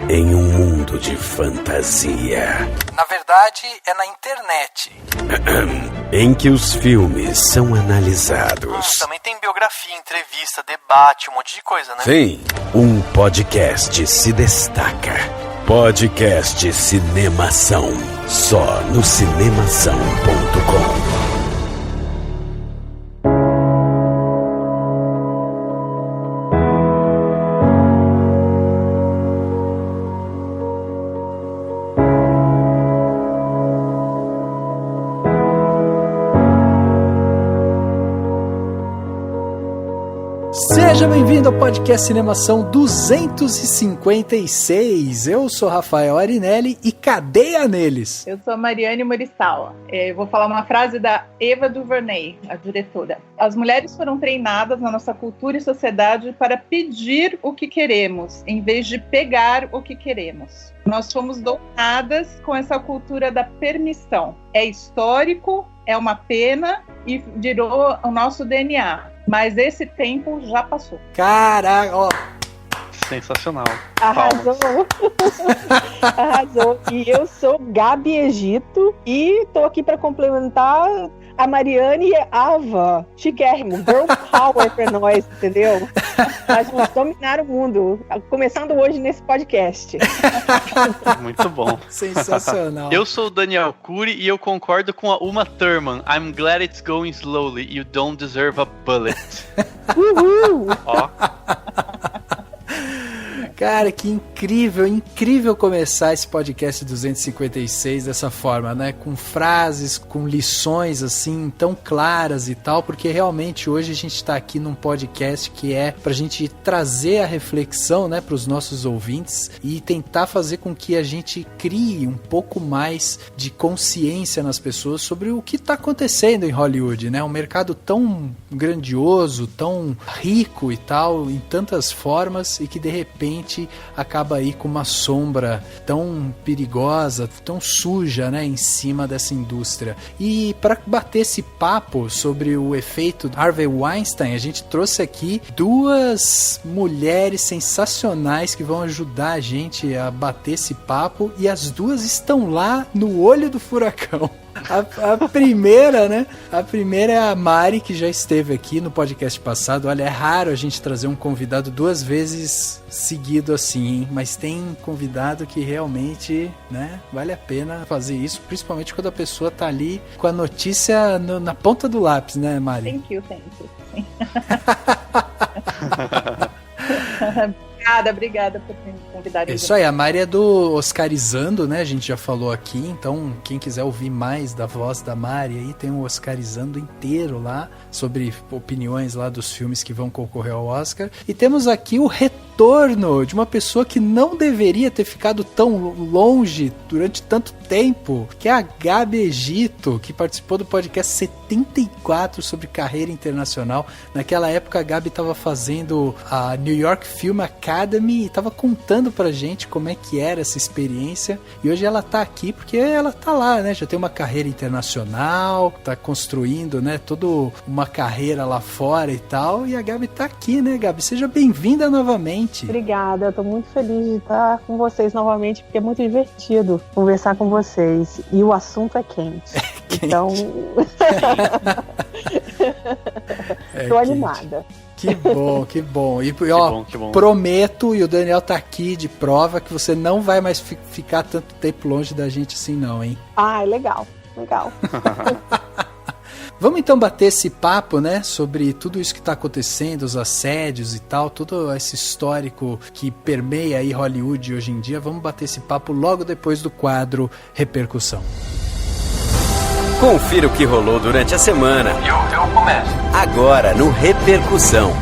em um mundo de fantasia. Na verdade, é na internet. Em que os filmes são analisados. Também tem biografia, entrevista, debate, um monte de coisa, né? Sim, um podcast se destaca. Podcast Cinemação. Só no cinemação.com. Seja bem-vindo ao podcast Cinemação 256. Eu sou Rafael Arinelli e cadeia neles. Eu sou a Mariane Morisawa. Eu vou falar uma frase da Eva DuVernay, a diretora. As mulheres foram treinadas na nossa cultura e sociedade para pedir o que queremos, em vez de pegar o que queremos. Nós fomos doutrinadas com essa cultura da permissão. É histórico, é uma pena e virou o nosso DNA. Mas esse tempo já passou. Caraca, ó. Sensacional. Arrasou. Arrasou. E eu sou Gabi Egito e tô aqui para complementar a Mariane e a Ava. Chiquérrimo. Girl power pra nós, entendeu? Nós vamos dominar o mundo. Começando hoje nesse podcast. Muito bom. Sensacional. Eu sou o Daniel Cury e eu concordo com a Uma Thurman. I'm glad it's going slowly. You don't deserve a bullet. Uhul! Ó. Cara, que incrível começar esse podcast 256 dessa forma, né? Com frases, com lições assim tão claras e tal, porque realmente hoje a gente tá aqui num podcast que é pra gente trazer a reflexão, né, pros nossos ouvintes e tentar fazer com que a gente crie um pouco mais de consciência nas pessoas sobre o que tá acontecendo em Hollywood, né? Um mercado tão grandioso, tão rico e tal, em tantas formas e que de repente acaba aí com uma sombra tão perigosa, tão suja, né, em cima dessa indústria. E para bater esse papo sobre o efeito Harvey Weinstein, a gente trouxe aqui duas mulheres sensacionais que vão ajudar a gente a bater esse papo e as duas estão lá no olho do furacão. A primeira, né? A primeira é a Mari, que já esteve aqui no podcast passado. Olha, é raro a gente trazer um convidado duas vezes seguido assim, hein? Mas tem convidado que realmente, né, vale a pena fazer isso, principalmente quando a pessoa tá ali com a notícia na ponta do lápis, né, Mari? Thank you. Obrigada por me convidar. Isso aí, a Mari é do Oscarizando, né? A gente já falou aqui, então quem quiser ouvir mais da voz da Mari aí, tem um Oscarizando inteiro lá, sobre opiniões lá dos filmes que vão concorrer ao Oscar. E temos aqui o retorno de uma pessoa que não deveria ter ficado tão longe durante tanto tempo, que é a Gabi Egito, que participou do podcast 74 sobre carreira internacional. Naquela época a Gabi estava fazendo a New York Film Academy e estava contando pra gente como é que era essa experiência, e hoje ela tá aqui porque ela tá lá, né, já tem uma carreira internacional, tá construindo, né, toda uma carreira lá fora e tal, e a Gabi tá aqui, né, Gabi? Seja bem-vinda novamente. Obrigada, eu tô muito feliz de estar com vocês novamente, porque é muito divertido conversar com vocês, e o assunto é quente. Então, tô animada. Que bom. E ó, que bom. Prometo, e o Daniel tá aqui de prova, que você não vai mais ficar tanto tempo longe da gente assim não, hein? Ah, legal. Vamos então bater esse papo, né, sobre tudo isso que tá acontecendo, os assédios e tal, todo esse histórico que permeia aí Hollywood hoje em dia. Vamos bater esse papo logo depois do quadro Repercussão. Confira o que rolou durante a semana. Eu começo. Agora no Repercussão.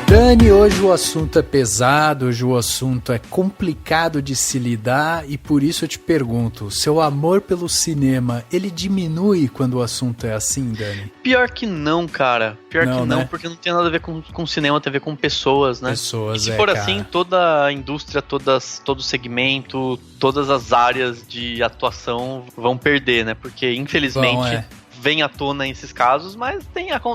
Dani, Dani, hoje o assunto é pesado, hoje o assunto é complicado de se lidar e por isso eu te pergunto, seu amor pelo cinema, ele diminui quando o assunto é assim, Dani? Pior que não, cara. Pior que não, né? porque não tem nada a ver com cinema, tem a ver com pessoas, né? Pessoas, e se for cara. assim, toda a indústria, todo segmento, todas as áreas de atuação vão perder, né? Porque, infelizmente... vem à tona esses casos, mas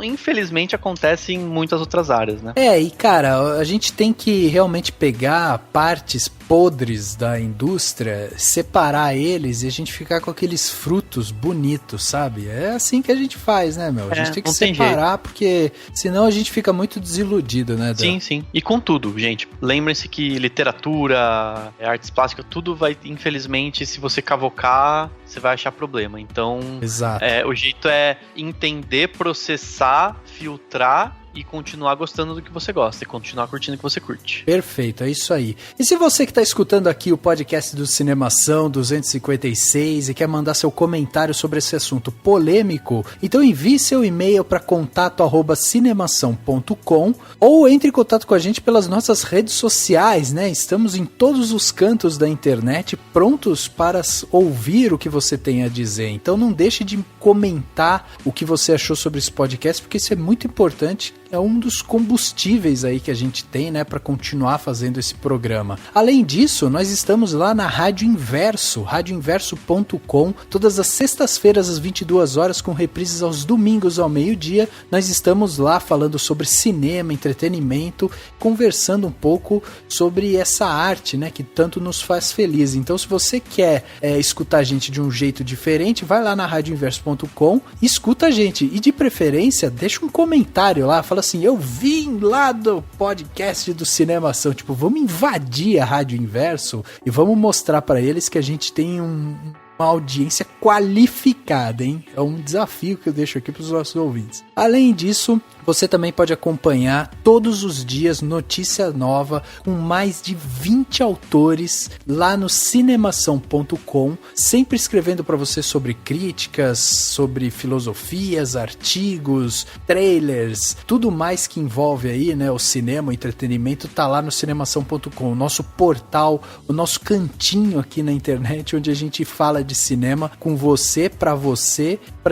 infelizmente acontece em muitas outras áreas, né? E cara, a gente tem que realmente pegar partes podres da indústria, separar eles e a gente ficar com aqueles frutos bonitos, sabe? É assim que a gente faz, né, meu? A gente tem que separar, porque senão a gente fica muito desiludido, né, Dan? Sim. E com tudo, gente, lembrem-se que literatura, artes plásticas, tudo vai, infelizmente, se você cavocar, você vai achar problema. Então, exato. O jeito é entender, processar, filtrar e continuar gostando do que você gosta e continuar curtindo o que você curte. Perfeito, é isso aí. E se você que está escutando aqui o podcast do Cinemação 256 e quer mandar seu comentário sobre esse assunto polêmico, então envie seu e-mail para contato@cinemação.com ou entre em contato com a gente pelas nossas redes sociais, né? Estamos em todos os cantos da internet prontos para ouvir o que você tem a dizer. Então não deixe de comentar o que você achou sobre esse podcast, porque isso é muito importante. É um dos combustíveis aí que a gente tem, né, para continuar fazendo esse programa. Além disso, nós estamos lá na Rádio Inverso, radioinverso.com, todas as sextas-feiras às 22 horas, com reprises aos domingos ao meio-dia. Nós estamos lá falando sobre cinema, entretenimento, conversando um pouco sobre essa arte, né, que tanto nos faz feliz. Então, se você quer escutar a gente de um jeito diferente, vai lá na radioinverso.com, escuta a gente e, de preferência, deixa um comentário lá, fala assim, eu vim lá do podcast do Cinemação, tipo, vamos invadir a Rádio Inverso e vamos mostrar para eles que a gente tem uma audiência qualificada, hein? É um desafio que eu deixo aqui para os nossos ouvintes. Além disso, você também pode acompanhar todos os dias notícia nova com mais de 20 autores lá no cinemação.com, sempre escrevendo para você sobre críticas, sobre filosofias, artigos, trailers, tudo mais que envolve aí, né, o cinema, o entretenimento, tá lá no cinemação.com, o nosso portal, o nosso cantinho aqui na internet, onde a gente fala de cinema com você, pra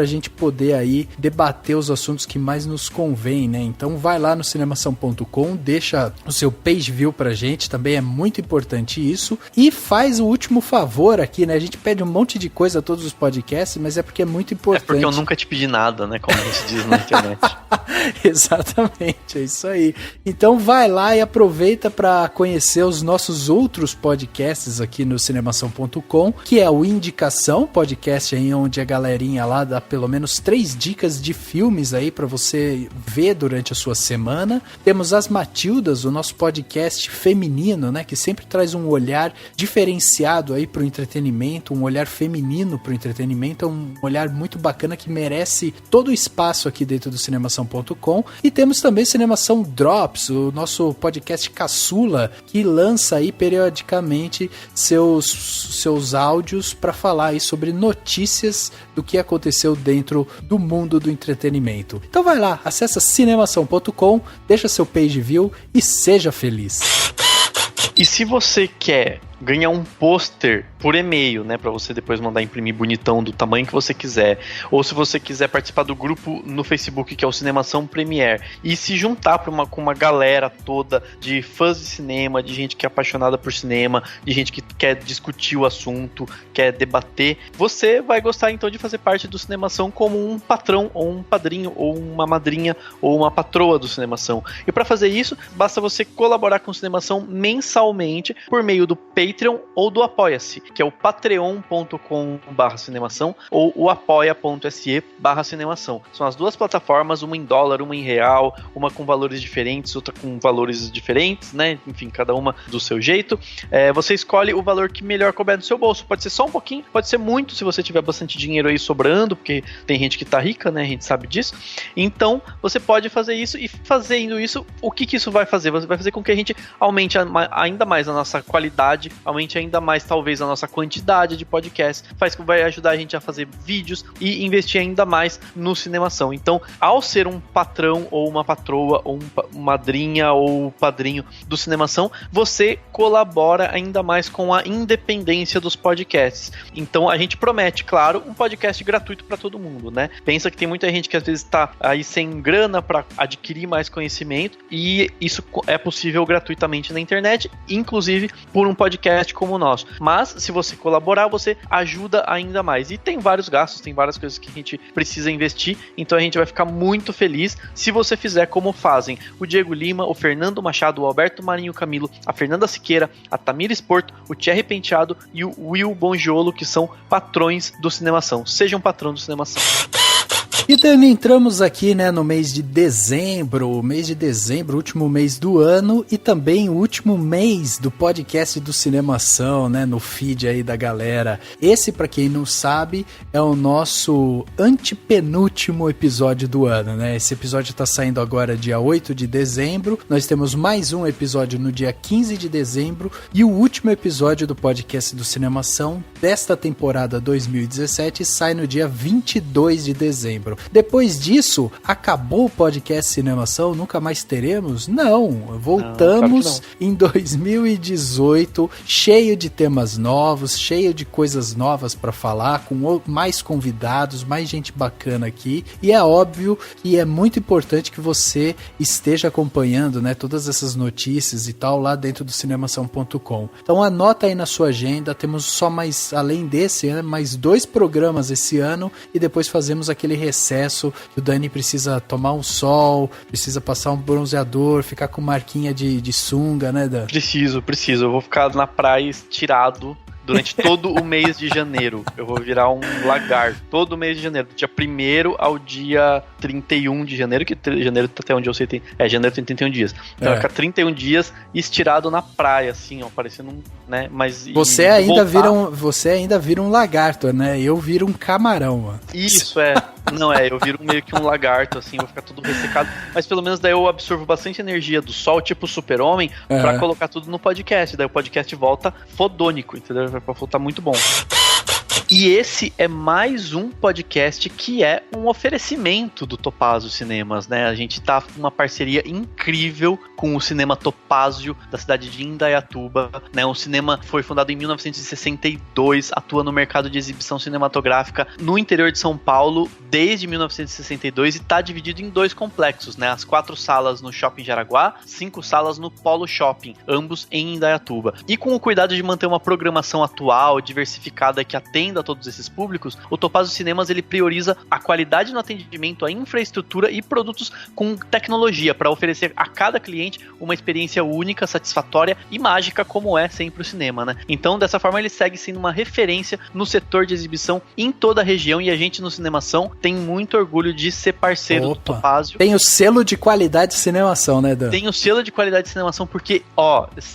gente poder aí debater os assuntos que mais nos convém, né? Então vai lá no cinemação.com, deixa o seu page view pra gente, também é muito importante isso, e faz o último favor aqui, né? A gente pede um monte de coisa a todos os podcasts, mas é porque é muito importante. É porque eu nunca te pedi nada, né? Como a gente diz na internet. Exatamente, é isso aí. Então vai lá e aproveita para conhecer os nossos outros podcasts aqui no cinemação.com, que é o Indicação, podcast aí onde a galerinha lá dá pelo menos 3 dicas de filmes aí para você ver durante a sua semana. Temos As Matildas, o nosso podcast feminino, né, que sempre traz um olhar diferenciado aí pro entretenimento, um olhar feminino pro entretenimento, é um olhar muito bacana que merece todo o espaço aqui dentro do cinemação.com. E temos também Cinemação Drops, o nosso podcast caçula, que lança aí periodicamente seus áudios para falar aí sobre notícias do que aconteceu dentro do mundo do entretenimento. Então vai lá, acessa cinemação.com, deixa seu page view e seja feliz. E se você quer ganhar um pôster por e-mail, né, para você depois mandar imprimir bonitão do tamanho que você quiser, ou se você quiser participar do grupo no Facebook que é o Cinemação Premiere e se juntar com uma galera toda de fãs de cinema, de gente que é apaixonada por cinema, de gente que quer discutir o assunto, quer debater, você vai gostar então de fazer parte do Cinemação como um patrão, ou um padrinho, ou uma madrinha, ou uma patroa do Cinemação. E para fazer isso, basta você colaborar com o Cinemação mensalmente por meio do Patreon ou do Apoia-se, que é o patreon.com/cinemação ou o apoia.se/cinemação. São as duas plataformas, uma em dólar, uma em real, uma com valores diferentes, outra com valores diferentes, né? Enfim, cada uma do seu jeito. Você escolhe o valor que melhor couber no seu bolso. Pode ser só um pouquinho, pode ser muito, se você tiver bastante dinheiro aí sobrando, porque tem gente que tá rica, né? A gente sabe disso. Então, você pode fazer isso, e fazendo isso, o que isso vai fazer? Vai fazer com que a gente aumente ainda mais a nossa qualidade aumente ainda mais talvez a nossa quantidade de podcasts, vai ajudar a gente a fazer vídeos e investir ainda mais no Cinemação. Então, ao ser um patrão ou uma patroa ou madrinha ou padrinho do Cinemação, você colabora ainda mais com a independência dos podcasts. Então, a gente promete, claro, um podcast gratuito para todo mundo, né? Pensa que tem muita gente que às vezes está aí sem grana para adquirir mais conhecimento, e isso é possível gratuitamente na internet, inclusive por um podcast como o nosso. Mas, se você colaborar, você ajuda ainda mais. E tem vários gastos, tem várias coisas que a gente precisa investir, então a gente vai ficar muito feliz se você fizer como fazem o Diego Lima, o Fernando Machado, o Alberto Marinho Camilo, a Fernanda Siqueira, a Tamires Porto, o Thierry Penteado e o Will Bongiolo, que são patrões do Cinemação. Sejam patrão do Cinemação. E Dani, entramos aqui, né, no mês de dezembro, último mês do ano e também o último mês do podcast do Cinemação, né, no feed aí da galera. Esse, pra quem não sabe, é o nosso antepenúltimo episódio do ano, né? Esse episódio tá saindo agora dia 8 de dezembro, nós temos mais um episódio no dia 15 de dezembro e o último episódio do podcast do Cinemação desta temporada 2017 sai no dia 22 de dezembro. Depois disso, acabou o podcast Cinemação? Nunca mais teremos? Não, voltamos em 2018, cheio de temas novos, cheio de coisas novas para falar, com mais convidados, mais gente bacana aqui, e é óbvio que é muito importante que você esteja acompanhando, né, todas essas notícias e tal lá dentro do cinemação.com. Então anota aí na sua agenda, temos só mais, além desse, né, mais 2 programas esse ano, e depois fazemos aquele recesso que o Dani precisa tomar um sol, precisa passar um bronzeador, ficar com marquinha de sunga, né, Dan? Preciso. Eu vou ficar na praia estirado durante todo o mês de janeiro. Eu vou virar um lagarto todo o mês de janeiro, do dia 1º ao dia 31 de janeiro, que janeiro, até onde eu sei, janeiro tem 31 dias. Então vai ficar 31 dias estirado na praia, assim, ó, parecendo um, né, mas... Você ainda vira um lagarto, né? Eu viro um camarão, mano. Isso, eu viro meio que um lagarto, assim, vou ficar tudo ressecado, mas pelo menos daí eu absorvo bastante energia do sol, tipo Super-Homem, pra colocar tudo no podcast, daí o podcast volta fodônico, entendeu? Vai voltar muito bom. E esse é mais um podcast que é um oferecimento do Topázio Cinemas, né? A gente tá com uma parceria incrível com o Cinema Topázio da cidade de Indaiatuba, né? O cinema foi fundado em 1962, atua no mercado de exibição cinematográfica no interior de São Paulo desde 1962 e tá dividido em 2 complexos, né? As 4 salas no Shopping Jaraguá, 5 salas no Polo Shopping, ambos em Indaiatuba. E com o cuidado de manter uma programação atual, diversificada, que atenda a todos esses públicos, o Topázio Cinemas ele prioriza a qualidade no atendimento, a infraestrutura e produtos com tecnologia para oferecer a cada cliente uma experiência única, satisfatória e mágica, como é sempre o cinema, né? Então, dessa forma, ele segue sendo uma referência no setor de exibição em toda a região, e a gente no Cinemação tem muito orgulho de ser parceiro do Topázio. Tem o selo de qualidade de Cinemação, né, Dan? Tem o selo de qualidade de Cinemação porque,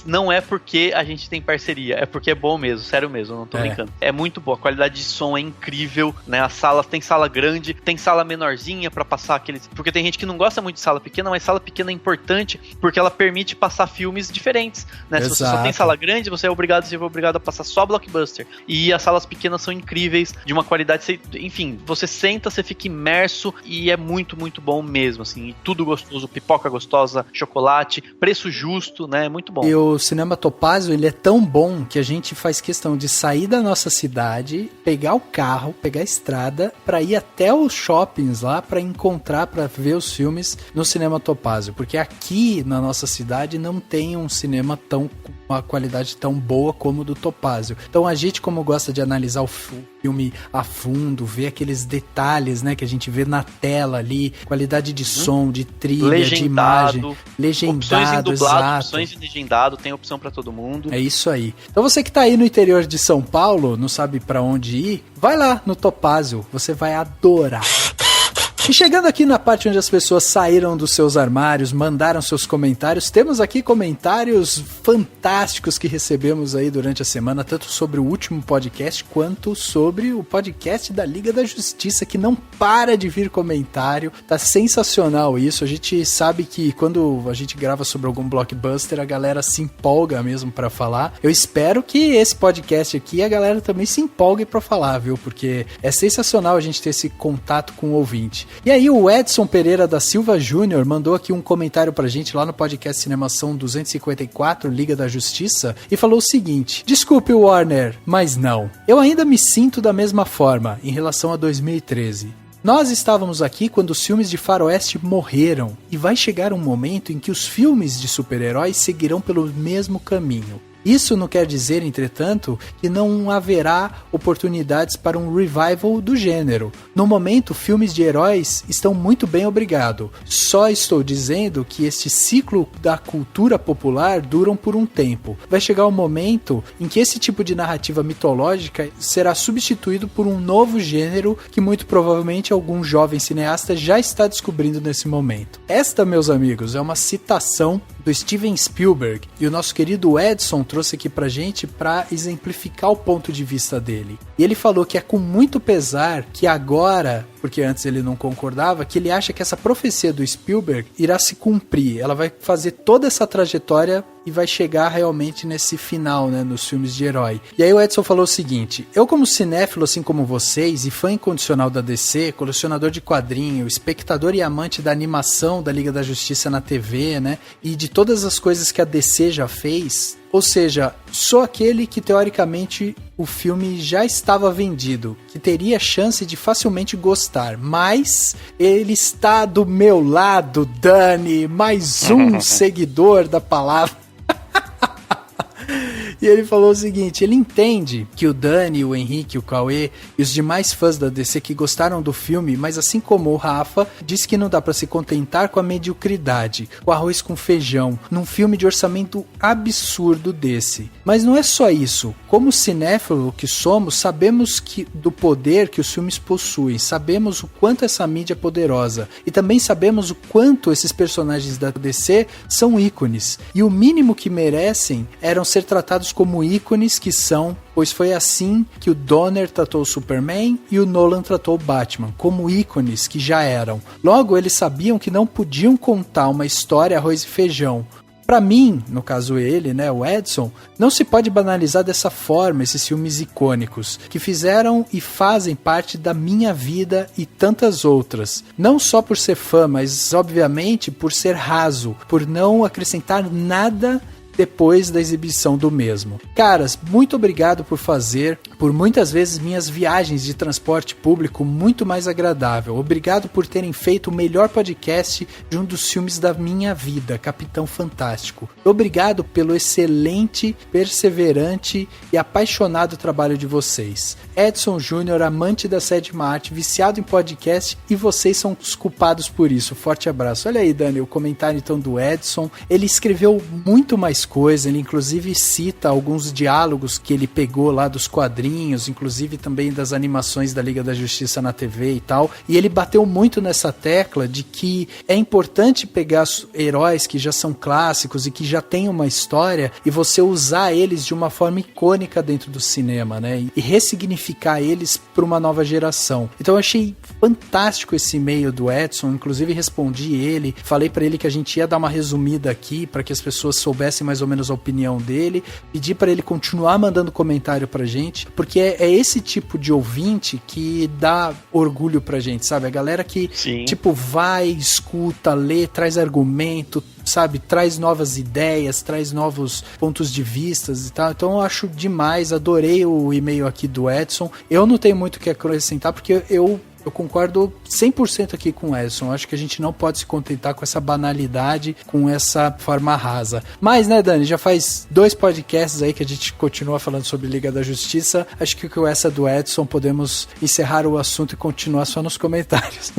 não é porque a gente tem parceria, é porque é bom mesmo, sério mesmo, eu não tô brincando. É muito boa, a qualidade de som é incrível, né? As salas, tem sala grande, tem sala menorzinha pra passar aqueles... Porque tem gente que não gosta muito de sala pequena, mas sala pequena é importante porque ela permite passar filmes diferentes, né? Se você só tem sala grande, você é obrigado a passar só blockbuster. E as salas pequenas são incríveis, de uma qualidade... Enfim, você senta, você fica imerso e é muito, muito bom mesmo, assim. E tudo gostoso, pipoca gostosa, chocolate, preço justo, né? É muito bom. E o Cinema Topázio, ele é tão bom que a gente faz questão de sair da nossa cidade, pegar o carro, pegar a estrada pra ir até os shoppings lá pra ver os filmes no Cinema Topázio, porque aqui na nossa cidade não tem um cinema com uma qualidade tão boa como o do Topázio. Então a gente, como gosta de analisar o filme a fundo, ver aqueles detalhes, né, que a gente vê na tela ali, qualidade de som, de trilha, de imagem, legendado, opções em dublado, exato. Opções em legendado, tem opção pra todo mundo. É isso aí. Então você que tá aí no interior de São Paulo, não sabe pra onde ir, vai lá no Topázio, você vai adorar. E chegando aqui na parte onde as pessoas saíram dos seus armários, mandaram seus comentários, temos aqui comentários fantásticos que recebemos aí durante a semana, tanto sobre o último podcast, quanto sobre o podcast da Liga da Justiça, que não para de vir comentário. Tá sensacional isso. A gente sabe que quando a gente grava sobre algum blockbuster, a galera se empolga mesmo pra falar. Eu espero que esse podcast aqui a galera também se empolgue pra falar, viu? Porque é sensacional a gente ter esse contato com o ouvinte. E aí o Edson Pereira da Silva Júnior mandou aqui um comentário pra gente lá no podcast Cinemação 254, Liga da Justiça, e falou o seguinte: desculpe, Warner, mas não. Eu ainda me sinto da mesma forma em relação a 2013. Nós estávamos aqui quando os filmes de faroeste morreram, e vai chegar um momento em que os filmes de super-heróis seguirão pelo mesmo caminho. Isso não quer dizer, entretanto, que não haverá oportunidades para um revival do gênero. No momento, filmes de heróis estão muito bem, obrigado. Só estou dizendo que este ciclo da cultura popular duram por um tempo. Vai chegar um momento em que esse tipo de narrativa mitológica será substituído por um novo gênero que muito provavelmente algum jovem cineasta já está descobrindo nesse momento. Esta, meus amigos, é uma citação do Steven Spielberg, e o nosso querido Edson trouxe aqui pra gente pra exemplificar o ponto de vista dele. E ele falou que é com muito pesar que agora, porque antes ele não concordava, que ele acha que essa profecia do Spielberg irá se cumprir. Ela vai fazer toda essa trajetória e vai chegar realmente nesse final, né, nos filmes de herói. E aí o Edson falou o seguinte: eu, como cinéfilo assim como vocês, e fã incondicional da DC, colecionador de quadrinho, espectador e amante da animação da Liga da Justiça na TV, né, e de todas as coisas que a DC já fez, ou seja, sou aquele que teoricamente o filme já estava vendido, que teria chance de facilmente gostar, mas ele está do meu lado, Dani, mais um seguidor da palavra. E ele falou o seguinte: ele entende que o Dani, o Henrique, o Cauê e os demais fãs da DC que gostaram do filme, mas assim como o Rafa, diz que não dá pra se contentar com a mediocridade, o arroz com feijão, num filme de orçamento absurdo desse. Mas não é só isso. Como cinéfilo que somos, sabemos do poder que os filmes possuem, sabemos o quanto essa mídia é poderosa, e também sabemos o quanto esses personagens da DC são ícones, e o mínimo que merecem eram ser tratados como ícones que são, pois foi assim que o Donner tratou o Superman e o Nolan tratou o Batman, como ícones que já eram. Logo, eles sabiam que não podiam contar uma história arroz e feijão. Pra mim, no caso ele, né, o Edson, não se pode banalizar dessa forma esses filmes icônicos, que fizeram e fazem parte da minha vida e tantas outras. Não só por ser fã, mas obviamente por ser raso, por não acrescentar nada depois da exibição do mesmo. Caras, muito obrigado por fazer, por muitas vezes, minhas viagens de transporte público muito mais agradável. Obrigado por terem feito o melhor podcast de um dos filmes da minha vida, Capitão Fantástico. Obrigado pelo excelente, perseverante e apaixonado trabalho de vocês. Edson Júnior, amante da sétima arte, viciado em podcast, e vocês são os culpados por isso. Forte abraço. Olha aí, Dani, o comentário então do Edson. Ele escreveu muito mais coisa, ele inclusive cita alguns diálogos que ele pegou lá dos quadrinhos, inclusive também das animações da Liga da Justiça na TV e tal, e ele bateu muito nessa tecla de que é importante pegar heróis que já são clássicos e que já têm uma história e você usar eles de uma forma icônica dentro do cinema, né, e ressignificar eles para uma nova geração. Então eu achei fantástico esse e-mail do Edson, inclusive respondi ele, falei para ele que a gente ia dar uma resumida aqui para que as pessoas soubessem mais ou menos a opinião dele, pedi para ele continuar mandando comentário pra gente, porque é esse tipo de ouvinte que dá orgulho pra gente, sabe? A galera que, sim, tipo, vai, escuta, lê, traz argumento, sabe? Traz novas ideias, traz novos pontos de vistas e tal. Então eu acho demais, adorei o e-mail aqui do Edson. Eu não tenho muito o que acrescentar, porque eu concordo 100% aqui com o Edson. Acho que a gente não pode se contentar com essa banalidade, com essa forma rasa. Mas, né, Dani, já faz 2 podcasts aí que a gente continua falando sobre Liga da Justiça. Acho que com essa do Edson podemos encerrar o assunto e continuar só nos comentários.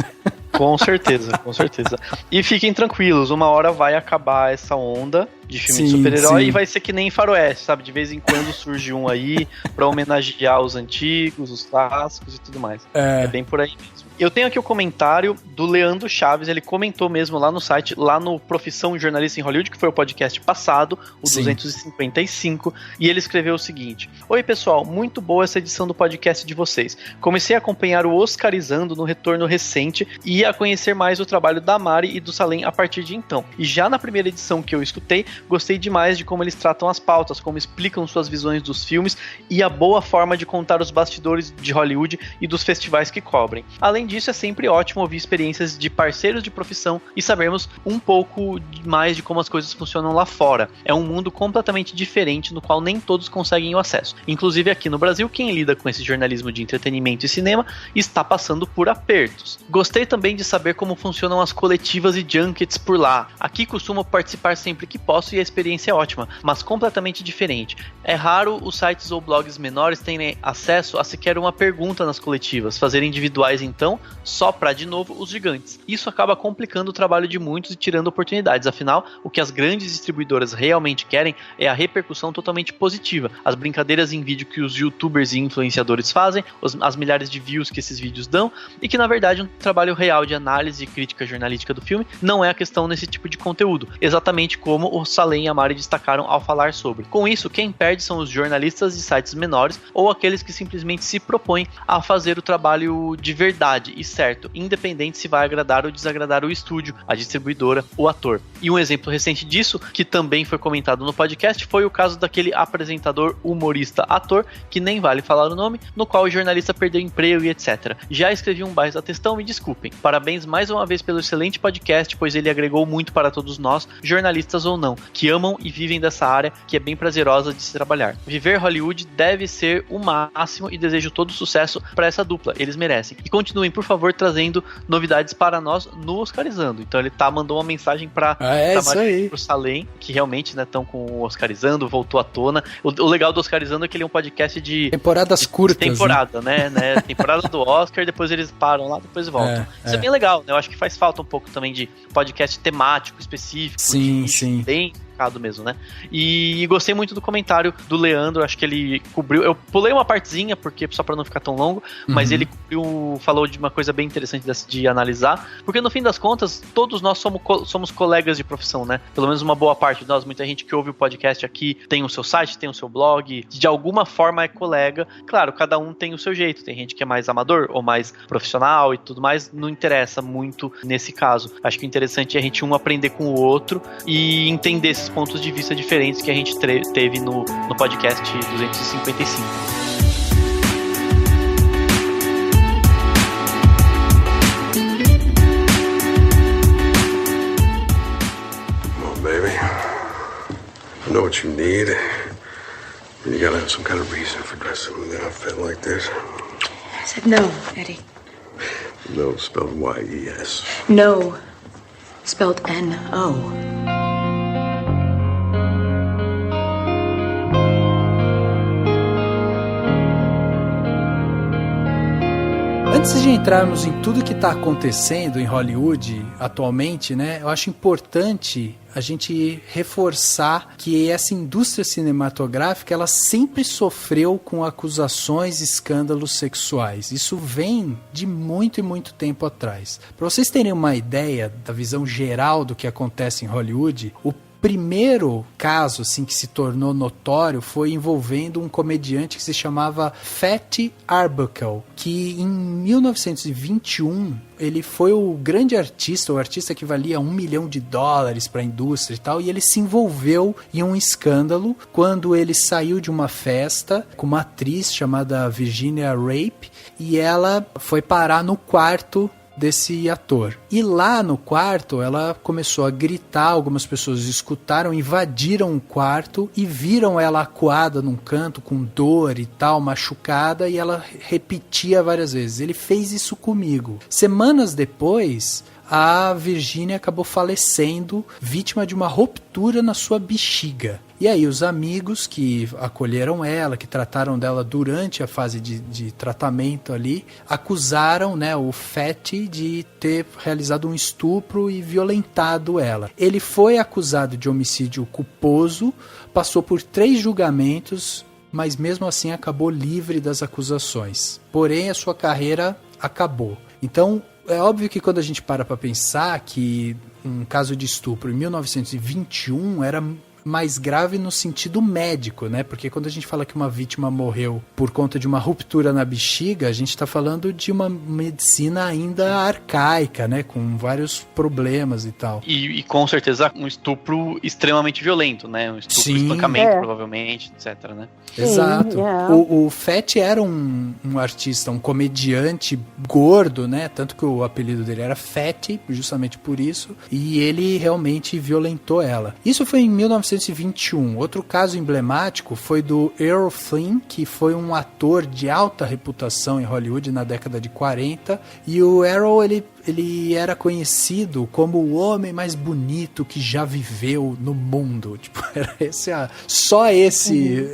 Com certeza, com certeza. E fiquem tranquilos, uma hora vai acabar essa onda de filme de super-herói e vai ser que nem Faroeste, sabe? De vez em quando surge um aí pra homenagear os antigos, os clássicos e tudo mais. É bem por aí mesmo. Eu tenho aqui o comentário do Leandro Chaves, ele comentou mesmo lá no site, lá no Profissão Jornalista em Hollywood, que foi o podcast passado, o Sim. 255, e ele escreveu o seguinte: Oi pessoal, muito boa essa edição do podcast de vocês. Comecei a acompanhar o Oscarizando no retorno recente e a conhecer mais o trabalho da Mari e do Salem a partir de então. E já na primeira edição que eu escutei, gostei demais de como eles tratam as pautas, como explicam suas visões dos filmes e a boa forma de contar os bastidores de Hollywood e dos festivais que cobrem. Além disso, é sempre ótimo ouvir experiências de parceiros de profissão e sabermos um pouco mais de como as coisas funcionam lá fora. É um mundo completamente diferente no qual nem todos conseguem o acesso. Inclusive aqui no Brasil, quem lida com esse jornalismo de entretenimento e cinema está passando por apertos. Gostei também de saber como funcionam as coletivas e junkets por lá. Aqui costumo participar sempre que posso e a experiência é ótima, mas completamente diferente. É raro os sites ou blogs menores terem acesso a sequer uma pergunta nas coletivas, fazer individuais então, só para, de novo, os gigantes. Isso acaba complicando o trabalho de muitos e tirando oportunidades. Afinal, o que as grandes distribuidoras realmente querem é a repercussão totalmente positiva. As brincadeiras em vídeo que os youtubers e influenciadores fazem, as milhares de views que esses vídeos dão, e que na verdade um trabalho real de análise e crítica jornalística do filme não é a questão nesse tipo de conteúdo, exatamente como o Salem e a Mari destacaram ao falar sobre. Com isso, quem perde são os jornalistas de sites menores ou aqueles que simplesmente se propõem a fazer o trabalho de verdade e certo, independente se vai agradar ou desagradar o estúdio, a distribuidora, o ator. E um exemplo recente disso, que também foi comentado no podcast, foi o caso daquele apresentador, humorista, ator, que nem vale falar o nome, no qual o jornalista perdeu emprego e etc. Já escrevi um baixo da textão, me desculpem. Parabéns mais uma vez pelo excelente podcast, pois ele agregou muito para todos nós, jornalistas ou não, que amam e vivem dessa área que é bem prazerosa de se trabalhar. Viver Hollywood deve ser o máximo e desejo todo sucesso para essa dupla, eles merecem. E continuem, por favor, trazendo novidades para nós no Oscarizando. Então ele mandou uma mensagem para o Salem, que realmente estão com o Oscarizando, voltou à tona. O legal do Oscarizando é que ele é um podcast de temporadas curtas. Temporada, né? Temporada do Oscar, depois eles param lá, depois voltam. Isso é bem legal, né? Eu acho que faz falta um pouco também de podcast temático, específico. Sim. Bem mesmo, né? E gostei muito do comentário do Leandro, acho que ele cobriu, eu pulei uma partezinha, porque só pra não ficar tão longo, mas ele falou de uma coisa bem interessante de analisar, porque no fim das contas, todos nós somos colegas de profissão, né? Pelo menos uma boa parte de nós, muita gente que ouve o podcast aqui tem o seu site, tem o seu blog, de alguma forma é colega. Claro, cada um tem o seu jeito, tem gente que é mais amador ou mais profissional e tudo mais, não interessa muito nesse caso. Acho que o interessante é a gente aprender com o outro e entender esses pontos de vista diferentes que a gente teve no podcast 255. Come on, baby. I know what you need. You gotta have some kind of reason for dressing with an outfit like this. I said no, Eddie. No, spelled Y-E-S. No, spelled N-O. Antes de entrarmos em tudo que está acontecendo em Hollywood atualmente, né, eu acho importante a gente reforçar que essa indústria cinematográfica ela sempre sofreu com acusações e escândalos sexuais. Isso vem de muito e muito tempo atrás. Para vocês terem uma ideia da visão geral do que acontece em Hollywood, o primeiro caso assim, que se tornou notório foi envolvendo um comediante que se chamava Fatty Arbuckle, que em 1921 ele foi o grande artista, o artista que valia $1 milhão para a indústria e tal, e ele se envolveu em um escândalo quando ele saiu de uma festa com uma atriz chamada Virginia Rape e ela foi parar no quarto desse ator. E lá no quarto ela começou a gritar, algumas pessoas escutaram, invadiram o quarto e viram ela acuada num canto com dor e tal, machucada, e ela repetia várias vezes: ele fez isso comigo. Semanas depois, a Virginia acabou falecendo, vítima de uma ruptura na sua bexiga. E aí os amigos que acolheram ela, que trataram dela durante a fase de tratamento ali, acusaram, né, o Fatty de ter realizado um estupro e violentado ela. Ele foi acusado de homicídio culposo, passou por 3 julgamentos, mas mesmo assim acabou livre das acusações. Porém, a sua carreira acabou. Então, é óbvio que quando a gente para pensar que um caso de estupro em 1921 era mais grave no sentido médico, né? Porque quando a gente fala que uma vítima morreu por conta de uma ruptura na bexiga, a gente está falando de uma medicina ainda arcaica, né? Com vários problemas e tal. E com certeza um estupro extremamente violento, né? Um estupro, espancamento, provavelmente, etc, né? Exato. Yeah. O Fett era um artista, um comediante gordo, né? Tanto que o apelido dele era Fett, justamente por isso. E ele realmente violentou ela. Isso foi em 1921. Outro caso emblemático foi do Errol Flynn, que foi um ator de alta reputação em Hollywood na década de 40. E o Errol, ele era conhecido como o homem mais bonito que já viveu no mundo. Tipo, era só esse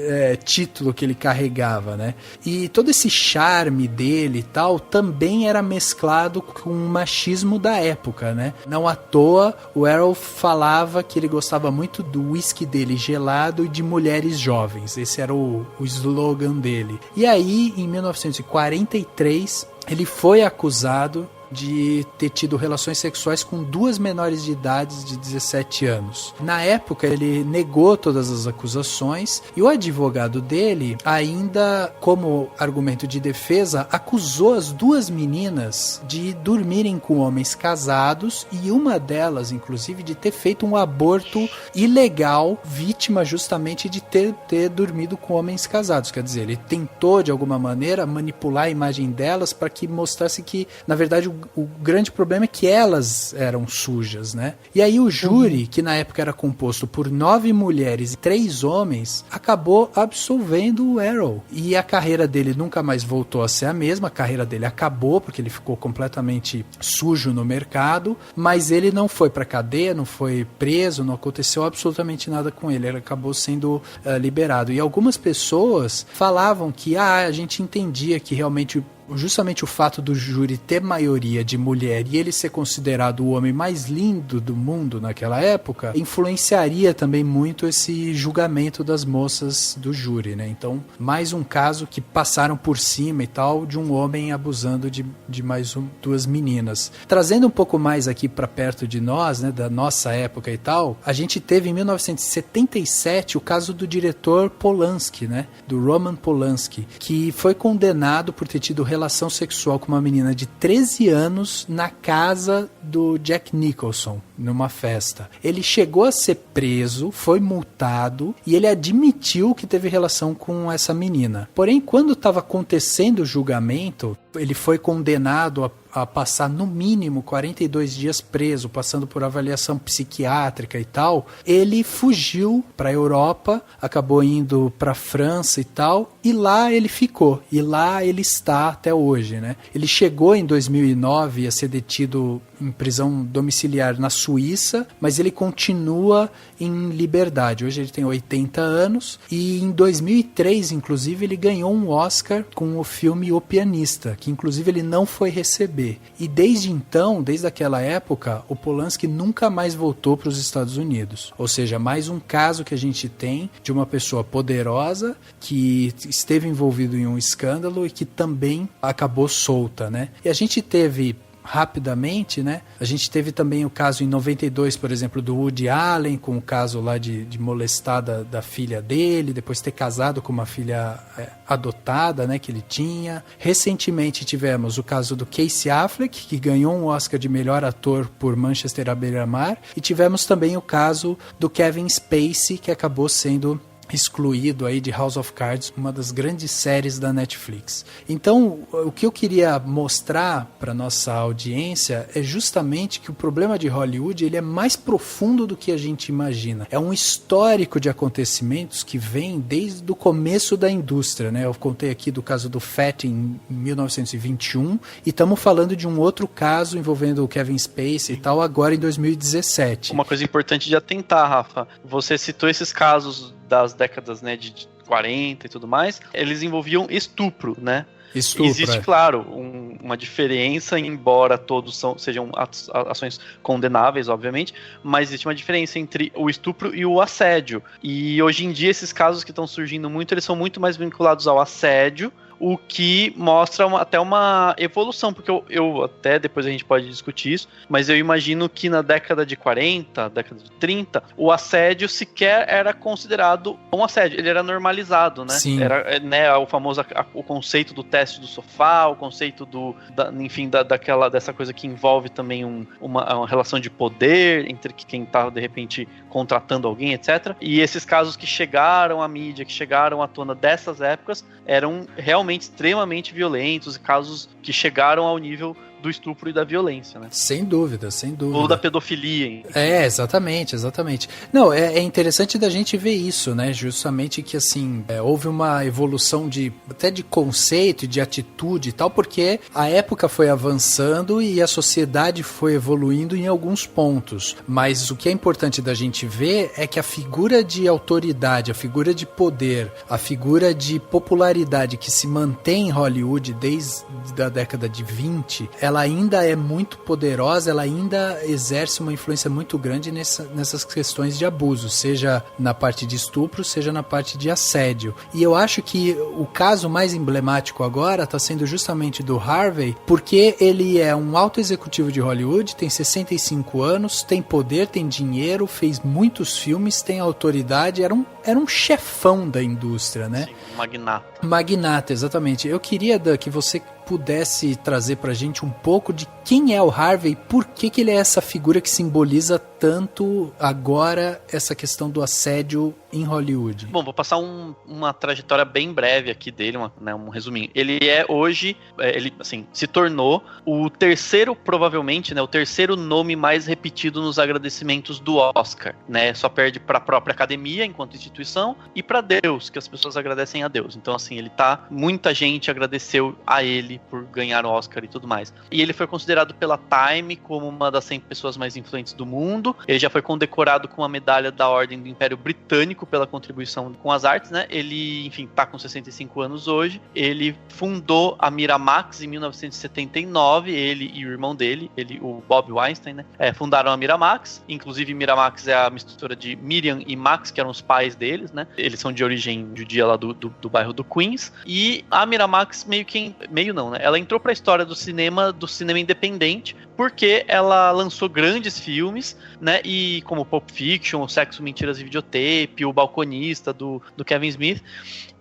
título que ele carregava, né? E todo esse charme dele e tal também era mesclado com o machismo da época, né? Não à toa, o Errol falava que ele gostava muito do whisky dele gelado e de mulheres jovens. Esse era o slogan dele. E aí, em 1943, ele foi acusado de ter tido relações sexuais com 2 menores de idade de 17 anos. Na época, ele negou todas as acusações e o advogado dele, ainda como argumento de defesa, acusou as 2 meninas de dormirem com homens casados e uma delas, inclusive, de ter feito um aborto ilegal, vítima justamente de ter dormido com homens casados. Quer dizer, ele tentou, de alguma maneira, manipular a imagem delas para que mostrasse que, na verdade, o grande problema é que elas eram sujas, né? E aí o júri, que na época era composto por 9 mulheres e 3 homens, acabou absolvendo o Errol. E a carreira dele nunca mais voltou a ser a mesma, a carreira dele acabou porque ele ficou completamente sujo no mercado, mas ele não foi pra cadeia, não foi preso, não aconteceu absolutamente nada com ele, ele acabou sendo liberado. E algumas pessoas falavam que a gente entendia que realmente justamente o fato do júri ter maioria de mulher e ele ser considerado o homem mais lindo do mundo naquela época, influenciaria também muito esse julgamento das moças do júri, né? Então, mais um caso que passaram por cima e tal, de um homem abusando de mais 2 meninas. Trazendo um pouco mais aqui para perto de nós, né, da nossa época e tal, a gente teve em 1977 o caso do diretor Polanski, né? Do Roman Polanski, que foi condenado por ter tido relação sexual com uma menina de 13 anos na casa do Jack Nicholson, numa festa. Ele chegou a ser preso, foi multado e ele admitiu que teve relação com essa menina. Porém, quando estava acontecendo o julgamento, ele foi condenado a passar no mínimo 42 dias preso, passando por avaliação psiquiátrica e tal. Ele fugiu para a Europa, acabou indo para a França e tal, e lá ele ficou, e lá ele está até hoje, né? Ele chegou em 2009 a ser detido em prisão domiciliar na Suíça, mas ele continua em liberdade. Hoje ele tem 80 anos e em 2003, inclusive, ele ganhou um Oscar com o filme O Pianista, que inclusive ele não foi receber. E desde então, desde aquela época, o Polanski nunca mais voltou para os Estados Unidos. Ou seja, mais um caso que a gente tem de uma pessoa poderosa que esteve envolvido em um escândalo e que também acabou solta, né? E a gente teve rapidamente, né? A gente teve também o caso em 92, por exemplo, do Woody Allen, com o caso lá de molestar da filha dele, depois ter casado com uma filha adotada, né, que ele tinha. Recentemente tivemos o caso do Casey Affleck, que ganhou um Oscar de melhor ator por Manchester à beira-mar, e tivemos também o caso do Kevin Spacey, que acabou sendo excluído aí de House of Cards, uma das grandes séries da Netflix. Então, o que eu queria mostrar para nossa audiência é justamente que o problema de Hollywood, ele é mais profundo do que a gente imagina. É um histórico de acontecimentos que vem desde o começo da indústria, né? Eu contei aqui do caso do Fett em 1921 e estamos falando de um outro caso envolvendo o Kevin Spacey e tal, agora em 2017. Uma coisa importante de atentar, Rafa, você citou esses casos das décadas, né, de 40 e tudo mais, eles envolviam estupro, né? Estupro, existe, claro, uma diferença, embora todos sejam ações condenáveis, obviamente, mas existe uma diferença entre o estupro e o assédio. E hoje em dia esses casos que estão surgindo muito, eles são muito mais vinculados ao assédio. o que mostra até uma evolução, porque eu até depois a gente pode discutir isso, mas eu imagino que na década de 40, década de 30, o assédio sequer era considerado um assédio, ele era normalizado, né? Sim. Era, né, o famoso o conceito do teste do sofá, o conceito dessa coisa que envolve também uma relação de poder entre quem tá, de repente, contratando alguém, etc. E esses casos que chegaram à mídia, que chegaram à tona dessas épocas, eram realmente extremamente violentos, casos que chegaram ao nível do estupro e da violência, né? Sem dúvida, sem dúvida. Ou da pedofilia. Hein? Exatamente. Não, é interessante da gente ver isso, né? Justamente que, assim, houve uma evolução até de conceito, de atitude e tal, porque a época foi avançando e a sociedade foi evoluindo em alguns pontos. Mas o que é importante da gente ver é que a figura de autoridade, a figura de poder, a figura de popularidade que se mantém em Hollywood desde a década de 20, ela ainda é muito poderosa, ela ainda exerce uma influência muito grande nessas questões de abuso, seja na parte de estupro, seja na parte de assédio. E eu acho que o caso mais emblemático agora está sendo justamente do Harvey, porque ele é um alto executivo de Hollywood, tem 65 anos, tem poder, tem dinheiro, fez muitos filmes, tem autoridade, era um chefão da indústria, né? Sim, magnata. Magnata, exatamente. Eu queria, Dan, que você pudesse trazer pra gente um pouco de quem é o Harvey e por que ele é essa figura que simboliza tanto agora essa questão do assédio em Hollywood. Bom, vou passar uma trajetória bem breve aqui dele, um resuminho. Ele é hoje, ele assim, se tornou o terceiro, provavelmente, né, o terceiro nome mais repetido nos agradecimentos do Oscar, né? Só perde para a própria academia enquanto instituição e para Deus, que as pessoas agradecem a Deus. Então, assim, muita gente agradeceu a ele por ganhar o Oscar e tudo mais. E ele foi considerado pela Time como uma das 100 pessoas mais influentes do mundo. Ele já foi condecorado com a medalha da Ordem do Império Britânico pela contribuição com as artes, né? Ele, enfim, tá com 65 anos hoje. Ele fundou a Miramax em 1979, ele e o irmão dele, o Bob Weinstein, né? Fundaram a Miramax. Inclusive, Miramax é a mistura de Miriam e Max, que eram os pais deles, né? Eles são de origem judia lá do bairro do Queens. E a Miramax ela entrou pra história do cinema independente, porque ela lançou grandes filmes, né? E como Pulp Fiction, o Sexo, Mentiras e Videotape, o Balconista do Kevin Smith.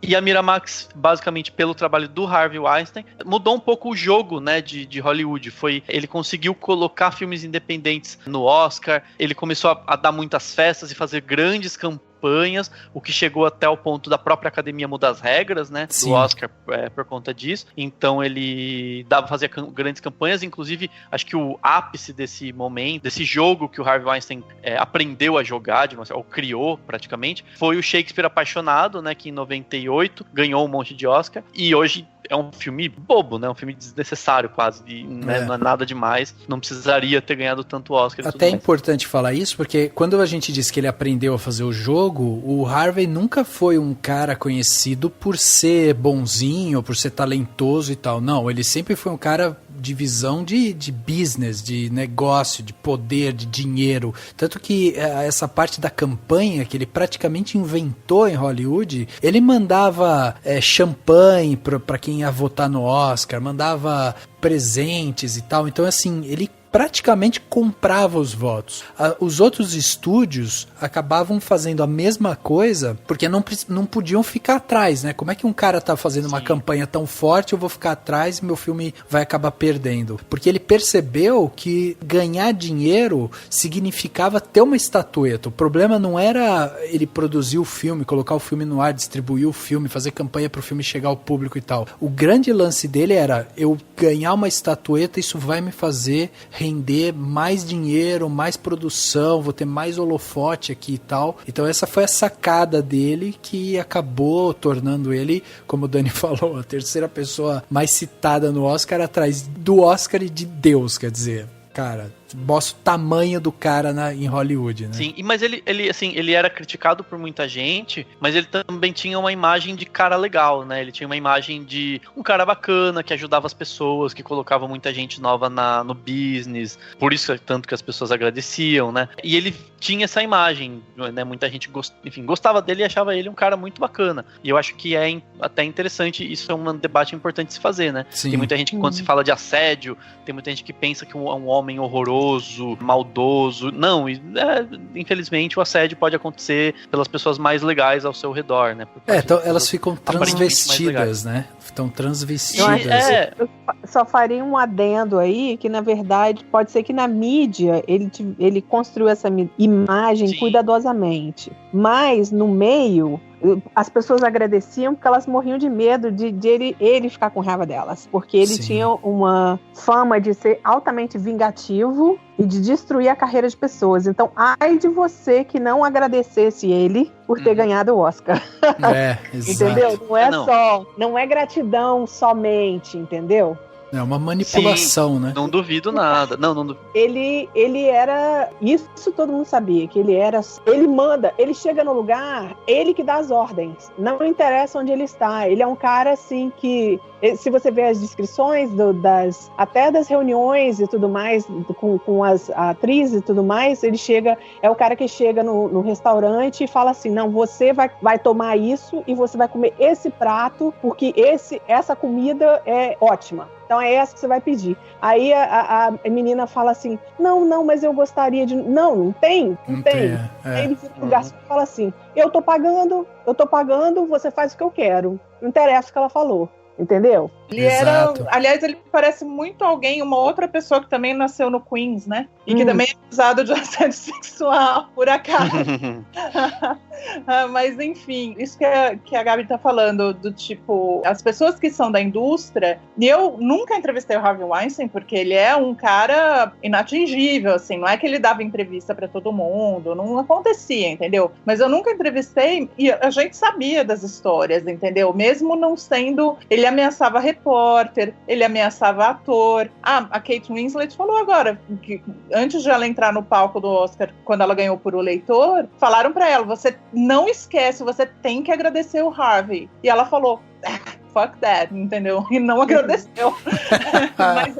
E a Miramax, basicamente pelo trabalho do Harvey Weinstein, mudou um pouco o jogo, né, de Hollywood. Ele conseguiu colocar filmes independentes no Oscar, ele começou a dar muitas festas e fazer grandes campanhas, o que chegou até o ponto da própria academia mudar as regras, né, do Oscar por conta disso. Então ele fazia grandes campanhas, inclusive acho que o ápice desse momento, desse jogo que o Harvey Weinstein aprendeu a jogar, ou criou praticamente, foi o Shakespeare Apaixonado, né, que em 98 ganhou um monte de Oscar, e hoje é um filme bobo, né? Um filme desnecessário quase, né? Não é nada demais, não precisaria ter ganhado tanto Oscar. Até é importante falar isso, porque quando a gente diz que ele aprendeu a fazer o jogo, o Harvey nunca foi um cara conhecido por ser bonzinho, por ser talentoso e tal. Não, ele sempre foi um cara de visão de business, de negócio, de poder, de dinheiro. Tanto que essa parte da campanha que ele praticamente inventou em Hollywood, ele mandava champanhe para quem ia votar no Oscar, mandava presentes e tal. Então, assim, ele praticamente comprava os votos. Os outros estúdios acabavam fazendo a mesma coisa porque não podiam ficar atrás, né? Como é que um cara tá fazendo uma campanha tão forte, eu vou ficar atrás e meu filme vai acabar perdendo? Porque ele percebeu que ganhar dinheiro significava ter uma estatueta. O problema não era ele produzir o filme, colocar o filme no ar, distribuir o filme, fazer campanha pro filme chegar ao público e tal. O grande lance dele era, eu ganhar uma estatueta, isso vai me fazer render mais dinheiro, mais produção, vou ter mais holofote aqui e tal. Então essa foi a sacada dele que acabou tornando ele, como o Dani falou, a terceira pessoa mais citada no Oscar, atrás do Oscar e de Deus, quer dizer, cara, mostra o tamanho do cara em Hollywood, né? Sim, mas ele era criticado por muita gente, mas ele também tinha uma imagem de cara legal, né? Ele tinha uma imagem de um cara bacana, que ajudava as pessoas, que colocava muita gente nova no business, por isso tanto que as pessoas agradeciam, né? E ele tinha essa imagem, né? Muita gente gostava dele e achava ele um cara muito bacana. E eu acho que é até interessante, isso é um debate importante de se fazer, né? Sim. Tem muita gente que quando se fala de assédio, tem muita gente que pensa que é um homem horroroso, maldoso. Não, infelizmente o assédio pode acontecer pelas pessoas mais legais ao seu redor, né? Então elas ficam transvestidas, né? Estão transvestidas. Eu só faria um adendo aí, que na verdade pode ser que na mídia ele construiu essa imagem cuidadosamente, mas no meio as pessoas agradeciam porque elas morriam de medo de ele ficar com raiva delas, porque ele tinha uma fama de ser altamente vingativo e de destruir a carreira de pessoas. Então, ai de você que não agradecesse ele por ter ganhado o Oscar. Exato. Entendeu? Não é gratidão somente, entendeu? É uma manipulação, né? Não duvido nada. Não. Ele era... Isso todo mundo sabia, que ele era... Ele manda, ele chega no lugar, ele que dá as ordens. Não interessa onde ele está. Ele é um cara, assim, que... Se você ver as descrições até das reuniões e tudo mais, com as atrizes e tudo mais, ele chega... É o cara que chega no restaurante e fala assim, não, você vai tomar isso e você vai comer esse prato, porque essa comida é ótima. Então é essa que você vai pedir. Aí a menina fala assim, não, mas eu gostaria de... Não tem. Aí ele vira pro garçom e fala assim, eu tô pagando, você faz o que eu quero. Não interessa o que ela falou. Entendeu? Aliás, ele parece muito uma outra pessoa que também nasceu no Queens, né? E que também é acusado de assédio sexual, por acaso. Mas enfim, isso que a Gabi tá falando, do tipo, as pessoas que são da indústria, e eu nunca entrevistei o Harvey Weinstein, porque ele é um cara inatingível, assim, não é que ele dava entrevista pra todo mundo, não acontecia, entendeu? Mas eu nunca entrevistei, e a gente sabia das histórias, entendeu? Mesmo não sendo... Ele ameaçava repórter, ele ameaçava ator. A Kate Winslet falou agora, que antes de ela entrar no palco do Oscar, quando ela ganhou por O Leitor, falaram pra ela, você não esquece, você tem que agradecer o Harvey. E ela falou, fuck that, entendeu? E não agradeceu. Mas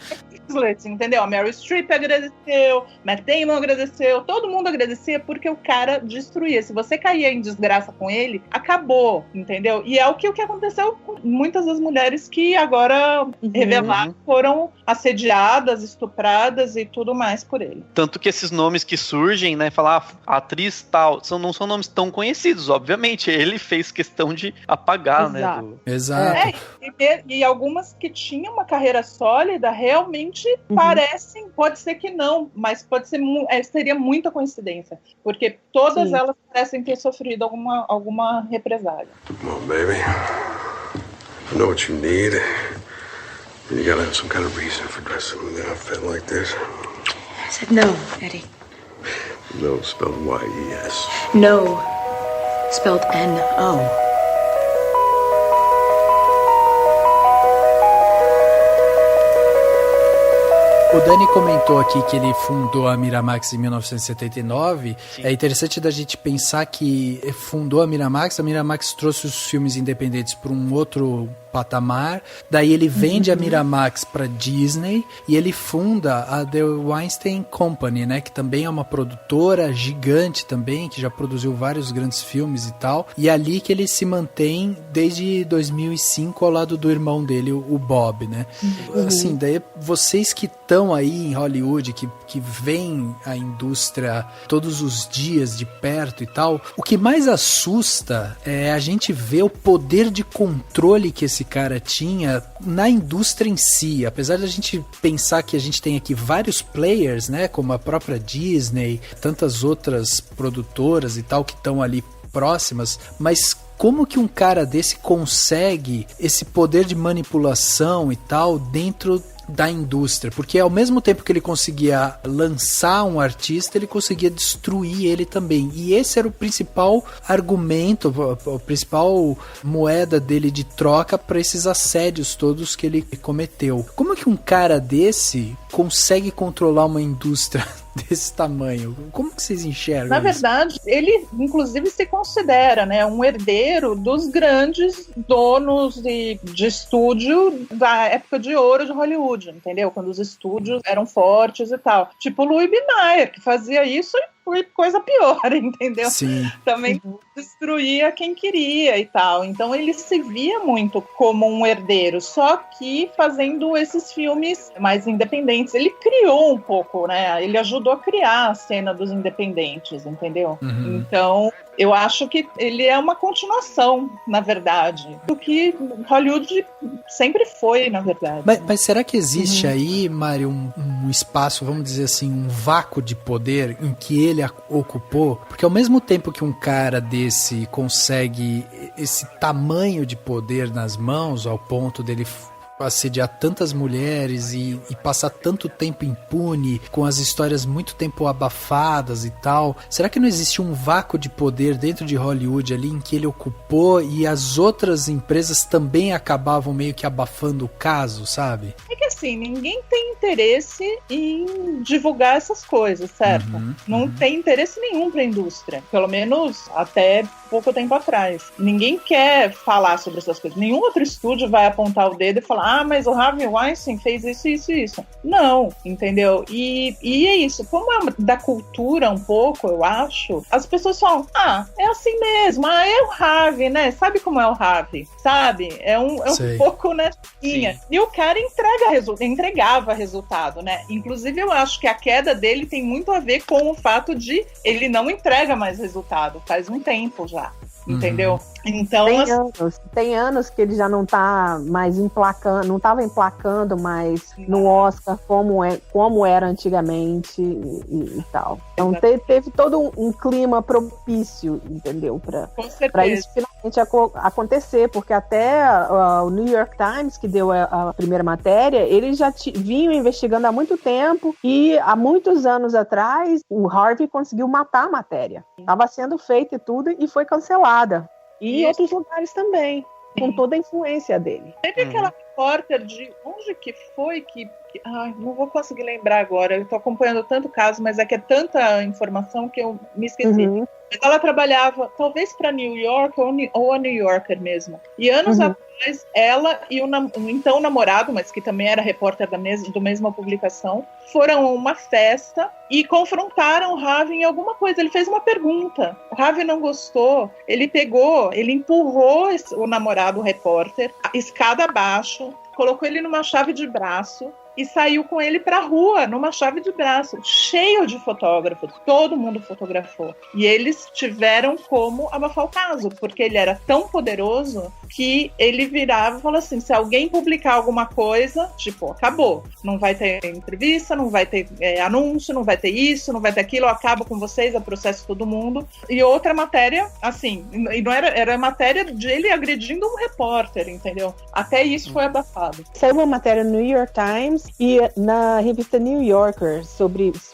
entendeu? A Meryl Streep agradeceu, Matt Damon agradeceu, todo mundo agradecia porque o cara destruía. Se você caía em desgraça com ele, acabou, entendeu? E é o que aconteceu com muitas das mulheres que agora revelaram foram assediadas, estupradas e tudo mais por ele. Tanto que esses nomes que surgem, né, falar atriz tal, não são nomes tão conhecidos, obviamente. Ele fez questão de apagar, Exato. né? Exato. E algumas que tinham uma carreira sólida realmente parecem, pode ser que não, mas pode ser, seria muita coincidência, porque todas elas parecem ter sofrido alguma represália. Come on, baby. I know what you need. You gotta have some kind of reason for dressing with an outfit like this. I said no, Eddie. No, spelled Y-E-S. No, spelled N-O. O Dani comentou aqui que ele fundou a Miramax em 1979. Sim. É interessante da gente pensar que fundou a Miramax trouxe os filmes independentes para um outro patamar, daí ele vende a Miramax para Disney e ele funda a The Weinstein Company, né, que também é uma produtora gigante também, que já produziu vários grandes filmes e tal, e é ali que ele se mantém desde 2005 ao lado do irmão dele, o Bob, né. Assim, daí vocês que estão aí em Hollywood, que veem a indústria todos os dias de perto e tal, o que mais assusta é a gente ver o poder de controle que esse cara tinha na indústria em si. Apesar de a gente pensar que a gente tem aqui vários players, né, como a própria Disney, tantas outras produtoras e tal que estão ali próximas, mas como que um cara desse consegue esse poder de manipulação e tal dentro da indústria, porque ao mesmo tempo que ele conseguia lançar um artista, ele conseguia destruir ele também, e esse era o principal argumento, a principal moeda dele de troca para esses assédios todos que ele cometeu. Como é que um cara desse consegue controlar uma indústria desse tamanho? Como que vocês enxergam Na isso? verdade, ele inclusive se considera, né, um herdeiro dos grandes donos de estúdio da época de ouro de Hollywood, entendeu? Quando os estúdios eram fortes e tal. Tipo o Louis B. Mayer, que fazia isso e foi coisa pior, entendeu? Sim. Também destruía quem queria e tal. Então ele se via muito como um herdeiro, só que fazendo esses filmes mais independentes. Ele criou um pouco, né? Ele ajudou a criar a cena dos independentes, entendeu? Então, eu acho que ele é uma continuação, na verdade, do que Hollywood sempre foi, na verdade. Mas será que existe aí, Mário, um espaço, vamos dizer assim, um vácuo de poder em que ele ocupou? Porque ao mesmo tempo que um cara desse consegue esse tamanho de poder nas mãos, ao ponto dele assediar tantas mulheres e passar tanto tempo impune, com as histórias muito tempo abafadas e tal, será que não existe um vácuo de poder dentro de Hollywood ali em que ele ocupou e as outras empresas também acabavam meio que abafando o caso, sabe? É que assim, ninguém tem interesse em divulgar essas coisas, certo? Não tem interesse nenhum para a indústria, pelo menos até pouco tempo atrás. Ninguém quer falar sobre essas coisas. Nenhum outro estúdio vai apontar o dedo e falar, mas o Harvey Weinstein fez isso, isso e isso. Não, entendeu? E é isso. Como é da cultura um pouco, eu acho, as pessoas falam, é assim mesmo, é o Harvey, né? Sabe como é o Harvey? Sabe? É um pouco, né? E o cara entregava resultado, né? Inclusive, eu acho que a queda dele tem muito a ver com o fato de ele não entrega mais resultado. Faz um tempo já. Entendeu? Então, tem anos que ele já não tá mais emplacando, não tava emplacando mais no Oscar como era antigamente e tal. Então teve todo um clima propício, entendeu? Para isso finalmente acontecer, porque até o New York Times, que deu a primeira matéria, eles já vinham investigando há muito tempo e há muitos anos atrás o Harvey conseguiu matar a matéria. Estava sendo feita e tudo e foi cancelada. E em outros lugares também, com toda a influência dele. Teve aquela repórter de onde que foi que não vou conseguir lembrar agora, eu estou acompanhando tanto caso, mas é que é tanta informação que eu me esqueci. Ela trabalhava talvez para New York ou a New Yorker mesmo. E anos atrás, ela e o então namorado, mas que também era repórter da mesma publicação, foram a uma festa e confrontaram o Harvey em alguma coisa. Ele fez uma pergunta. O Harvey não gostou. Ele empurrou o namorado, o repórter, escada abaixo, colocou ele numa chave de braço e saiu com ele pra rua, numa chave de braço, cheio de fotógrafos. Todo mundo fotografou. E eles tiveram como abafar o caso, porque ele era tão poderoso que ele virava e falou assim, se alguém publicar alguma coisa, tipo, acabou. Não vai ter entrevista, não vai ter anúncio, não vai ter isso, não vai ter aquilo, eu acabo com vocês, eu processo todo mundo. E outra matéria, assim, e não era matéria de ele agredindo um repórter, entendeu? Até isso foi abafado. Saiu uma matéria no New York Times e na revista New Yorker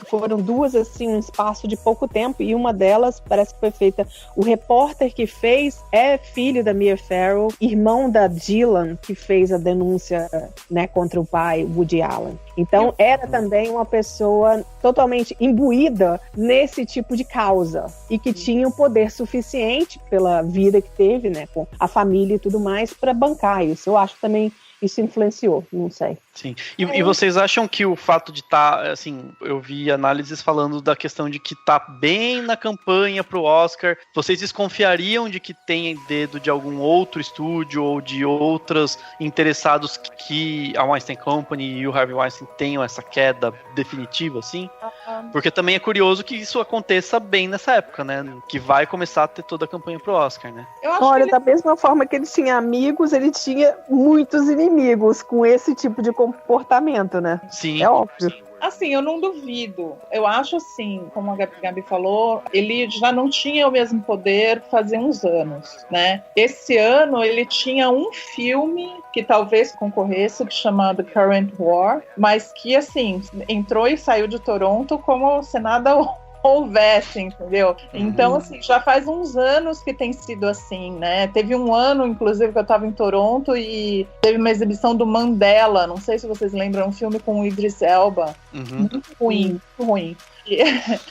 foram duas assim, um espaço de pouco tempo, e uma delas parece que foi feita, o repórter que fez é filho da Mia Farrow, irmão da Dylan, que fez a denúncia, né, contra o pai, Woody Allen. Então era também uma pessoa totalmente imbuída nesse tipo de causa e que tinha o poder suficiente pela vida que teve, né, com a família e tudo mais, para bancar isso. Eu acho que também isso influenciou, não sei. Sim. E vocês acham que o fato de estar, assim, eu vi análises falando da questão de que tá bem na campanha pro Oscar, vocês desconfiariam de que tem dedo de algum outro estúdio ou de outros interessados que a Weinstein Company e o Harvey Weinstein tenham essa queda definitiva, assim? Porque também é curioso que isso aconteça bem nessa época, né? Que vai começar a ter toda a campanha pro Oscar, né? Olha, da mesma forma que ele tinha amigos, ele tinha muitos inimigos com esse tipo de comportamento. comportamento, né? Sim. É óbvio. Assim, eu não duvido. Eu acho assim, como a Gabi falou, ele já não tinha o mesmo poder fazia uns anos, né? Esse ano ele tinha um filme que talvez concorresse, que chama The Current War, mas que, assim, entrou e saiu de Toronto como se nada houvesse, entendeu? Então, assim, já faz uns anos que tem sido assim, né? Teve um ano, inclusive, que eu tava em Toronto e teve uma exibição do Mandela, não sei se vocês lembram, um filme com o Idris Elba. Muito ruim, muito ruim.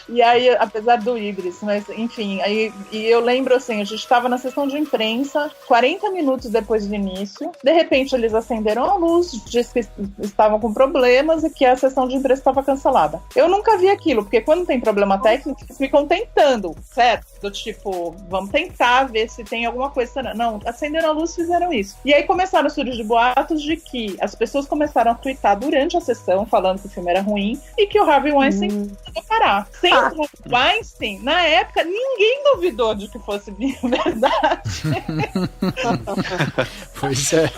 E aí, apesar do Idris, mas enfim, aí, e eu lembro assim, a gente estava na sessão de imprensa, 40 minutos depois do início, de repente eles acenderam a luz, disse que estavam com problemas e que a sessão de imprensa estava cancelada. Eu nunca vi aquilo, porque quando tem problema técnico, eles ficam tentando, certo? Do tipo, vamos tentar ver se tem alguma coisa. Não, acenderam a luz e fizeram isso. E aí começaram a surgir boatos de que as pessoas começaram a twittar durante a sessão, falando que o filme era ruim, e que o Harvey Weinstein parar. Sem o Weinstein, na época, ninguém duvidou de que fosse verdade. Pois é.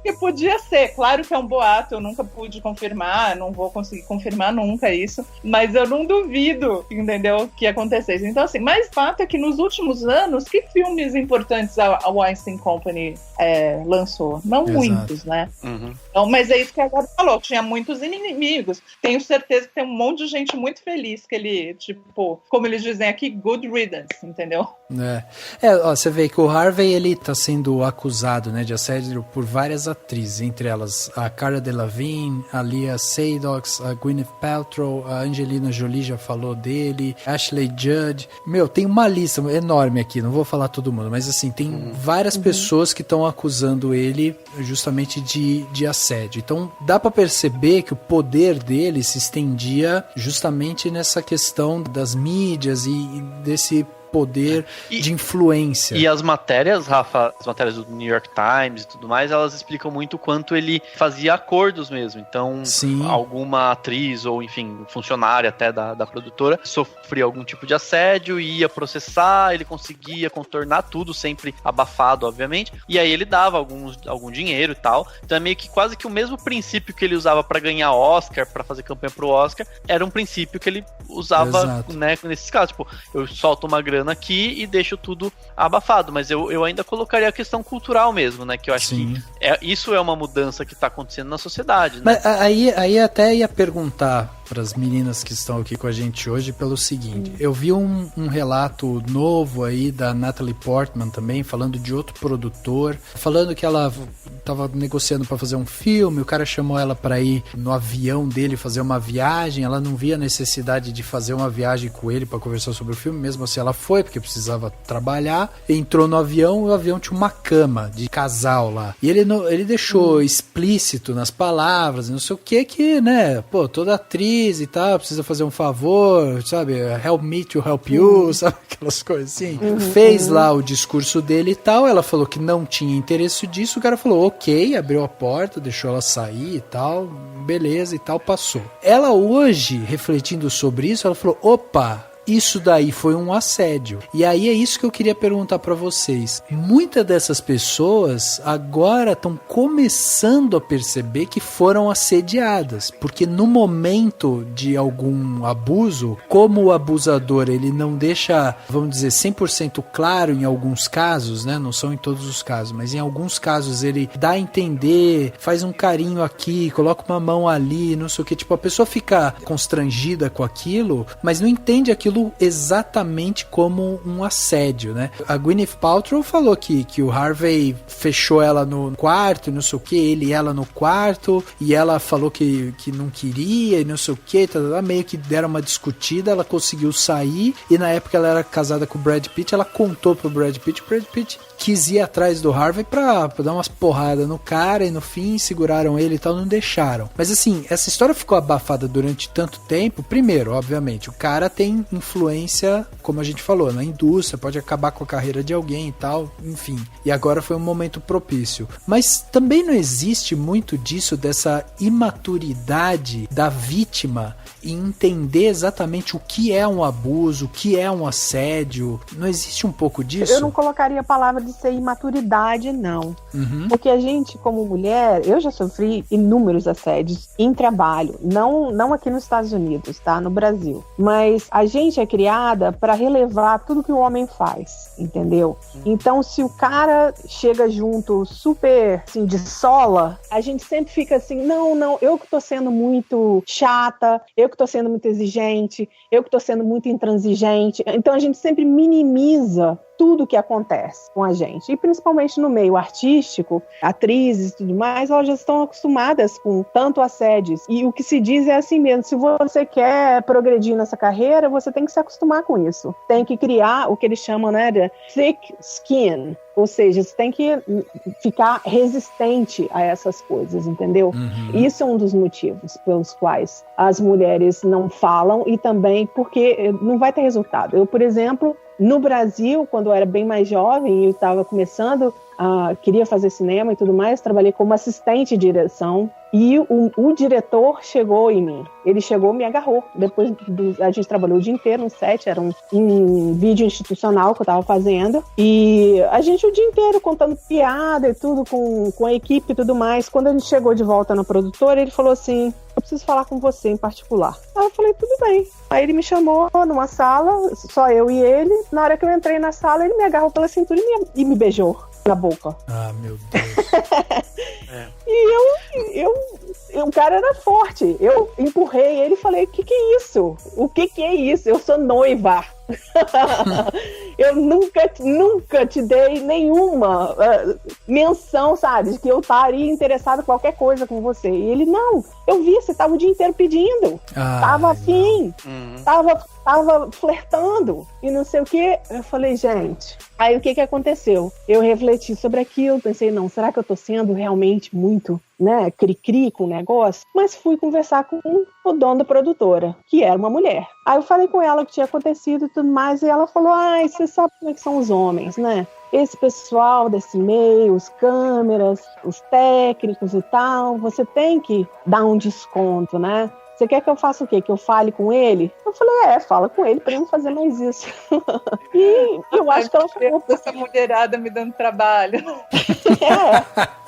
Que podia ser, claro que é um boato, eu nunca pude confirmar, não vou conseguir confirmar nunca isso, mas eu não duvido, entendeu, que acontecesse. Então assim, mas o fato é que nos últimos anos, que filmes importantes a Weinstein Company lançou? Não Exato. Muitos, né? Então, mas é isso que a Gabi falou, tinha muitos inimigos, tenho certeza que tem um monte de gente muito feliz que ele, tipo, como eles dizem aqui, good riddance, entendeu? Ó, você vê que o Harvey, ele tá sendo acusado, né, de assédio por várias atrizes, entre elas a Cara Delevingne, a Lea Seydoux, a Gwyneth Paltrow, a Angelina Jolie já falou dele, Ashley Judd. Meu, tem uma lista enorme aqui, não vou falar todo mundo, mas assim, tem várias pessoas que estão acusando ele justamente de assédio. Então, dá pra perceber que o poder dele se estendia justamente nessa questão das mídias e desse poder de influência. E as matérias, Rafa, as matérias do New York Times e tudo mais, elas explicam muito o quanto ele fazia acordos mesmo. Então, alguma atriz ou, enfim, funcionária até da produtora sofria algum tipo de assédio e ia processar, ele conseguia contornar tudo, sempre abafado, obviamente, e aí ele dava algum dinheiro e tal. Então é meio que quase que o mesmo princípio que ele usava pra ganhar Oscar, pra fazer campanha pro Oscar, era um princípio que ele usava, né, nesses casos. Tipo, eu solto uma grana aqui e deixo tudo abafado, mas eu ainda colocaria a questão cultural mesmo, né, que eu acho que isso é uma mudança que tá acontecendo na sociedade, né? Mas aí até ia perguntar para as meninas que estão aqui com a gente hoje pelo seguinte, eu vi um relato novo aí da Natalie Portman também, falando de outro produtor, falando que ela tava negociando para fazer um filme, o cara chamou ela para ir no avião dele fazer uma viagem, ela não via necessidade de fazer uma viagem com ele para conversar sobre o filme, mesmo assim ela foi, porque precisava trabalhar, entrou no avião, e o avião tinha uma cama de casal lá, e ele deixou explícito nas palavras, não sei o que, né, pô, toda atriz e tal, precisa fazer um favor, sabe, help me to help you, sabe, aquelas coisas assim. Fez lá o discurso dele e tal, ela falou que não tinha interesse disso, o cara falou ok, abriu a porta, deixou ela sair e tal, beleza e tal, passou. Ela hoje, refletindo sobre isso, ela falou, opa, isso daí foi um assédio. E aí é isso que eu queria perguntar pra vocês. Muitas dessas pessoas agora estão começando a perceber que foram assediadas, porque no momento de algum abuso, como o abusador ele não deixa, vamos dizer, 100% claro em alguns casos, né? Não são em todos os casos, mas em alguns casos ele dá a entender, faz um carinho aqui, coloca uma mão ali, não sei o que, tipo, a pessoa fica constrangida com aquilo, mas não entende aquilo exatamente como um assédio, né? A Gwyneth Paltrow falou que o Harvey fechou ela no quarto, não sei o que, ele e ela no quarto, e ela falou que não queria, e não sei o que, meio que deram uma discutida, ela conseguiu sair, e na época ela era casada com o Brad Pitt, ela contou pro Brad Pitt, o Brad Pitt quis ir atrás do Harvey pra dar umas porradas no cara, e no fim seguraram ele e tal, não deixaram. Mas assim, essa história ficou abafada durante tanto tempo. Primeiro, obviamente, o cara tem influência como a gente falou, na indústria, pode acabar com a carreira de alguém e tal, enfim. E agora foi um momento propício. Mas também não existe muito disso, dessa imaturidade da vítima e entender exatamente o que é um abuso, o que é um assédio. Não existe um pouco disso? Eu não colocaria a palavra de ser imaturidade, não. Porque a gente, como mulher, eu já sofri inúmeros assédios em trabalho, não aqui nos Estados Unidos, tá? No Brasil. Mas a gente é criada para relevar tudo que o homem faz, entendeu? Então, se o cara chega junto super, assim, de sola, a gente sempre fica assim, não, eu que tô sendo muito chata, eu que tô sendo muito exigente, eu que tô sendo muito intransigente. Então, a gente sempre minimiza tudo que acontece com a gente. E principalmente no meio artístico, atrizes e tudo mais, elas já estão acostumadas com tanto assédios. E o que se diz é assim mesmo, se você quer progredir nessa carreira, você tem que se acostumar com isso. Tem que criar o que eles chamam, né, de thick skin. Ou seja, você tem que ficar resistente a essas coisas, entendeu? Isso é um dos motivos pelos quais as mulheres não falam e também porque não vai ter resultado. Eu, por exemplo, no Brasil, quando eu era bem mais jovem e eu estava começando, queria fazer cinema e tudo mais, trabalhei como assistente de direção e o diretor chegou em mim. Ele chegou e me agarrou. Depois a gente trabalhou o dia inteiro no set, era um vídeo institucional que eu estava fazendo. E a gente o dia inteiro contando piada e tudo com a equipe e tudo mais. Quando a gente chegou de volta na produtora, ele falou assim, eu preciso falar com você em particular. Aí eu falei, tudo bem. Aí ele me chamou numa sala, só eu e ele. Na hora que eu entrei na sala, ele me agarrou pela cintura e me beijou na boca. Ah, meu Deus. E o cara era forte. Eu empurrei ele e falei, o que é isso? O que é isso? Eu sou noiva. Eu nunca te dei nenhuma menção, sabe, de que eu estaria interessado em qualquer coisa com você. E ele, não, eu vi, você tava o dia inteiro pedindo, tava afim, tava flertando e não sei o que. Eu falei, gente, aí o que aconteceu? Eu refleti sobre aquilo, pensei, não, será que eu tô sendo realmente muito, né, cri-cri com o negócio? Mas fui conversar com o dono da produtora, que era uma mulher. Aí eu falei com ela o que tinha acontecido e tudo mais, e ela falou, você sabe como é que são os homens, né? Esse pessoal desse meio, os câmeras, os técnicos e tal, você tem que dar um desconto, né? Você quer que eu faça o quê? Que eu fale com ele? Eu falei, fala com ele pra ele não fazer mais isso. E eu acho que ela falou... Essa mulherada me dando trabalho.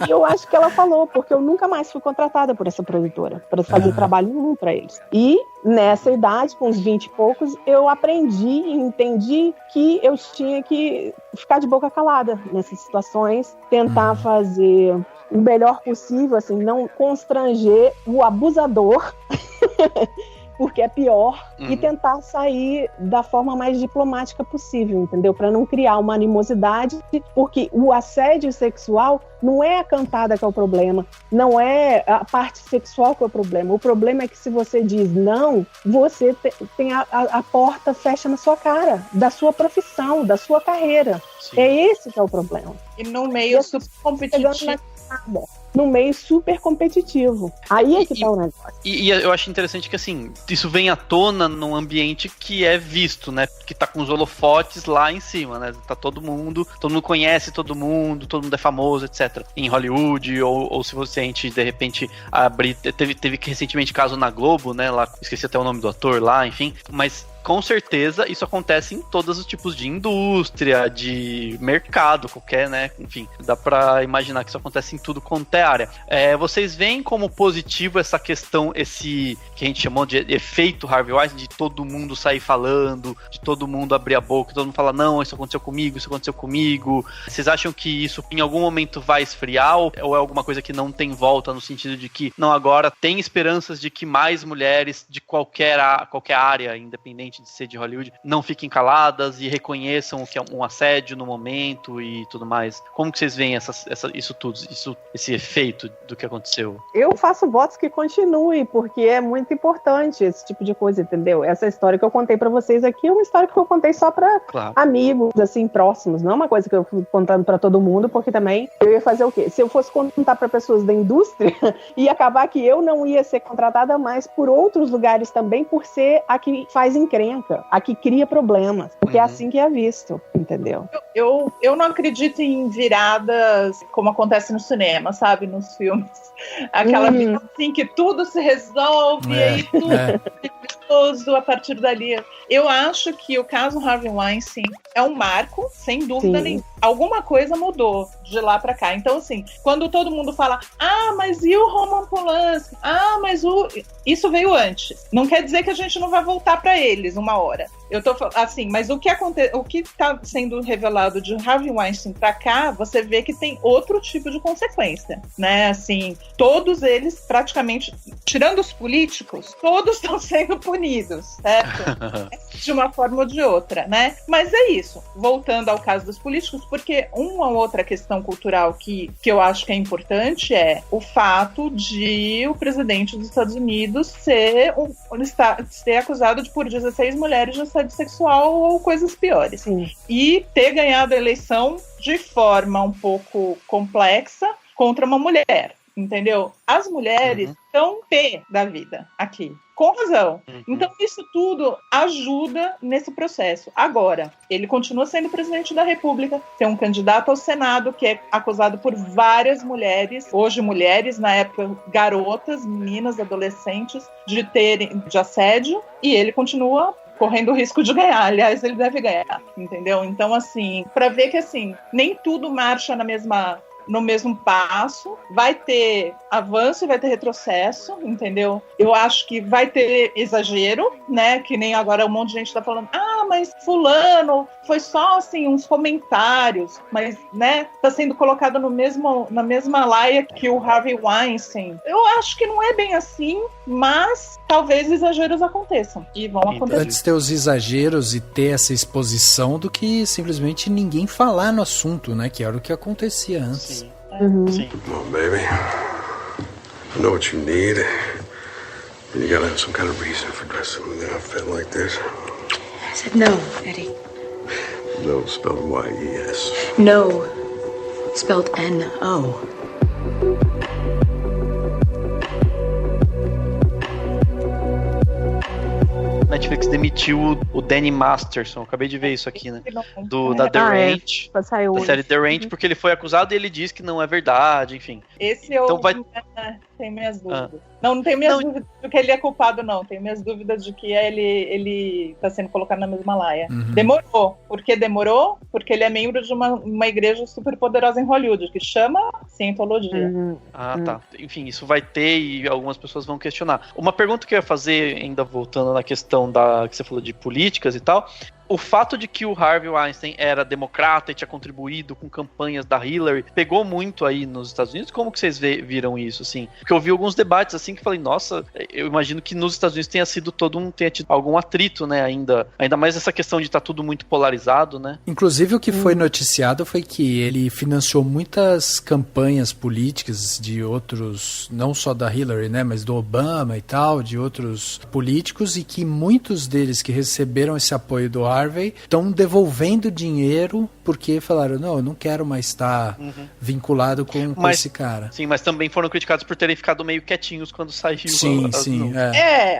E eu acho que ela falou, porque eu nunca mais fui contratada por essa produtora, para fazer trabalho nenhum pra eles. E nessa idade, com uns 20 e poucos, eu aprendi e entendi que eu tinha que ficar de boca calada nessas situações, tentar fazer o melhor possível, assim, não constranger o abusador, porque é pior, e tentar sair da forma mais diplomática possível, entendeu? Para não criar uma animosidade, porque o assédio sexual não é a cantada que é o problema, não é a parte sexual que é o problema é que se você diz não, você tem a porta fecha na sua cara, da sua profissão, da sua carreira. Sim. É esse que é o problema. E no meio super competitivo. No meio super competitivo. Aí é que tá o negócio. E eu acho interessante que, assim, isso vem à tona num ambiente que é visto, né? Que tá com os holofotes lá em cima, né? Tá todo mundo conhece todo mundo é famoso, etc. Em Hollywood, ou se você, a gente, de repente, abrir... Teve recentemente caso na Globo, né? Lá, esqueci até o nome do ator lá, enfim. Mas... com certeza isso acontece em todos os tipos de indústria, de mercado, qualquer, né? Enfim, dá pra imaginar que isso acontece em tudo quanto é área. Vocês veem como positivo essa questão, esse que a gente chamou de efeito Harvey Weinstein, de todo mundo sair falando, de todo mundo abrir a boca, todo mundo falar, não, isso aconteceu comigo. Vocês acham que isso em algum momento vai esfriar ou é alguma coisa que não tem volta, no sentido de que, não, agora tem esperanças de que mais mulheres de qualquer área, independente de ser de Hollywood, não fiquem caladas e reconheçam o que é um assédio no momento e tudo mais? Como que vocês veem isso tudo, esse efeito do que aconteceu? Eu faço votos que continue, porque é muito importante esse tipo de coisa, entendeu? Essa história que eu contei pra vocês aqui é uma história que eu contei só pra amigos, assim, próximos, não é uma coisa que eu fui contando pra todo mundo, porque também eu ia fazer o quê? Se eu fosse contar pra pessoas da indústria, ia acabar que eu não ia ser contratada mais por outros lugares também, por ser a que faz enquete. encrenca, a que cria problemas, porque é assim que é visto, entendeu? Eu não acredito em viradas como acontece no cinema, sabe? Nos filmes. Aquela vida assim que tudo se resolve e aí tudo é maravilhoso a partir dali. Eu acho que o caso Harvey Weinstein é um marco, sem dúvida nenhuma. Alguma coisa mudou de lá pra cá. Então, assim, quando todo mundo fala, mas e o Roman Polanski? Mas isso veio antes. Não quer dizer que a gente não vai voltar pra eles uma hora. Eu tô assim, mas o que tá sendo revelado de Harvey Weinstein pra cá, você vê que tem outro tipo de consequência, né? Assim, todos eles, praticamente, tirando os políticos, todos estão sendo punidos, certo? De uma forma ou de outra, né? Mas é isso. Voltando ao caso dos políticos, porque uma outra questão cultural que eu acho que é importante é o fato de o presidente dos Estados Unidos ser acusado de por 16 mulheres de assédio sexual ou coisas piores. Sim. E ter ganhado a eleição de forma um pouco complexa contra uma mulher, entendeu? As mulheres são P da vida aqui. Com razão. Então, isso tudo ajuda nesse processo. Agora, ele continua sendo presidente da República, tem um candidato ao Senado que é acusado por várias mulheres, hoje mulheres, na época garotas, meninas, adolescentes, de assédio, e ele continua correndo o risco de ganhar. Aliás, ele deve ganhar, entendeu? Então, assim, para ver que, assim, nem tudo marcha no mesmo passo, vai ter avanço e vai ter retrocesso, entendeu? Eu acho que vai ter exagero, né? Que nem agora um monte de gente tá falando, mas fulano foi só, assim, uns comentários, mas, né, tá sendo colocado na mesma laia que o Harvey Weinstein. Eu acho que não é bem assim, mas talvez exageros aconteçam, e vão acontecer. Antes ter os exageros e ter essa exposição do que simplesmente ninguém falar no assunto, né? Que era o que acontecia antes. Sim. Come on, baby. I know what you need. You gotta have some kind of reason for dressing in an outfit like this. I said no, Eddie. No, spelled Y-E-S. No, spelled N-O. Netflix demitiu o Danny Masterson. Acabei de ver isso aqui, né? Da The Ranch. Da série The Ranch, porque ele foi acusado e ele disse que não é verdade, enfim. Esse eu tenho minhas dúvidas. Não tenho minhas dúvidas de que ele é culpado, não. Tenho minhas dúvidas de que ele tá sendo colocado na mesma laia. Demorou. Por que demorou? Porque ele é membro de uma igreja super poderosa em Hollywood, que chama Scientologia. Tá. Enfim, isso vai ter e algumas pessoas vão questionar. Uma pergunta que eu ia fazer, ainda voltando na questão que você falou de políticas e tal, o fato de que o Harvey Weinstein era democrata e tinha contribuído com campanhas da Hillary, pegou muito aí nos Estados Unidos? Como que vocês viram isso, assim? Porque eu vi alguns debates, assim, que falei, nossa, eu imagino que nos Estados Unidos tenha tido algum atrito, né, ainda mais essa questão de estar tudo muito polarizado, né? Inclusive, o que foi noticiado foi que ele financiou muitas campanhas políticas de outros, não só da Hillary, né, mas do Obama e tal, de outros políticos, e que muitos deles que receberam esse apoio do Harvey estão devolvendo dinheiro porque falaram, não, eu não quero mais estar vinculado com esse cara. Sim, mas também foram criticados por terem ficado meio quietinhos quando saiu. Sim.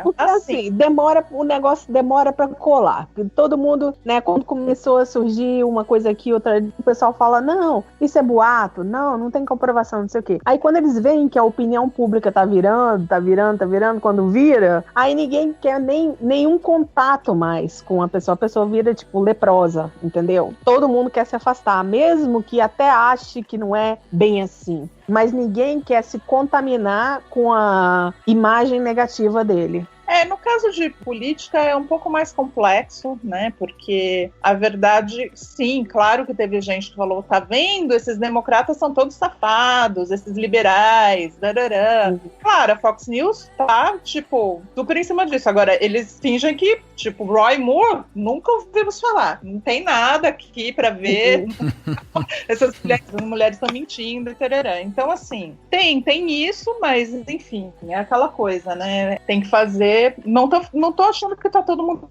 Porque assim, o negócio demora pra colar. Todo mundo, né, quando começou a surgir uma coisa aqui, outra, o pessoal fala, não, isso é boato, não tem comprovação, não sei o quê. Aí quando eles veem que a opinião pública tá virando, quando vira, aí ninguém quer nenhum contato mais com a pessoa vira, tipo, leprosa, entendeu? Todo mundo quer se afastar, mesmo que até ache que não é bem assim. Mas ninguém quer se contaminar com a imagem negativa dele. No caso de política é um pouco mais complexo, né? Porque a verdade, sim, claro que teve gente que falou, tá vendo? Esses democratas são todos safados, esses liberais, darará. Claro, a Fox News tá, tipo, super em cima disso. Agora, eles fingem que, tipo, Roy Moore, nunca ouvimos falar. Não tem nada aqui pra ver. Essas mulheres estão mentindo, tarará. Então, assim, tem isso, mas, enfim, é aquela coisa, né? Tem que fazer. Não tô achando que tá todo mundo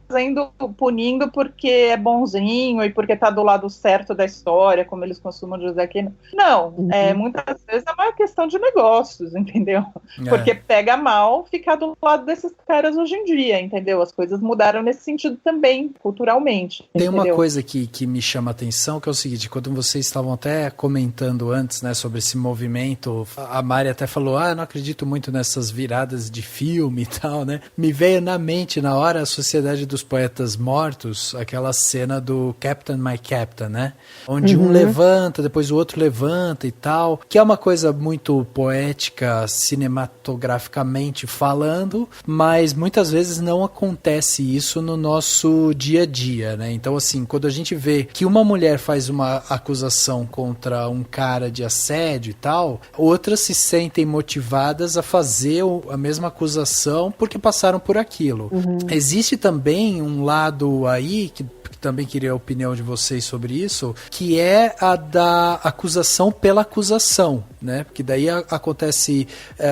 punindo porque é bonzinho e porque tá do lado certo da história, como eles costumam dizer aqui. Não, muitas vezes é uma questão de negócios, entendeu? Porque pega mal ficar do lado desses caras hoje em dia, entendeu? As coisas mudaram avançaram nesse sentido também, culturalmente. Tem uma entendeu? coisa que me chama a atenção, que é o seguinte, quando vocês estavam até comentando antes, né, sobre esse movimento, a Mari até falou, não acredito muito nessas viradas de filme e tal, né? Me veio na mente, na hora, a Sociedade dos Poetas Mortos, aquela cena do Captain My Captain, né? Onde um levanta, depois o outro levanta e tal, que é uma coisa muito poética, cinematograficamente falando, mas muitas vezes não acontece isso no nosso dia a dia, né? Então, assim, quando a gente vê que uma mulher faz uma acusação contra um cara de assédio e tal, outras se sentem motivadas a fazer a mesma acusação porque passaram por aquilo. Existe também um lado aí que também queria a opinião de vocês sobre isso, que é a da acusação pela acusação, né? Porque daí acontece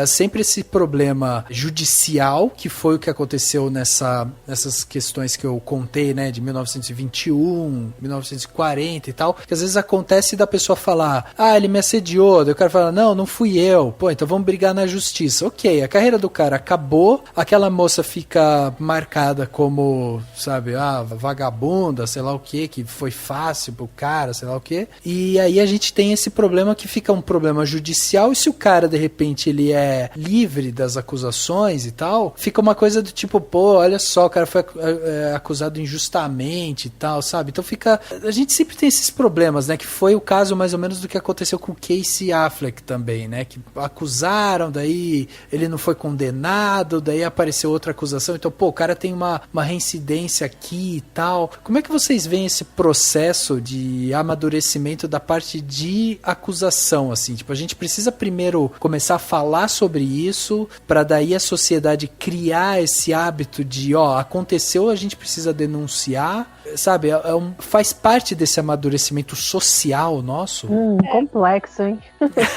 sempre esse problema judicial, que foi o que aconteceu nessas questões que eu contei, né? De 1921, 1940 e tal, que às vezes acontece da pessoa falar, ele me assediou, daí o cara fala, não fui eu, pô, então vamos brigar na justiça. Ok, a carreira do cara acabou, aquela moça fica marcada como, sabe, vagabunda, sei lá o que foi fácil pro cara, sei lá o que. E aí a gente tem esse problema que fica um problema judicial, e se o cara, de repente, ele é livre das acusações e tal, fica uma coisa do tipo, pô, olha só, o cara foi acusado injustamente e tal, sabe? Então a gente sempre tem esses problemas, né? Que foi o caso mais ou menos do que aconteceu com o Casey Affleck também, né? Que acusaram, daí ele não foi condenado, daí apareceu outra acusação, então, pô, o cara tem uma reincidência aqui e tal. Como é que vocês veem esse processo de amadurecimento da parte de acusação, assim? Tipo, a gente precisa primeiro começar a falar sobre isso, para daí a sociedade criar esse hábito de, aconteceu, a gente precisa denunciar, sabe? Faz parte desse amadurecimento social nosso. Complexo, hein?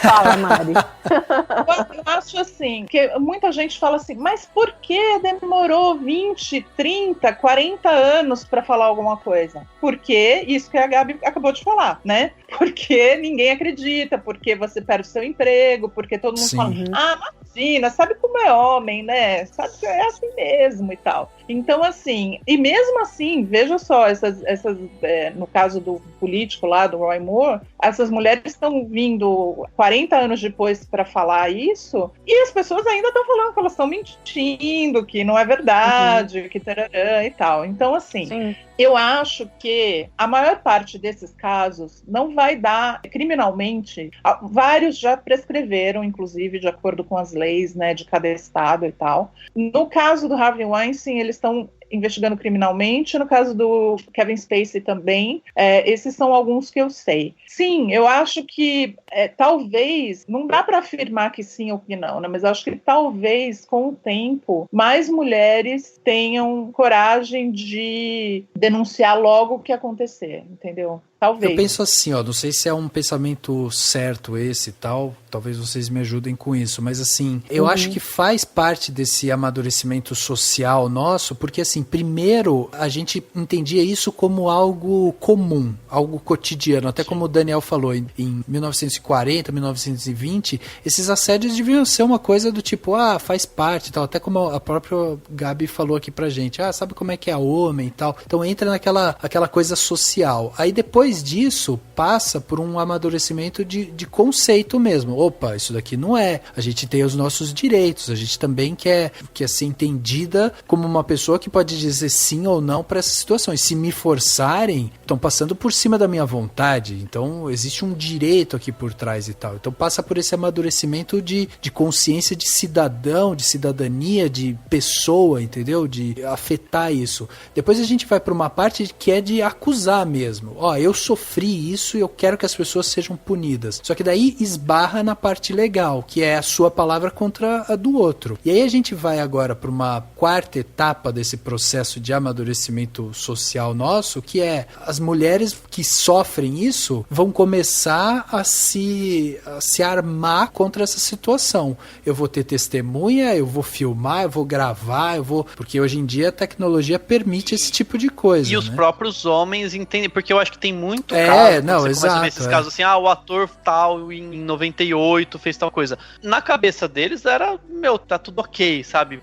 Fala, Mari. Eu acho assim, que muita gente fala assim, mas por que demorou 20, 30, 40 anos para falar alguma coisa? Porque isso que a Gabi acabou de falar, né? Porque ninguém acredita, porque você perde seu emprego, porque todo mundo fala, imagina, sabe como é homem, né? Sabe que é assim mesmo e tal. Então, assim, e mesmo assim, veja só, no caso do político lá, do Roy Moore, essas mulheres estão vindo 40 anos depois para falar isso, e as pessoas ainda estão falando que elas estão mentindo, que não é verdade, que tararã e tal. Então, assim, eu acho que a maior parte desses casos não vai dar criminalmente. Vários já prescreveram, inclusive, de acordo com as leis, né, de cada estado e tal. No caso do Harvey Weinstein, eles estão investigando criminalmente. No caso do Kevin Spacey também, esses são alguns que eu sei. Sim, eu acho que talvez, não dá para afirmar que sim ou que não, né? Mas eu acho que talvez com o tempo mais mulheres tenham coragem de denunciar logo o que acontecer, entendeu? Talvez. Eu penso assim, não sei se é um pensamento certo esse e tal, talvez vocês me ajudem com isso, mas assim, eu acho que faz parte desse amadurecimento social nosso, porque assim, primeiro a gente entendia isso como algo comum, algo cotidiano, até como o Daniel falou, em 1940, 1920, esses assédios deviam ser uma coisa do tipo, faz parte e tal, até como a própria Gabi falou aqui pra gente, sabe como é que é homem e tal, então entra aquela coisa social. Aí depois disso, passa por um amadurecimento de conceito mesmo. Opa, isso daqui não é. A gente tem os nossos direitos, a gente também quer ser entendida como uma pessoa que pode dizer sim ou não para essas situações. Se me forçarem, estão passando por cima da minha vontade, então existe um direito aqui por trás e tal. Então passa por esse amadurecimento de consciência de cidadão, de cidadania, de pessoa, entendeu? De afetar isso. Depois a gente vai para uma parte que é de acusar mesmo. Eu sofri isso e eu quero que as pessoas sejam punidas. Só que daí esbarra na parte legal, que é a sua palavra contra a do outro. E aí a gente vai agora para uma quarta etapa desse processo de amadurecimento social nosso, que é as mulheres que sofrem isso vão começar a se armar contra essa situação. Eu vou ter testemunha, eu vou filmar, eu vou gravar, porque hoje em dia a tecnologia permite esse tipo de coisa. E os próprios homens entendem, porque eu acho que tem muito caso, você começa a ver esses casos assim, o ator tal em 98 fez tal coisa. Na cabeça deles era, tá tudo ok, sabe?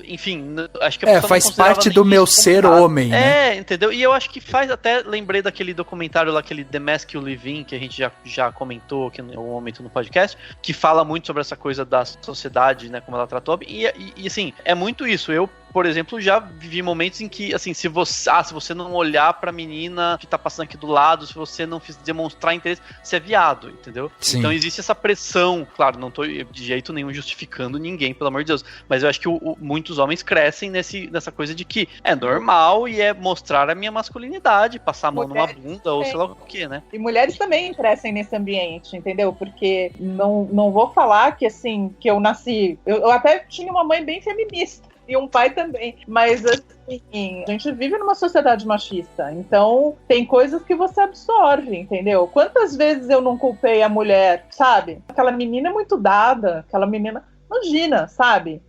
enfim, acho que a pessoa faz não considerava parte nem do meu isso como ser caso. homem, né? Entendeu? E eu acho que faz, até lembrei daquele documentário lá, aquele The Mask You Live In, que a gente já comentou aqui em algum momento no podcast, que fala muito sobre essa coisa da sociedade, né, como ela tratou, e assim, é muito isso. Eu, por exemplo, já vivi momentos em que, assim, se você não olhar pra menina que tá passando aqui do lado, se você não demonstrar interesse, você é viado, entendeu? Sim. Então existe essa pressão, claro, não tô de jeito nenhum justificando ninguém, pelo amor de Deus, mas eu acho que muitos homens crescem nessa coisa de que é normal e é mostrar a minha masculinidade, passar a mão numa bunda ou sei lá o que, né? E mulheres também crescem nesse ambiente, entendeu? Porque não vou falar que, assim, que eu nasci... Eu até tinha uma mãe bem feminista. E um pai também. Mas, assim, a gente vive numa sociedade machista. Então, tem coisas que você absorve, entendeu? Quantas vezes eu não culpei a mulher, sabe? Aquela menina é muito dada, aquela menina... Imagina, sabe?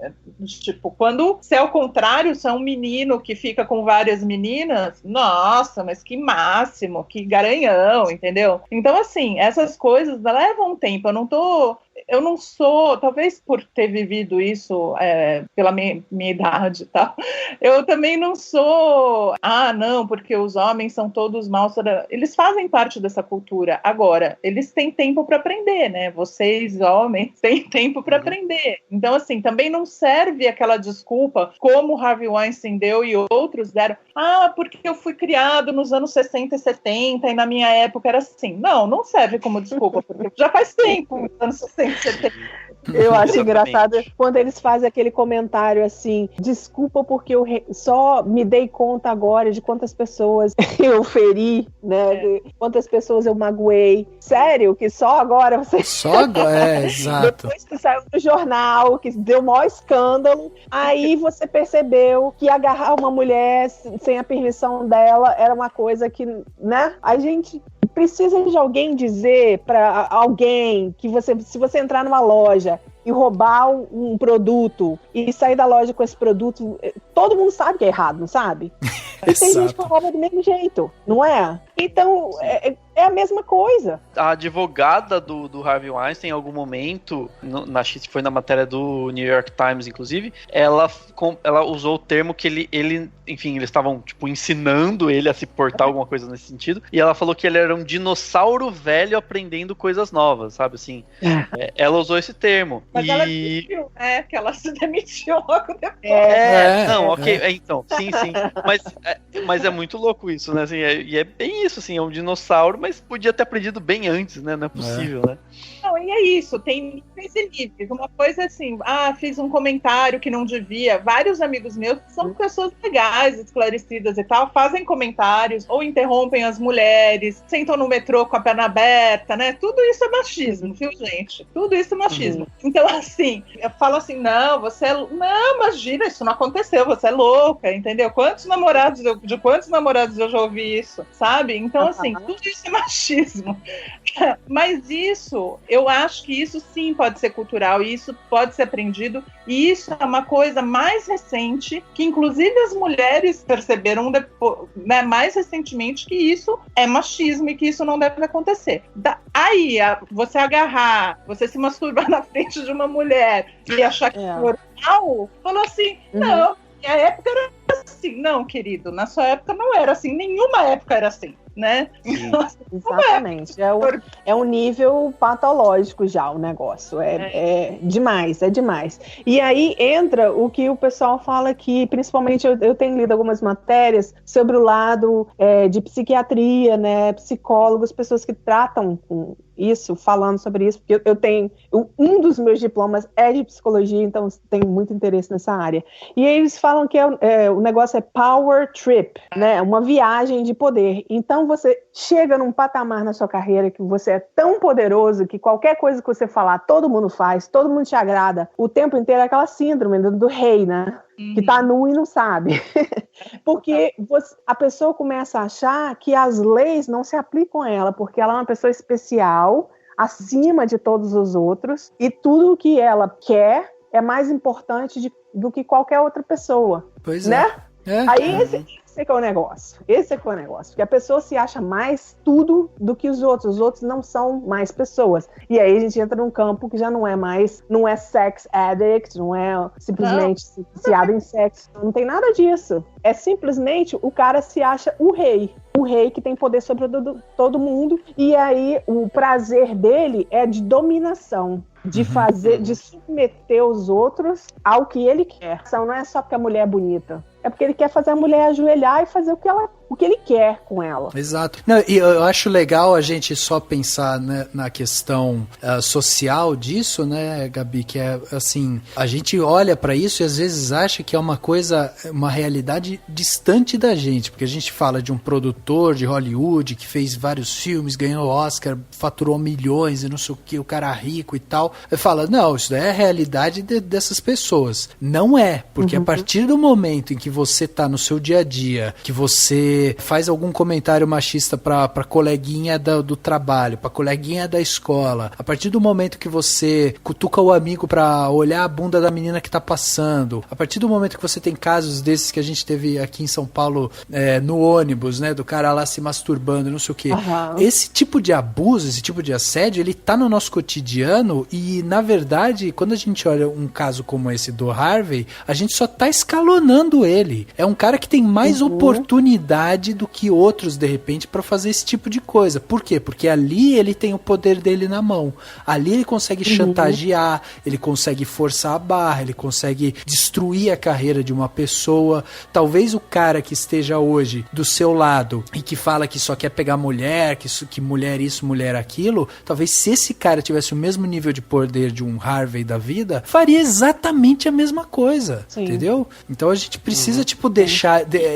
Tipo, quando se é o contrário, se é um menino que fica com várias meninas, nossa, mas que máximo, que garanhão, entendeu? Então, assim, essas coisas levam um tempo. Eu não sou, talvez por ter vivido isso pela minha idade e tal, eu também não sou, não, porque os homens são todos maus. Eles fazem parte dessa cultura. Agora, eles têm tempo para aprender, né? Vocês, homens, têm tempo para aprender. Então, assim, também não serve aquela desculpa, como Harvey Weinstein deu e outros deram, porque eu fui criado nos anos 60 e 70 e na minha época era assim. Não serve como desculpa, porque já faz tempo, nos anos 60 e 70. Eu acho engraçado quando eles fazem aquele comentário assim, desculpa porque eu só me dei conta agora de quantas pessoas eu feri, né? De quantas pessoas eu magoei. Sério, que só agora você... Só agora, exato. Depois que saiu do jornal, que deu o maior escândalo, aí você percebeu que agarrar uma mulher sem a permissão dela era uma coisa que, né? A gente... precisa de alguém dizer para alguém que se você entrar numa loja e roubar um produto e sair da loja com esse produto, todo mundo sabe que é errado, não sabe? E tem gente que rouba do mesmo jeito, não é? Então, é a mesma coisa. A advogada do Harvey Weinstein, em algum momento, foi na matéria do New York Times, inclusive, ela usou o termo que ele enfim, eles estavam, tipo, ensinando ele a se portar, alguma coisa nesse sentido, e ela falou que ele era um dinossauro velho aprendendo coisas novas, sabe, assim. Ela usou esse termo. Mas ela demitiu, que ela se demitiu logo depois. Então, sim. Mas é muito louco isso, né, assim, e é bem isso, assim, é um dinossauro, mas podia ter aprendido bem antes, né, não é possível, né. Não, e é isso, tem níveis e níveis. Uma coisa assim, fiz um comentário que não devia. Vários amigos meus, que são pessoas legais, esclarecidas e tal, fazem comentários ou interrompem as mulheres, sentam no metrô com a perna aberta, né? Tudo isso é machismo, viu, gente? Tudo isso é machismo. Então, assim, eu falo assim, não, não, imagina, isso não aconteceu, você é louca, entendeu? De quantos namorados eu já ouvi isso, sabe? Então, assim, tudo isso é machismo. Mas isso, eu acho que isso sim pode ser cultural, e isso pode ser aprendido, e isso é uma coisa mais recente, que inclusive as mulheres perceberam depois, né, mais recentemente, que isso é machismo e que isso não deve acontecer. Aí, você agarrar, você se masturbar na frente de uma mulher e achar que é normal, falou assim, não, minha época era assim. Não, querido, na sua época não era assim, nenhuma época era assim, né? Exatamente. É um nível patológico já o negócio. É demais, é demais. E aí entra o que o pessoal fala aqui, principalmente eu tenho lido algumas matérias sobre o lado de psiquiatria, né? Psicólogos, pessoas que tratam com isso, falando sobre isso, porque eu tenho, um dos meus diplomas é de psicologia, então tenho muito interesse nessa área. E aí eles falam que o negócio é power trip, né? Uma viagem de poder. Então você chega num patamar na sua carreira que você é tão poderoso que qualquer coisa que você falar, todo mundo faz, todo mundo te agrada, o tempo inteiro é aquela síndrome do rei, né? Que tá nu e não sabe. Porque a pessoa começa a achar que as leis não se aplicam a ela, porque ela é uma pessoa especial, acima de todos os outros, e tudo o que ela quer é mais importante do que qualquer outra pessoa. Pois né? Aí esse é que é o negócio. Esse é que é o negócio. Porque a pessoa se acha mais tudo do que os outros. Os outros não são mais pessoas. E aí a gente entra num campo que já não é sex addict, não é simplesmente viciado em sexo. Não tem nada disso. É simplesmente o cara se acha o rei. O rei que tem poder sobre todo mundo. E aí o prazer dele é de dominação. De fazer, de submeter os outros ao que ele quer. Não é só porque a mulher é bonita. É porque ele quer fazer a mulher ajoelhar e fazer o que ele quer com ela. Exato. Não, e eu acho legal a gente só pensar, né, na questão social disso, né, Gabi, que é assim, a gente olha pra isso e às vezes acha que é uma coisa, uma realidade distante da gente, porque a gente fala de um produtor de Hollywood que fez vários filmes, ganhou Oscar, faturou milhões e não sei o que, o cara rico e tal. Fala, não, isso é a realidade dessas pessoas. Não é, porque a partir do momento em que você tá no seu dia a dia, que você faz algum comentário machista pra coleguinha do trabalho, pra coleguinha da escola, a partir do momento que você cutuca o amigo pra olhar a bunda da menina que tá passando, a partir do momento que você tem casos desses que a gente teve aqui em São Paulo, no ônibus, né, do cara lá se masturbando, não sei o quê. Esse tipo de abuso, esse tipo de assédio, ele tá no nosso cotidiano e, na verdade, quando a gente olha um caso como esse do Harvey, a gente só tá escalonando ele. É um cara que tem mais oportunidade do que outros, de repente, pra fazer esse tipo de coisa. Por quê? Porque ali ele tem o poder dele na mão. Ali ele consegue chantagear, ele consegue forçar a barra, ele consegue destruir a carreira de uma pessoa. Talvez o cara que esteja hoje do seu lado e que fala que só quer pegar mulher, que mulher isso, mulher aquilo, talvez se esse cara tivesse o mesmo nível de poder de um Harvey da vida, faria exatamente a mesma coisa. Sim. Entendeu? Então a gente precisa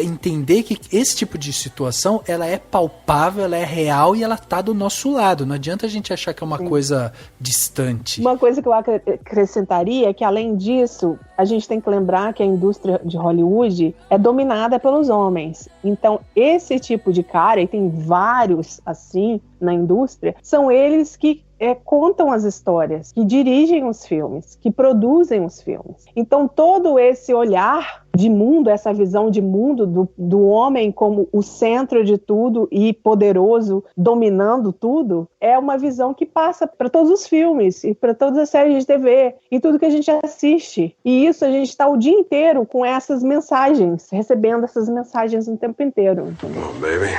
entender que esse tipo de situação, ela é palpável, ela é real e ela tá do nosso lado. Não adianta a gente achar que é uma coisa distante. Uma coisa que eu acrescentaria é que, além disso, a gente tem que lembrar que a indústria de Hollywood é dominada pelos homens. Então, esse tipo de cara, e tem vários assim na indústria, são eles que contam as histórias, que dirigem os filmes, que produzem os filmes. Então, todo esse olhar de mundo, essa visão de mundo do homem como o centro de tudo e poderoso, dominando tudo, é uma visão que passa para todos os filmes e para todas as séries de TV e tudo que a gente assiste. E isso, a gente está o dia inteiro com essas mensagens, recebendo essas mensagens o tempo inteiro. Come on, baby.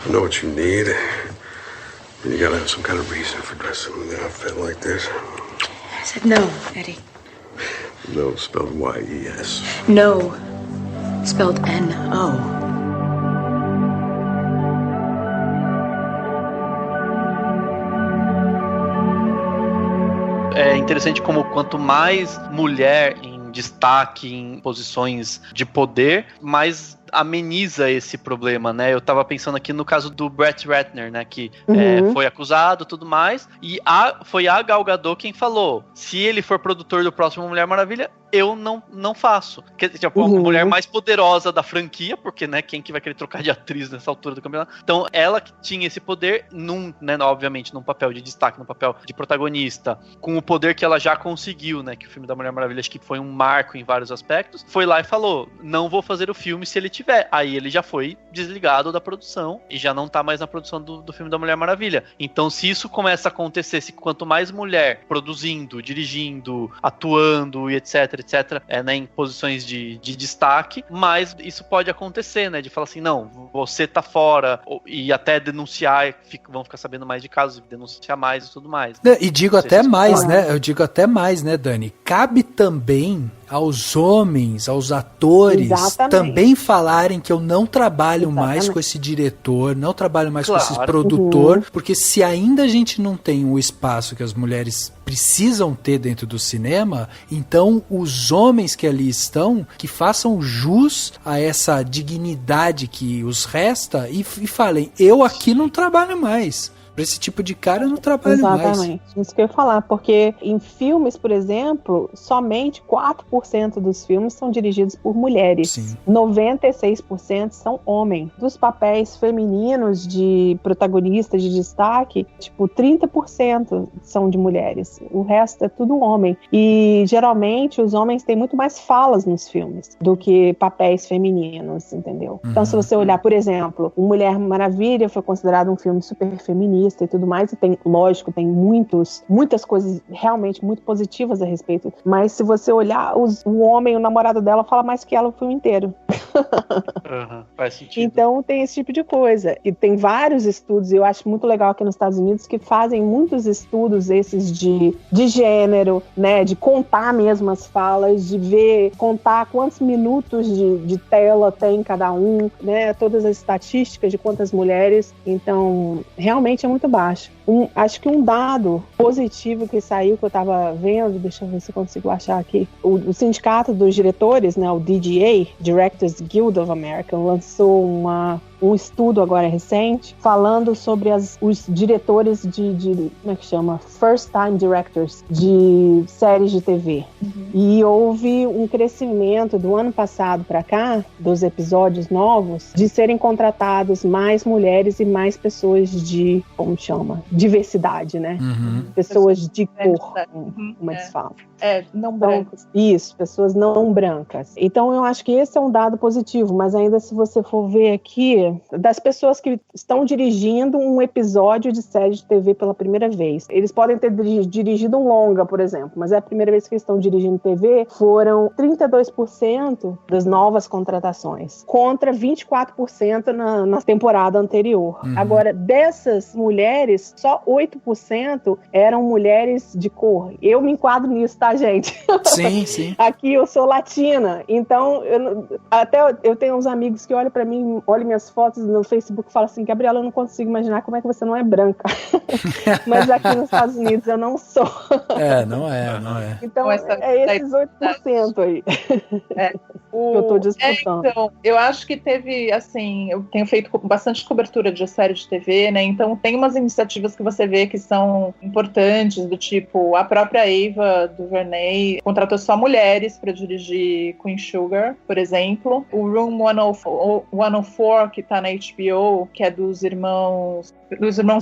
I know what you need. You gotta have some kind of reason for dressing in an outfit like this. I said no, Eddie. No, spelled Y-E-S. No, spelled N-O. É interessante como quanto mais mulher em destaque, em posições de poder, mais ameniza esse problema, né? Eu tava pensando aqui no caso do Brett Ratner, né? Que foi acusado e tudo mais, e foi a Gal Gadot quem falou, se ele for produtor do próximo Mulher Maravilha, eu não faço. Quer dizer, tipo, a mulher mais poderosa da franquia, porque, né, quem que vai querer trocar de atriz nessa altura do campeonato? Então, ela que tinha esse poder, né, obviamente, num papel de destaque, num papel de protagonista, com o poder que ela já conseguiu, né, que o filme da Mulher Maravilha, acho que foi um marco em vários aspectos, foi lá e falou, não vou fazer o filme se ele tiver. Aí ele já foi desligado da produção e já não tá mais na produção do filme da Mulher Maravilha. Então, se isso começa a acontecer, se quanto mais mulher produzindo, dirigindo, atuando e etc, né, em posições de destaque, mais isso pode acontecer, né, de falar assim, não, você tá fora, e até denunciar, vão ficar sabendo mais de casos, denunciar mais e tudo mais. E digo até mais, né, eu digo até mais, né, Dani, cabe também aos homens, aos atores, também falarem que eu não trabalho mais com esse diretor, não trabalho mais com esse produtor, porque se ainda a gente não tem o espaço que as mulheres precisam ter dentro do cinema, então os homens que ali estão, que façam jus a essa dignidade que os resta e falem, eu aqui não trabalho mais. Pra esse tipo de cara eu não trabalho mais. Exatamente, isso que eu ia falar, porque em filmes, por exemplo, somente 4% dos filmes são dirigidos por mulheres. Sim. 96% são homens. Dos papéis femininos de protagonistas de destaque, tipo, 30% são de mulheres. O resto é tudo homem. E geralmente os homens têm muito mais falas nos filmes do que papéis femininos, entendeu? Então, se você olhar, por exemplo, o Mulher Maravilha foi considerado um filme super feminista e tudo mais, e tem, lógico, tem muitas coisas realmente muito positivas a respeito, mas se você olhar, o homem, o namorado dela, fala mais que ela o filme inteiro. Faz sentido. Então tem esse tipo de coisa. E tem vários estudos, e eu acho muito legal aqui nos Estados Unidos, que fazem muitos estudos esses de gênero, né? De contar mesmo as falas, de ver, contar quantos minutos de tela tem cada um, né? Todas as estatísticas de quantas mulheres. Então, realmente é muito baixo. Acho que um dado positivo que saiu, que eu tava vendo, deixa eu ver se eu consigo achar aqui, o sindicato dos diretores, né, o DGA, Directors Guild of America, lançou um estudo agora recente falando sobre os diretores de como é que chama? First Time Directors de séries de TV. E houve um crescimento do ano passado para cá, dos episódios novos, de serem contratados mais mulheres e mais pessoas de, como chama? Diversidade, né? Pessoas de cor, como eles falam. Não brancas. Isso, pessoas não brancas. Então eu acho que esse é um dado positivo, mas ainda se você for ver aqui, das pessoas que estão dirigindo um episódio de série de TV pela primeira vez, eles podem ter dirigido um longa, por exemplo, mas é a primeira vez que eles estão dirigindo TV, foram 32% das novas contratações, contra 24% na temporada anterior. Agora, dessas mulheres, só 8% eram mulheres de cor. Eu me enquadro nisso, tá, gente? Sim, sim. Aqui eu sou latina, então eu tenho uns amigos que olham pra mim, olham minhas fotos no Facebook e falam assim: Gabriela, eu não consigo imaginar como é que você não é branca. Mas aqui nos Estados Unidos eu não sou. Não é. Então é esses 8% aí que eu tô disputando. Então, eu acho que teve, assim, eu tenho feito bastante cobertura de série de TV, né? Então tem umas iniciativas que você vê que são importantes, do tipo, a própria Ava DuVernay contratou só mulheres para dirigir Queen Sugar, por exemplo. O Room 104, que tá na HBO, que é dos irmãos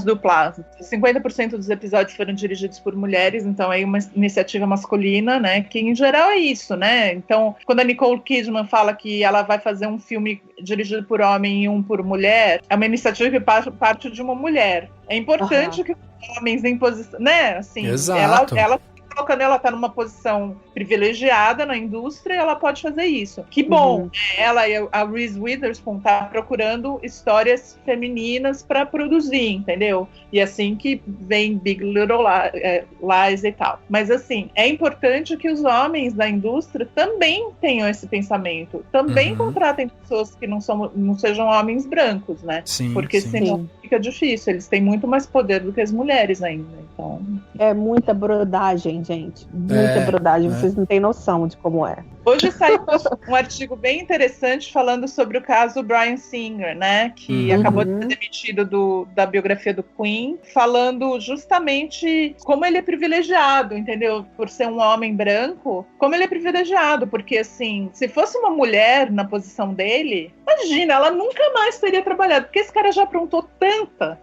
Duplass. 50% dos episódios foram dirigidos por mulheres, então é uma iniciativa masculina, né? Que em geral é isso, né? Então, quando a Nicole Kidman fala que ela vai fazer um filme dirigido por homem e um por mulher, é uma iniciativa que parte de uma mulher. É importante que os homens em posição, né? Assim, exato. Ela quando ela tá numa posição privilegiada na indústria, ela pode fazer isso. Que bom! Ela e a Reese Witherspoon tá procurando histórias femininas para produzir, entendeu? E assim que vem Big Little Lies e tal. Mas assim, é importante que os homens da indústria também tenham esse pensamento. Também contratem pessoas que não sejam homens brancos, né? Sim, porque senão fica difícil. Eles têm muito mais poder do que as mulheres ainda. Então... É muita brodagem, gente. Muita brodagem. Vocês não têm noção de como é. Hoje saiu um artigo bem interessante falando sobre o caso Bryan Singer, né? Que acabou de ser demitido da biografia do Queen, falando justamente como ele é privilegiado, entendeu? Por ser um homem branco, como ele é privilegiado. Porque, assim, se fosse uma mulher na posição dele, imagina, ela nunca mais teria trabalhado. Porque esse cara já aprontou tantas,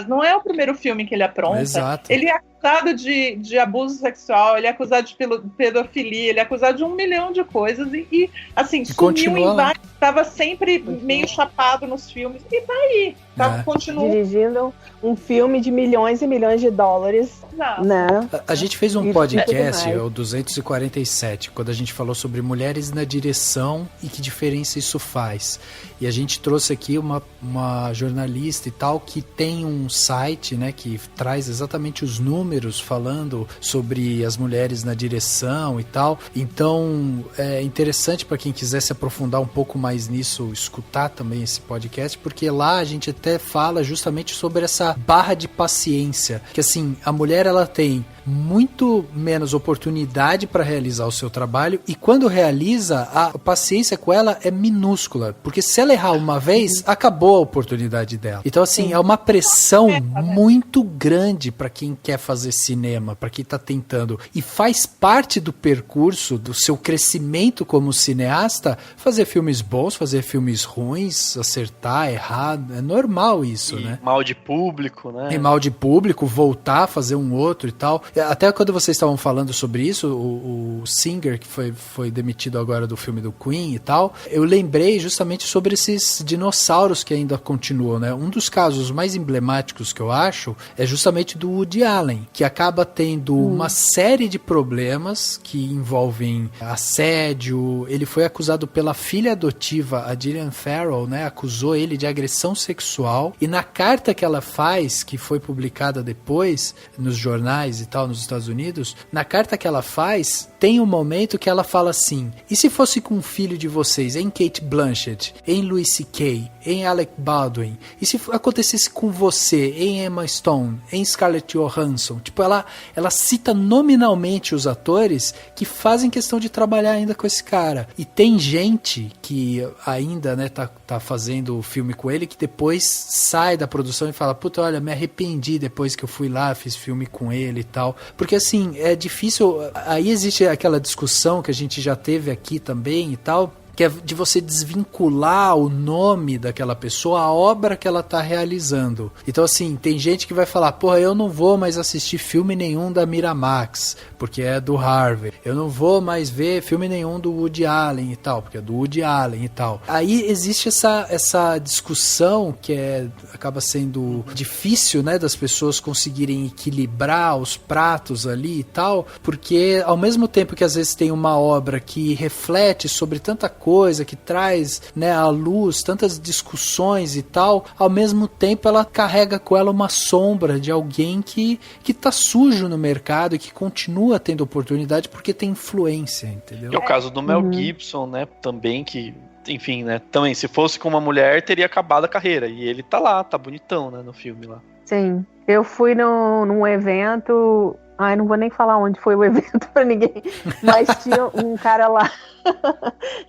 não é o primeiro filme que ele apronta. Exato. Ele é acusado de abuso sexual, ele é acusado de pedofilia, ele é acusado de 1 milhão de coisas e assim, sumiu em vários, tava sempre meio chapado nos filmes e tá aí, continua. Dirigindo um filme de milhões e milhões de dólares. Né? A gente fez um podcast, o 247, quando a gente falou sobre mulheres na direção e que diferença isso faz. E a gente trouxe aqui uma jornalista e tal, que tem um site, né, que traz exatamente os números falando sobre as mulheres na direção e tal. Então, é interessante para quem quiser se aprofundar um pouco mais nisso, escutar também esse podcast, porque lá a gente até fala justamente sobre essa barra de paciência, que assim, a mulher ela tem muito menos oportunidade para realizar o seu trabalho, e quando realiza, a paciência com ela é minúscula, porque se ela errar uma vez, acabou a oportunidade dela. Então assim, é uma pressão muito grande para quem quer fazer cinema, para quem tá tentando, e faz parte do percurso, do seu crescimento como cineasta, fazer filmes bons, fazer filmes ruins, acertar, errar, é normal isso, né? Mal de público, né? E mal de público, voltar a fazer um outro e tal. Até quando vocês estavam falando sobre isso, o Singer, que foi demitido agora do filme do Queen e tal, eu lembrei justamente sobre esses dinossauros que ainda continuam, né? Um dos casos mais emblemáticos que eu acho é justamente do Woody Allen, que acaba tendo uma série de problemas que envolvem assédio. Ele foi acusado pela filha adotiva, a Gillian Farrell, né? Acusou ele de agressão sexual, e na carta que ela faz, que foi publicada depois nos jornais e tal, nos Estados Unidos, na carta que ela faz, tem um momento que ela fala assim: e se fosse com um filho de vocês, em Cate Blanchett, em Louis C.K., em Alec Baldwin, e se acontecesse com você, em Emma Stone, em Scarlett Johansson? Tipo, ela cita nominalmente os atores que fazem questão de trabalhar ainda com esse cara. E tem gente que ainda, né, tá fazendo o filme com ele, que depois sai da produção e fala: puta, olha, me arrependi depois que eu fui lá, fiz filme com ele e tal. Porque assim, é difícil. Aí existe aquela discussão que a gente já teve aqui também e tal, que é de você desvincular o nome daquela pessoa, a obra que ela tá realizando. Então assim, tem gente que vai falar: porra, eu não vou mais assistir filme nenhum da Miramax, porque é do Harvey. Eu não vou mais ver filme nenhum do Woody Allen e tal, porque é do Woody Allen e tal. Aí existe essa discussão que acaba sendo difícil, né, das pessoas conseguirem equilibrar os pratos ali e tal, porque ao mesmo tempo que às vezes tem uma obra que reflete sobre tanta coisa, que traz, né, à luz tantas discussões e tal, ao mesmo tempo ela carrega com ela uma sombra de alguém que tá sujo no mercado e que continua tendo oportunidade porque tem influência, entendeu? É o caso do Mel Gibson, né, também, que, enfim, né, também, se fosse com uma mulher, teria acabado a carreira, e ele tá lá, tá bonitão, né, no filme lá. Sim, eu fui num evento, não vou nem falar onde foi o evento pra ninguém, mas tinha um cara lá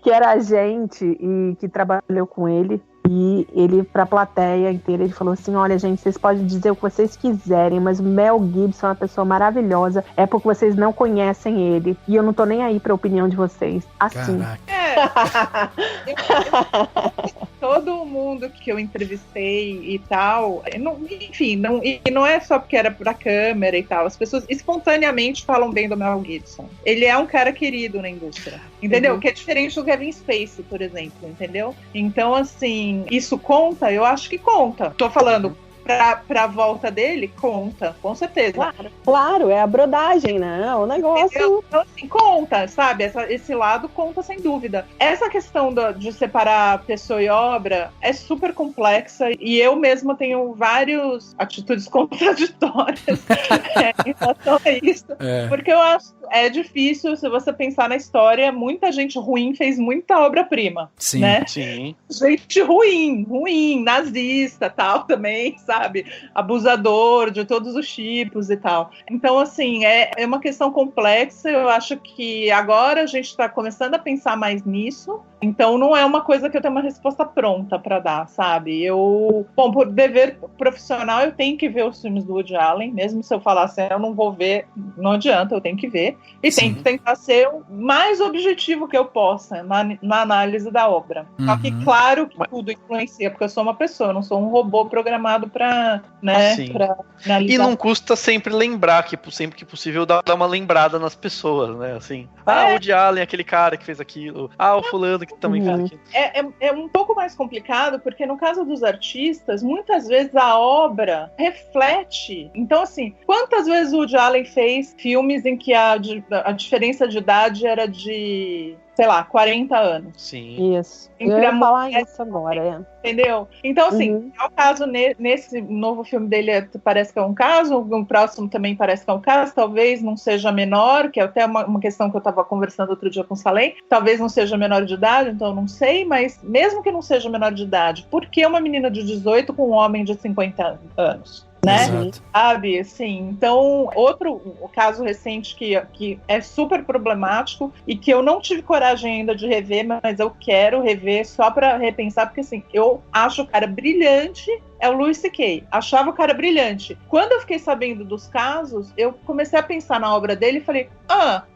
que era agente e que trabalhou com ele, e ele, pra plateia inteira, ele falou assim: olha, gente, vocês podem dizer o que vocês quiserem, mas o Mel Gibson é uma pessoa maravilhosa, é porque vocês não conhecem ele, e eu não tô nem aí pra opinião de vocês. Assim. Todo mundo que eu entrevistei e tal, enfim, e não é só porque era pra câmera e tal, as pessoas espontaneamente falam bem do Mel Gibson. Ele é um cara querido na indústria, entendeu? Que é diferente do Kevin Spacey, por exemplo, entendeu? Então, assim, isso conta? Eu acho que conta. Tô falando, pra volta dele, conta, com certeza. Claro, é a brodagem, né? O negócio. Então, assim, conta, sabe? Esse lado conta sem dúvida. Essa questão de separar pessoa e obra é super complexa, e eu mesma tenho várias atitudes contraditórias em relação a isso. Porque eu acho é difícil, se você pensar na história, muita gente ruim fez muita obra-prima. Sim, né? Sim. Gente ruim, nazista, tal, também, sabe? Abusador de todos os tipos e tal. Então, assim, é uma questão complexa. Eu acho que agora a gente está começando a pensar mais nisso. Então, não é uma coisa que eu tenho uma resposta pronta para dar, sabe? Bom, por dever profissional, eu tenho que ver os filmes do Woody Allen. Mesmo se eu falar assim, eu não vou ver, não adianta, eu tenho que ver. E tenho que tentar ser o mais objetivo que eu possa na análise da obra. Só que, claro, que tudo influencia, porque eu sou uma pessoa, eu não sou um robô programado para, né, pra analisar. E não custa sempre lembrar, que sempre que possível dar uma lembrada nas pessoas, né? Assim, o Woody Allen, aquele cara que fez aquilo. O fulano que também fez aquilo. É um pouco mais complicado, porque no caso dos artistas, muitas vezes a obra reflete. Então, assim, quantas vezes o Woody Allen fez filmes em que a diferença de idade era de, sei lá, 40 anos? Sim. Isso. Eu ia falar isso agora, Entendeu? Então, assim, é o caso nesse novo filme dele, parece que é um caso, o próximo também parece que é um caso, talvez não seja menor, que é até uma questão que eu estava conversando outro dia com o Salem, talvez não seja menor de idade, então eu não sei, mas mesmo que não seja menor de idade, por que uma menina de 18 com um homem de 50 anos? né? Exato. Sabe, assim, então, outro caso recente que é super problemático e que eu não tive coragem ainda de rever, mas eu quero rever só pra repensar, porque assim, eu acho o cara brilhante, é o Louis C.K. Achava o cara brilhante. Quando eu fiquei sabendo dos casos, eu comecei a pensar na obra dele e falei,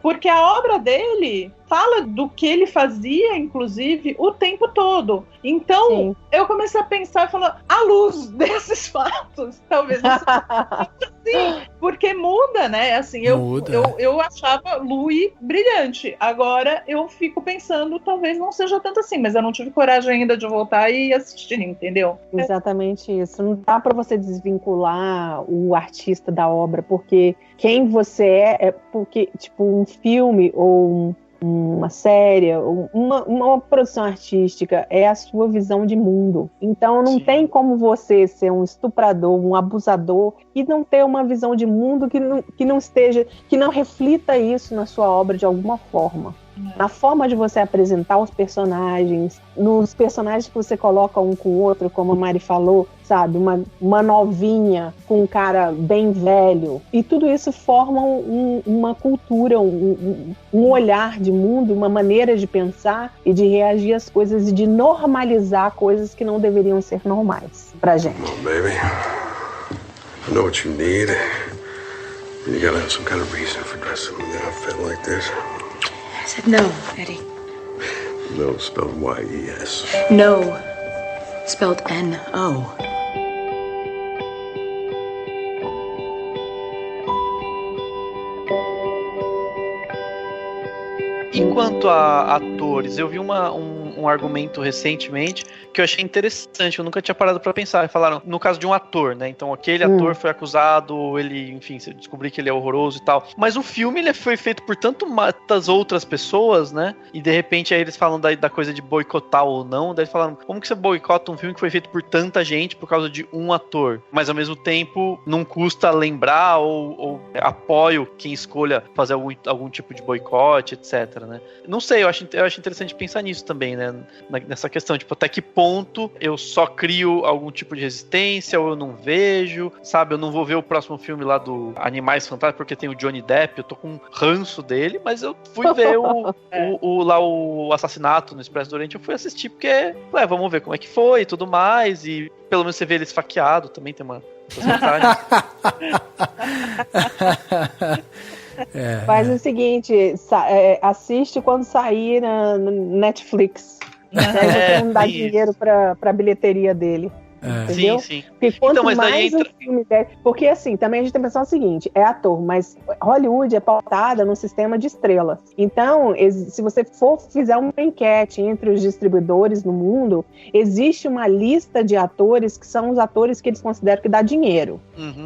porque a obra dele fala do que ele fazia, inclusive, o tempo todo. Então, Sim. eu comecei a pensar e falar, à luz desses fatos, talvez não seja assim, porque muda, né? Assim, eu achava Louis brilhante. Agora eu fico pensando, talvez não seja tanto assim, mas eu não tive coragem ainda de voltar e assistir, entendeu? Exatamente isso. Não dá para você desvincular o artista da obra, porque quem você é porque, tipo, um filme ou uma série, uma produção artística é a sua visão de mundo. Então não tem como você ser um estuprador, um abusador e não ter uma visão de mundo que não reflita isso na sua obra de alguma forma. Na forma de você apresentar os personagens, nos personagens que você coloca um com o outro, como a Mari falou, sabe? Uma novinha com um cara bem velho. E tudo isso forma uma cultura, um olhar de mundo, uma maneira de pensar e de reagir às coisas e de normalizar coisas que não deveriam ser normais pra gente. Come on, baby. I know what you need. You gotta have some kind of reason for dressing in an outfit like this. I said no, Eddie. No, spelled Y-E-S. No, spelled N-O. Enquanto a atores, eu vi um argumento recentemente que eu achei interessante, eu nunca tinha parado pra pensar. Falaram, no caso de um ator, né? Então aquele ator foi acusado, ele, enfim, você descobriu que ele é horroroso e tal. Mas o filme, ele foi feito por tantas outras pessoas, né? E de repente aí eles falam da coisa de boicotar ou não. Daí falaram, como que você boicota um filme que foi feito por tanta gente por causa de um ator? Mas ao mesmo tempo, não custa lembrar ou apoio quem escolha fazer algum tipo de boicote, etc, né? Não sei, eu acho interessante pensar nisso também, né? Nessa questão, tipo, até que ponto eu só crio algum tipo de resistência ou eu não vejo, sabe? Eu não vou ver o próximo filme lá do Animais Fantásticos porque tem o Johnny Depp, eu tô com um ranço dele, mas eu fui ver o Assassinato no Expresso do Oriente, eu fui assistir porque, vamos ver como é que foi e tudo mais, e pelo menos você vê ele esfaqueado, também tem uma... Faz o seguinte, assiste quando sair na Netflix. Aí não dá dinheiro pra bilheteria dele. Entendeu? Sim. Porque quanto mais o filme der... Porque assim, também a gente tem que pensar o seguinte, é ator, mas Hollywood é pautada no sistema de estrelas. Então, se você fizer uma enquete entre os distribuidores no mundo, existe uma lista de atores que são os atores que eles consideram que dá dinheiro.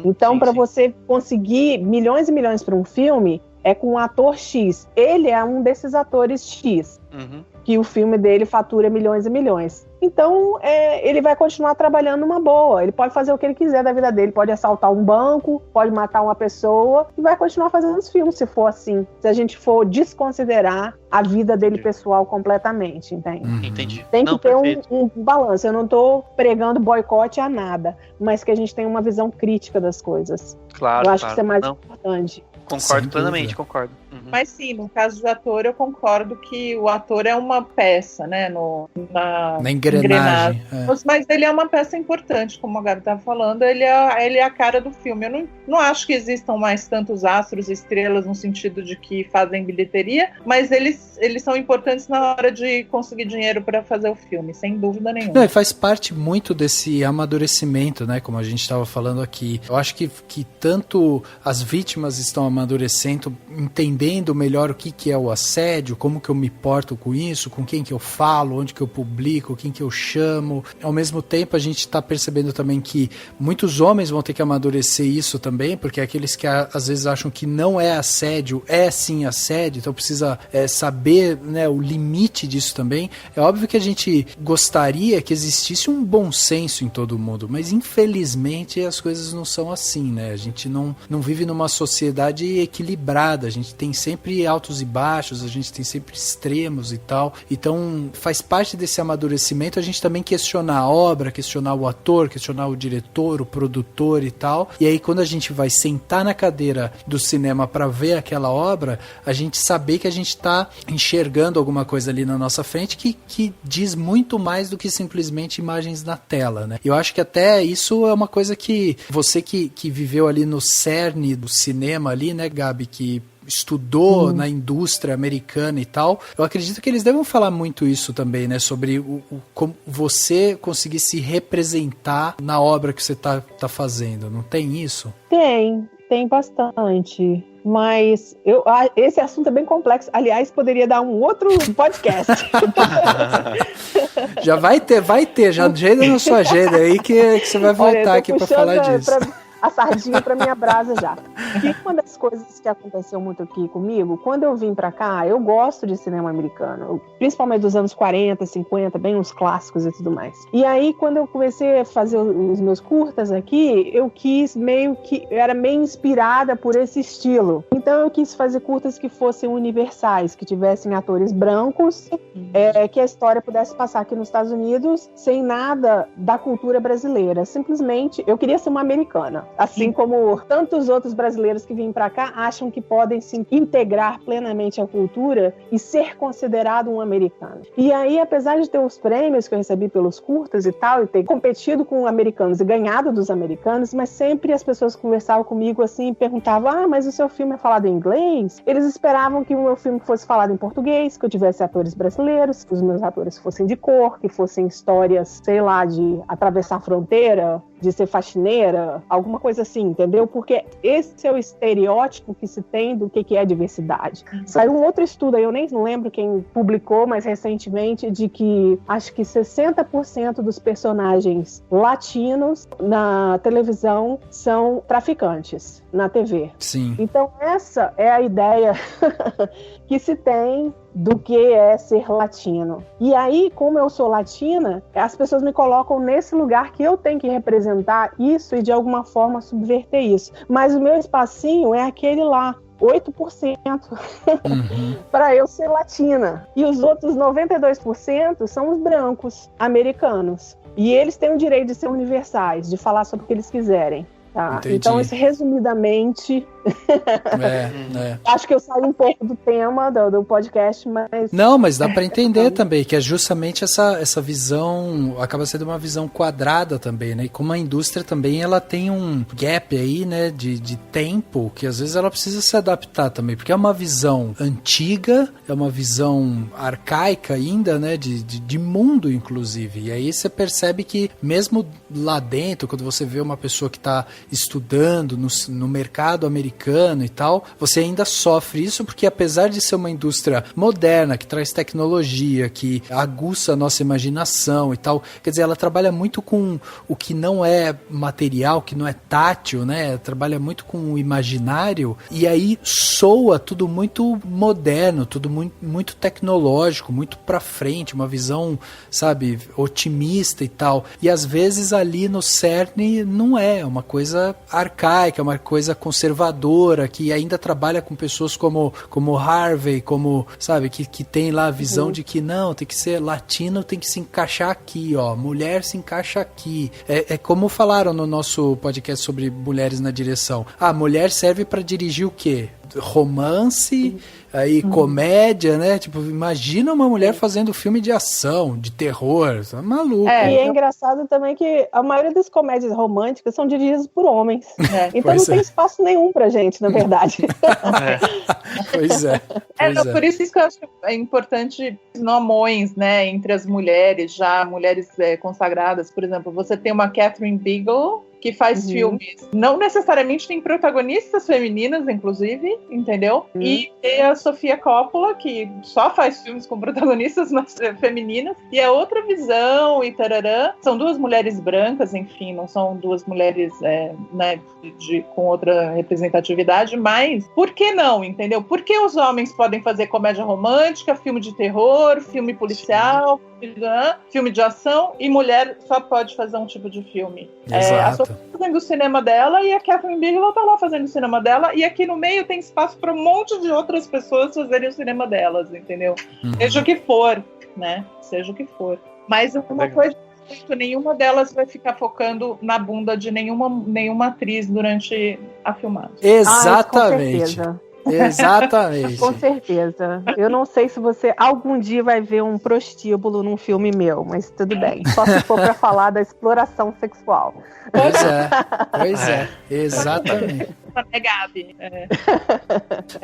Então, para você conseguir milhões e milhões para um filme, é com um ator X. Ele é um desses atores X. Que o filme dele fatura milhões e milhões. Então, ele vai continuar trabalhando numa boa. Ele pode fazer o que ele quiser da vida dele. Pode assaltar um banco, pode matar uma pessoa e vai continuar fazendo os filmes, se for assim. Se a gente for desconsiderar a vida dele pessoal completamente, entende? Entendi. Tem que ter um balanço. Eu não tô pregando boicote a nada, mas que a gente tenha uma visão crítica das coisas. Claro, eu acho que isso é mais importante. Concordo plenamente, concordo. Mas sim, no caso do ator, eu concordo que o ator é uma peça, né? Na engrenagem. Mas ele é uma peça importante, como a Gabi estava falando, ele é a cara do filme. Eu não acho que existam mais tantos astros e estrelas no sentido de que fazem bilheteria, mas eles são importantes na hora de conseguir dinheiro para fazer o filme, sem dúvida nenhuma. Não, e faz parte muito desse amadurecimento, né? Como a gente estava falando aqui. Eu acho que tanto as vítimas estão amadurecendo, entendendo melhor o que é o assédio, como que eu me porto com isso, com quem que eu falo, onde que eu publico, quem que eu chamo. Ao mesmo tempo, a gente está percebendo também que muitos homens vão ter que amadurecer isso também, porque aqueles que às vezes acham que não é assédio, é sim assédio, então precisa saber, né, o limite disso também. É óbvio que a gente gostaria que existisse um bom senso em todo mundo, mas infelizmente as coisas não são assim, né? A gente não vive numa sociedade equilibrada, a gente tem sempre altos e baixos, a gente tem sempre extremos e tal. Então, faz parte desse amadurecimento a gente também questionar a obra, questionar o ator, questionar o diretor, o produtor e tal. E aí, quando a gente vai sentar na cadeira do cinema para ver aquela obra, a gente saber que a gente está enxergando alguma coisa ali na nossa frente que diz muito mais do que simplesmente imagens na tela, né? Eu acho que até isso é uma coisa que você que viveu ali no cerne do cinema ali, né, Gabi, que estudou na indústria americana e tal, eu acredito que eles devem falar muito isso também, né, sobre como você conseguir se representar na obra que você tá fazendo, não tem isso? Tem bastante, mas esse assunto é bem complexo, aliás, poderia dar um outro podcast. Já vai ter, já agenda na sua agenda aí que você vai voltar aqui para falar disso. A sardinha pra minha brasa já. E uma das coisas que aconteceu muito aqui comigo, quando eu vim pra cá, eu gosto de cinema americano, principalmente dos anos 40, 50, bem os clássicos e tudo mais. E aí, quando eu comecei a fazer os meus curtas aqui, eu quis eu era meio inspirada por esse estilo. Então eu quis fazer curtas que fossem universais, que tivessem atores brancos, que a história pudesse passar aqui nos Estados Unidos sem nada da cultura brasileira. Simplesmente, eu queria ser uma americana. Assim como tantos outros brasileiros que vêm para cá acham que podem se integrar plenamente à cultura e ser considerado um americano. E aí, apesar de ter os prêmios que eu recebi pelos curtas e tal, e ter competido com americanos e ganhado dos americanos, mas sempre as pessoas conversavam comigo assim e perguntavam: mas o seu filme é falado em inglês? Eles esperavam que o meu filme fosse falado em português, que eu tivesse atores brasileiros, que os meus atores fossem de cor, que fossem histórias, sei lá, de atravessar a fronteira, de ser faxineira, alguma coisa assim, entendeu? Porque esse é o estereótipo que se tem do que é diversidade. Saiu um outro estudo aí, eu nem lembro quem publicou, mas recentemente, de que acho que 60% dos personagens latinos na televisão são traficantes na TV. Sim. Então essa é a ideia que se tem do que é ser latino. E aí, como eu sou latina, as pessoas me colocam nesse lugar que eu tenho que representar isso e de alguma forma subverter isso. Mas o meu espacinho é aquele lá, 8% para eu ser latina. E os outros 92% são os brancos americanos. E eles têm o direito de ser universais, de falar sobre o que eles quiserem. Tá? Então, isso resumidamente... Acho que eu saí um pouco do tema do podcast, mas... Não, mas dá para entender também, que é justamente essa visão, acaba sendo uma visão quadrada também, né? E como a indústria também, ela tem um gap aí, né, de tempo, que às vezes ela precisa se adaptar também, porque é uma visão antiga, é uma visão arcaica ainda, né, de mundo, inclusive. E aí você percebe que mesmo lá dentro, quando você vê uma pessoa que está estudando no mercado americano e tal, você ainda sofre isso, porque apesar de ser uma indústria moderna, que traz tecnologia, que aguça a nossa imaginação e tal, quer dizer, ela trabalha muito com o que não é material, que não é tátil, né? Trabalha muito com o imaginário, e aí soa tudo muito moderno, tudo muito tecnológico, muito pra frente, uma visão, sabe, otimista e tal. E às vezes ali no cerne não é uma coisa arcaica, uma coisa conservadora, que ainda trabalha com pessoas como Harvey, como, sabe, que tem lá a visão de que não, tem que ser latino, tem que se encaixar aqui, ó, mulher se encaixa aqui. É como falaram no nosso podcast sobre mulheres na direção. A mulher serve para dirigir o quê? Romance, aí comédia, né? Tipo, imagina uma mulher fazendo filme de ação, de terror, tá maluco. E é engraçado também que a maioria das comédias românticas são dirigidas por homens. Então não tem espaço nenhum pra gente, na verdade. Pois é. Por isso que eu acho que é importante nomões, né, entre as mulheres, já mulheres consagradas. Por exemplo, você tem uma Catherine Bigelow, que faz filmes, não necessariamente tem protagonistas femininas, inclusive, entendeu? E tem a Sofia Coppola, que só faz filmes com protagonistas femininas, e é outra visão, e tararã. São duas mulheres brancas, enfim, não são duas mulheres né, com outra representatividade, mas por que não, entendeu? Por que os homens podem fazer comédia romântica, filme de terror, filme policial, filme de ação, e mulher só pode fazer um tipo de filme? A Sofia fazendo o cinema dela e a Catherine Bigelow tá lá fazendo o cinema dela, e aqui no meio tem espaço para um monte de outras pessoas fazerem o cinema delas, entendeu? Seja o que for, né? Seja o que for. Mas uma coisa, nenhuma delas vai ficar focando na bunda de nenhuma atriz durante a filmagem. Exatamente. Com certeza. Exatamente. Com certeza. Eu não sei se você algum dia vai ver um prostíbulo num filme meu, mas tudo bem. Só se for pra falar da exploração sexual. Pois é. Exatamente. É Gabi.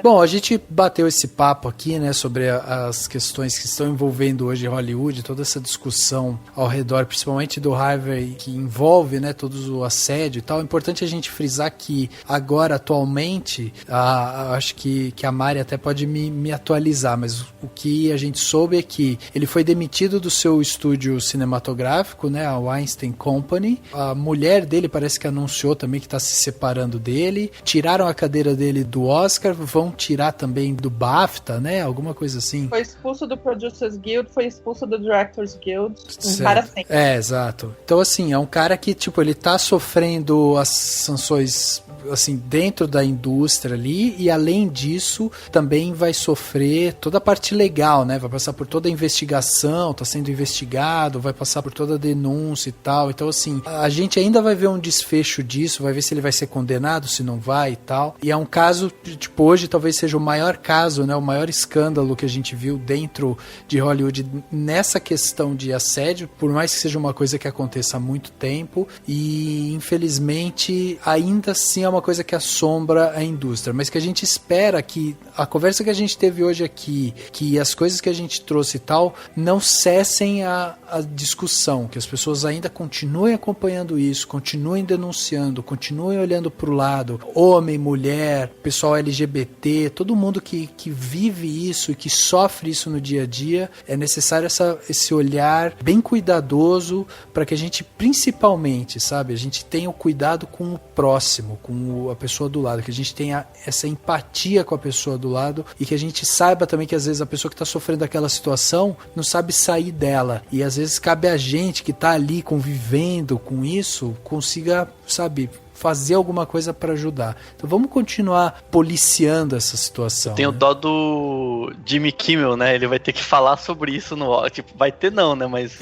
Bom, a gente bateu esse papo aqui, né, sobre as questões que estão envolvendo hoje Hollywood, toda essa discussão ao redor, principalmente do Harvey, que envolve, né, todo o assédio e tal. É importante a gente frisar que agora, atualmente, acho que a Mari até pode me atualizar, mas o que a gente soube é que ele foi demitido do seu estúdio cinematográfico, né, a Weinstein Company. A mulher dele parece que anunciou também que está se separando dele. Tiraram a cadeira dele do Oscar, vão tirar também do BAFTA, né? Alguma coisa assim. Foi expulso do Producers Guild, foi expulso do Directors Guild. Para sempre. Exato. Então, assim, é um cara que, tipo, ele tá sofrendo as sanções, assim, dentro da indústria ali, e além disso, também vai sofrer toda a parte legal, né? Vai passar por toda a investigação, tá sendo investigado, vai passar por toda a denúncia e tal. Então, assim, a gente ainda vai ver um desfecho disso, vai ver se ele vai ser condenado, se não vai e tal. E é um caso, tipo, hoje talvez seja o maior caso, né? O maior escândalo que a gente viu dentro de Hollywood nessa questão de assédio, por mais que seja uma coisa que aconteça há muito tempo, e infelizmente ainda assim é uma coisa que assombra a indústria, mas que a gente espera que a conversa que a gente teve hoje aqui, que as coisas que a gente trouxe e tal, não cessem a discussão, que as pessoas ainda continuem acompanhando isso, continuem denunciando, continuem olhando pro lado, homem, mulher, pessoal LGBT, todo mundo que vive isso e que sofre isso no dia a dia. É necessário esse olhar bem cuidadoso para que a gente, principalmente, sabe, a gente tenha o cuidado com o próximo, com a pessoa do lado, que a gente tenha essa empatia com a pessoa do lado e que a gente saiba também que às vezes a pessoa que está sofrendo aquela situação não sabe sair dela, e às vezes cabe a gente que está ali convivendo com isso, consiga, sabe, fazer alguma coisa para ajudar. Então vamos continuar policiando essa situação. Tem o dó do Jimmy Kimmel, né? Ele vai ter que falar sobre isso no Oscar. Tipo, vai ter não, né? Mas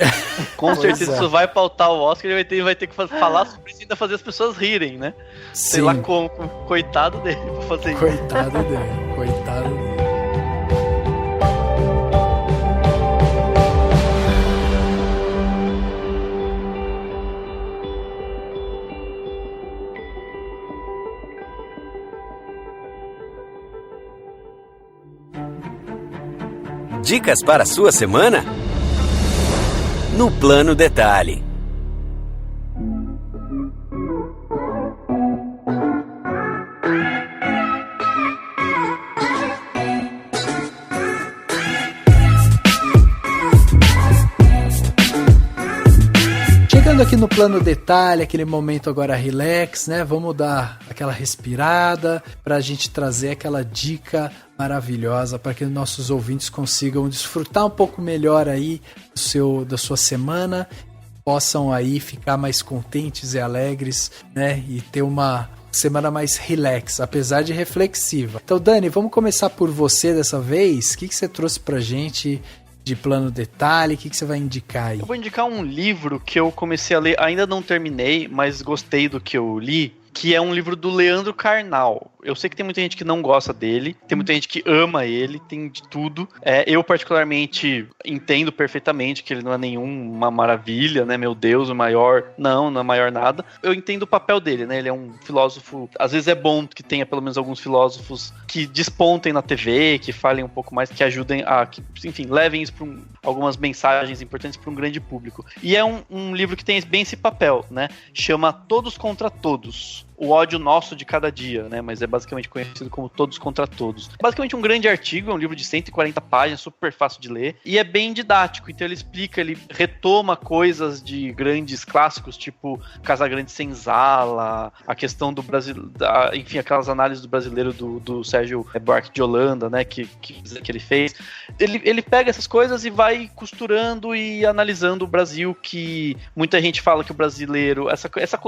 com certeza isso vai pautar o Oscar, ele vai ter que falar sobre isso e ainda fazer as pessoas rirem, né? Sim. Sei lá como. Coitado dele pra fazer isso. Coitado dele. Dicas para a sua semana? No Plano Detalhe. Chegando aqui no Plano Detalhe, aquele momento agora relax, né? Vamos dar aquela respirada para a gente trazer aquela dica maravilhosa para que nossos ouvintes consigam desfrutar um pouco melhor aí da sua semana, possam aí ficar mais contentes e alegres, né? E ter uma semana mais relax, apesar de reflexiva. Então, Dani, vamos começar por você dessa vez. O que você trouxe pra gente de Plano Detalhe? O que você vai indicar aí? Eu vou indicar um livro que eu comecei a ler, ainda não terminei, mas gostei do que eu li, que é um livro do Leandro Carnal. Eu sei que tem muita gente que não gosta dele, tem muita gente que ama ele, tem de tudo. Eu particularmente entendo perfeitamente que ele não é nenhuma maravilha, né? Meu Deus, o maior... Não é maior nada. Eu entendo o papel dele, né? Ele é um filósofo... Às vezes é bom que tenha pelo menos alguns filósofos que despontem na TV, que falem um pouco mais, que ajudem a... Que, enfim, levem isso para algumas mensagens importantes para um grande público. E é um livro que tem bem esse papel, né? Chama Todos contra Todos. O Ódio Nosso de Cada Dia, né? Mas é basicamente conhecido como Todos contra Todos. Basicamente um grande artigo, é um livro de 140 páginas, super fácil de ler, e é bem didático, então ele explica, ele retoma coisas de grandes clássicos, tipo Casagrande Senzala, a questão do Brasil, enfim, aquelas análises do brasileiro do Sérgio Buarque de Holanda, né, que ele fez. Ele pega essas coisas e vai costurando e analisando o Brasil, que muita gente fala que o brasileiro,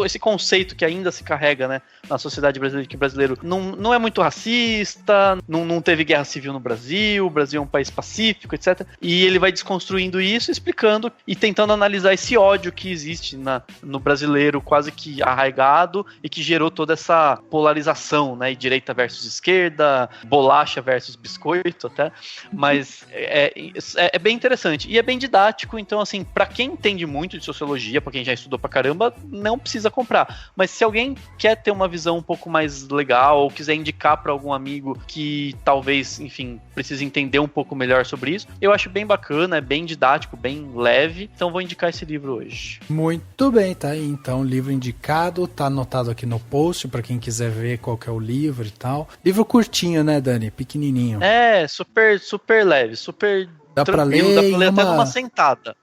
esse conceito que ainda se carrega, né, na sociedade brasileira, que o brasileiro não é muito racista, não teve guerra civil no Brasil, o Brasil é um país pacífico, etc. E ele vai desconstruindo isso, explicando e tentando analisar esse ódio que existe no brasileiro, quase que arraigado, e que gerou toda essa polarização, né, direita versus esquerda, bolacha versus biscoito até, mas é bem interessante, e é bem didático, então assim, pra quem entende muito de sociologia, pra quem já estudou pra caramba, não precisa comprar, mas se alguém quer ter uma visão um pouco mais legal, ou quiser indicar pra algum amigo que talvez, enfim, precise entender um pouco melhor sobre isso, eu acho bem bacana, é bem didático, bem leve, então vou indicar esse livro hoje. Muito bem, tá aí então, livro indicado, tá anotado aqui no post pra quem quiser ver qual que é o livro e tal. Livro curtinho, né, Dani? Pequenininho. É, super leve, super dá tranquilo, pra ler dá pra ler até numa sentada.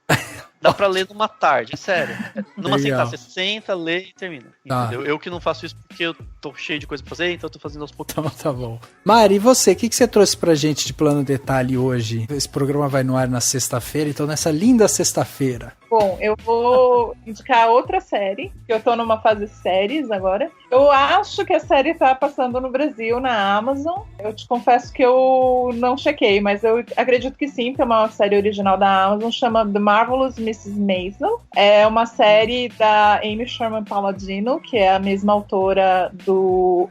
Dá pra ler numa tarde, é sério. Numa Legal. sentada, você senta, lê e termina. Entendeu? Eu que não faço isso porque eu tô cheio de coisa pra fazer, então eu tô fazendo aos pouquinhos. Então tá bom. Mari, e você? O que você trouxe pra gente de Plano Detalhe hoje? Esse programa vai no ar na sexta-feira, então nessa linda sexta-feira. Bom, eu vou indicar outra série, que eu tô numa fase de séries agora. Eu acho que a série tá passando no Brasil, na Amazon. Eu te confesso que eu não chequei, mas eu acredito que sim, que é uma série original da Amazon, chama The Marvelous Mrs. Maisel. É uma série da Amy Sherman Palladino, que é a mesma autora do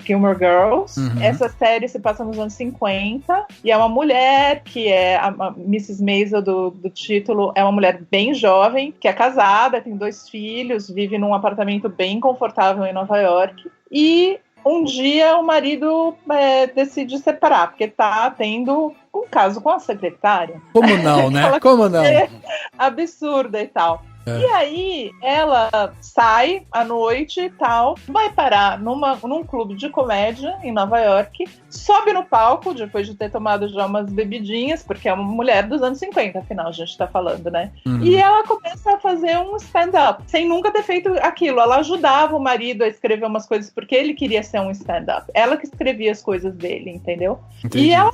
Gilmore Girls. Uhum. Essa série se passa nos anos 50, e é uma mulher que é a Mrs. Maisel do título, é uma mulher bem jovem, que é casada, tem 2 filhos, vive num apartamento bem confortável em Nova York, e um dia o marido decide separar, porque tá tendo um caso com a secretária. Como não, né? Como não? É absurda e tal. E aí, ela sai à noite e tal, vai parar num clube de comédia em Nova York, sobe no palco, depois de ter tomado já umas bebidinhas, porque é uma mulher dos anos 50, afinal, a gente tá falando, né? Uhum. E ela começa a fazer um stand-up, sem nunca ter feito aquilo. Ela ajudava o marido a escrever umas coisas, porque ele queria ser um stand-up. Ela que escrevia as coisas dele, entendeu? Entendi. E ela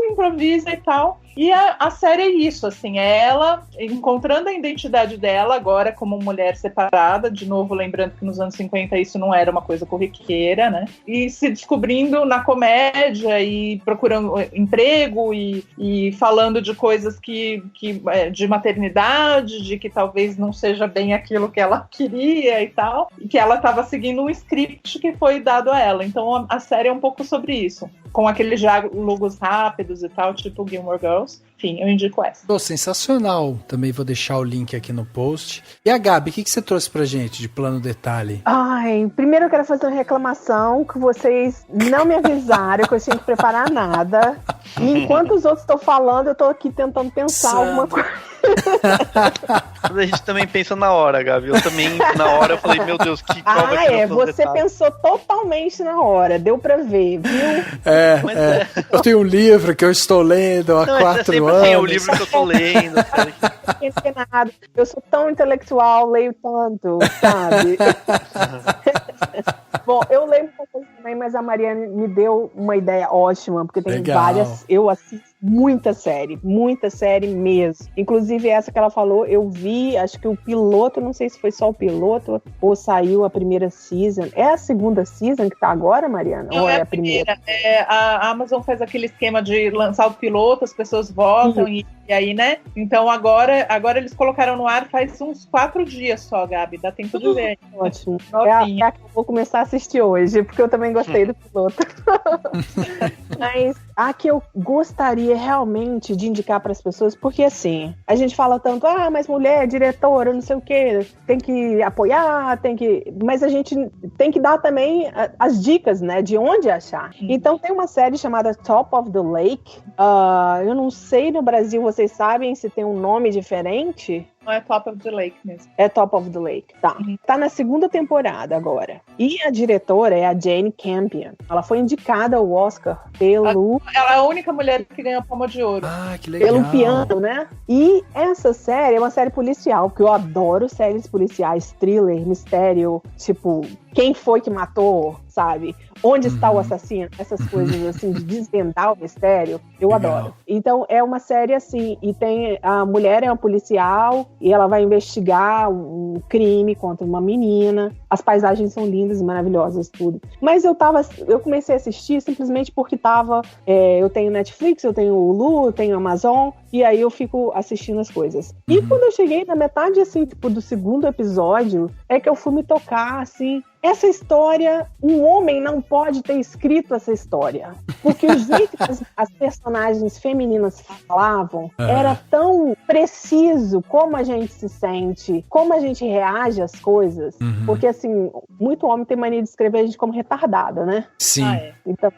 improvisa e tal. E a série é isso, assim, é ela encontrando a identidade dela agora como mulher separada, de novo lembrando que nos anos 50 isso não era uma coisa corriqueira, né? E se descobrindo na comédia e procurando emprego e falando de coisas de maternidade, de que talvez não seja bem aquilo que ela queria e tal, e que ela estava seguindo um script que foi dado a ela. Então a série é um pouco sobre isso, com aqueles diálogos rápidos e tal, tipo Gilmore Girls. Enfim, eu indico essa. Pô, sensacional. Também vou deixar o link aqui no post. E a Gabi, o que você trouxe pra gente de Plano Detalhe? Ai, primeiro eu quero fazer uma reclamação que vocês não me avisaram que eu tinha que preparar nada. E enquanto os outros estão falando, eu tô aqui tentando pensar alguma coisa. A gente também pensa na hora, Gabi. Eu também, na hora, eu falei, meu Deus, qual vai ser o plano você detalhe? pensou totalmente na hora, deu pra ver, viu? Eu tenho um livro que eu estou lendo há 4 sempre anos. assim, é o livro que eu tô lendo. Sabe? Não entendo nada. Eu sou tão intelectual, leio tanto, sabe? Bom, eu leio um pouco também, mas a Mariana me deu uma ideia ótima, porque tem várias. Eu assisto muita série mesmo. Inclusive essa que ela falou, eu vi, acho que o piloto, não sei se foi só o piloto ou saiu a primeira season. É a segunda season que tá agora, Mariana? Não, ou é a primeira? A Amazon faz aquele esquema de lançar o piloto, as pessoas votam e aí, né? Então agora eles colocaram no ar faz uns 4 dias só, Gabi. Dá tempo de ver. Ótimo. É a que eu vou começar a assistir hoje, porque eu também gostei do piloto. Mas a que eu gostaria realmente de indicar para as pessoas, porque assim, a gente fala tanto, mas mulher, diretora, não sei o que, tem que apoiar, mas a gente tem que dar também as dicas, né, de onde achar. Então tem uma série chamada Top of the Lake, eu não sei no Brasil, vocês sabem se tem um nome diferente? Não é Top of the Lake mesmo. É Top of the Lake, tá. Tá na segunda temporada agora. E a diretora é a Jane Campion. Ela foi indicada ao Oscar pelo... Ela é a única mulher que ganhou a Palma de Ouro. Ah, que legal. Pelo Piano, né? E essa série é uma série policial, porque eu adoro séries policiais, thriller, mistério, tipo, quem foi que matou, sabe? Onde está o assassino? Essas coisas assim, de desvendar o mistério, eu adoro. Então é uma série assim, e tem a mulher é uma policial e ela vai investigar um crime contra uma menina. As paisagens são lindas e maravilhosas, tudo. Mas eu comecei a assistir simplesmente porque eu tenho Netflix, eu tenho Hulu, eu tenho Amazon, e aí eu fico assistindo as coisas. E quando eu cheguei na metade, assim, tipo, do segundo episódio, é que eu fui me tocar, assim, essa história, um homem não pode ter escrito essa história. Porque o jeito que as personagens femininas falavam era tão preciso como a gente se sente, como a gente reage às coisas. Porque, assim, muito homem tem mania de escrever a gente como retardada, né? Sim. Então...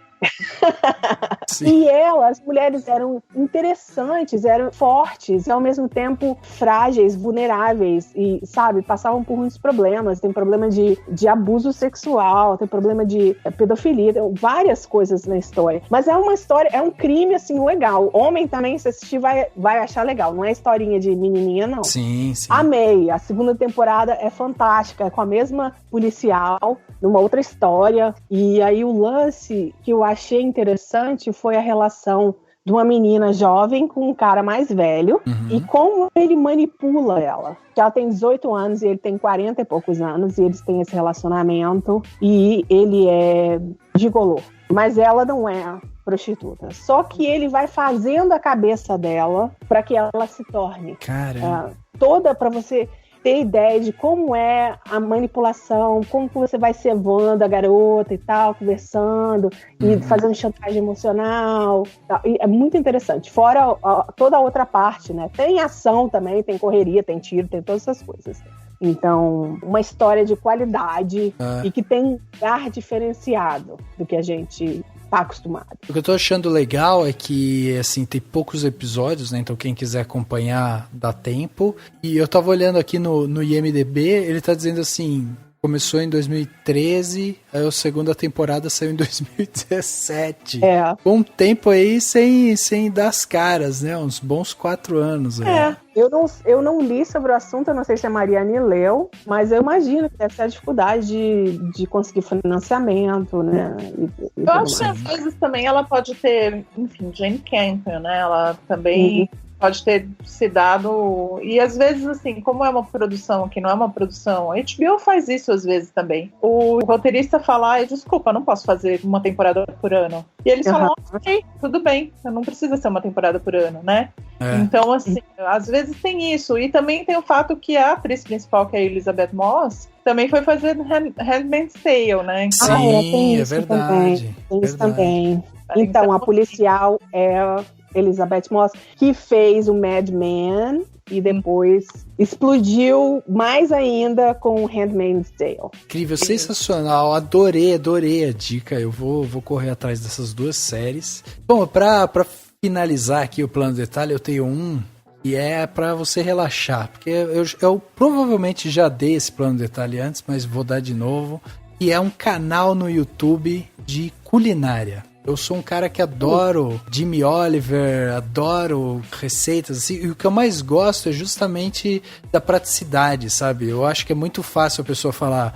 E as mulheres eram interessantes, eram fortes e ao mesmo tempo frágeis, vulneráveis e, sabe, passavam por muitos problemas. Tem problema de abuso sexual, tem problema de pedofilia, tem várias coisas na história. Mas é uma história, é um crime, assim, legal. Homem também, se assistir, vai achar legal. Não é historinha de menininha, não. Sim. Amei. A segunda temporada é fantástica, é com a mesma policial, numa outra história. E aí o lance que eu achei interessante foi a relação de uma menina jovem com um cara mais velho e como ele manipula ela. Que ela tem 18 anos e ele tem 40 e poucos anos e eles têm esse relacionamento e ele é gigolô. Mas ela não é prostituta. Só que ele vai fazendo a cabeça dela para que ela se torne toda para você ter ideia de como é a manipulação, como que você vai cevando a garota e tal, conversando e fazendo chantagem emocional. Tal. E é muito interessante. Fora toda a outra parte, né? Tem ação também, tem correria, tem tiro, tem todas essas coisas. Então, uma história de qualidade e que tem um lugar diferenciado do que a gente tá acostumado. O que eu tô achando legal é que, assim, tem poucos episódios, né? Então quem quiser acompanhar dá tempo. E eu tava olhando aqui no IMDb, ele tá dizendo assim, começou em 2013, aí a segunda temporada saiu em 2017. Com um tempo aí sem dar as caras, né? Uns bons 4 anos. Eu não li sobre o assunto, eu não sei se a Mariane leu, mas eu imagino que deve ser a dificuldade de conseguir financiamento, né? Eu acho que às vezes também ela pode ter, enfim, Jane Campion, né? Ela também pode ter se dado... E às vezes, assim, como é uma produção que não é uma produção... A HBO faz isso às vezes também. O roteirista fala, desculpa, não posso fazer uma temporada por ano. E eles falam, ok, tudo bem, não precisa ser uma temporada por ano, né? Então, assim, às vezes tem isso. E também tem o fato que a atriz principal, que é a Elizabeth Moss, também foi fazer Handmaid's Tale, né? Sim, é verdade. Tem isso também. Então, a policial é Elizabeth Moss, que fez o Mad Men e depois explodiu mais ainda com Handmaid's Tale. Incrível, sensacional, adorei a dica, eu vou correr atrás dessas duas séries. Bom, pra finalizar aqui o plano de detalhe, eu tenho um que é pra você relaxar, porque eu provavelmente já dei esse plano de detalhe antes, mas vou dar de novo, que é um canal no YouTube de culinária. Eu sou um cara que adoro Jamie Oliver, adoro receitas, assim, e o que eu mais gosto é justamente da praticidade, sabe? Eu acho que é muito fácil a pessoa falar,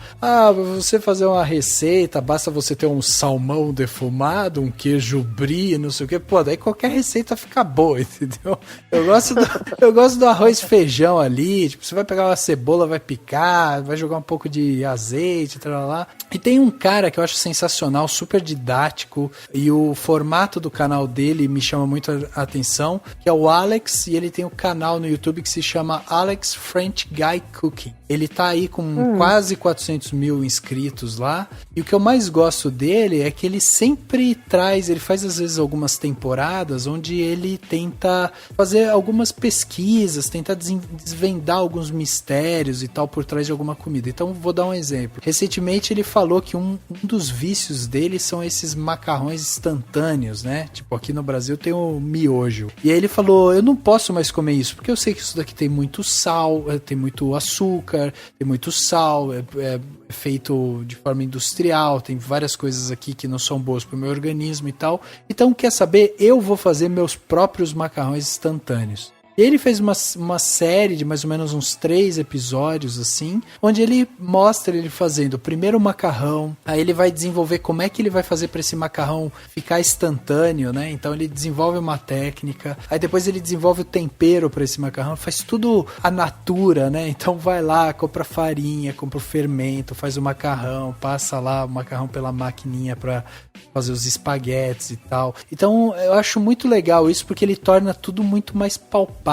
você fazer uma receita, basta você ter um salmão defumado, um queijo brie, não sei o que, pô, daí qualquer receita fica boa, entendeu? Eu gosto do arroz e feijão ali, tipo, você vai pegar uma cebola, vai picar, vai jogar um pouco de azeite, lá. E tem um cara que eu acho sensacional, super didático, e o formato do canal dele me chama muito a atenção, que é o Alex, e ele tem um canal no YouTube que se chama Alex French Guy Cooking. Ele tá aí com quase 400 mil inscritos lá, e o que eu mais gosto dele é que ele sempre ele faz às vezes algumas temporadas onde ele tenta fazer algumas pesquisas, tenta desvendar alguns mistérios e tal por trás de alguma comida. Então vou dar um exemplo. Recentemente ele falou que um dos vícios dele são esses macarrões instantâneos, né? Tipo, aqui no Brasil tem o miojo. E aí ele falou, eu não posso mais comer isso, porque eu sei que isso daqui tem muito sal, tem muito açúcar, tem muito sal, é feito de forma industrial, tem várias coisas aqui que não são boas para o meu organismo e tal. Então, quer saber? Eu vou fazer meus próprios macarrões instantâneos. E ele fez uma série de mais ou menos uns 3 episódios, assim, onde ele mostra ele fazendo primeiro o macarrão, aí ele vai desenvolver como é que ele vai fazer para esse macarrão ficar instantâneo, né? Então ele desenvolve uma técnica, aí depois ele desenvolve o tempero para esse macarrão, faz tudo a natura, né? Então vai lá, compra farinha, compra o fermento, faz o macarrão, passa lá o macarrão pela maquininha para fazer os espaguetes e tal. Então eu acho muito legal isso, porque ele torna tudo muito mais palpável,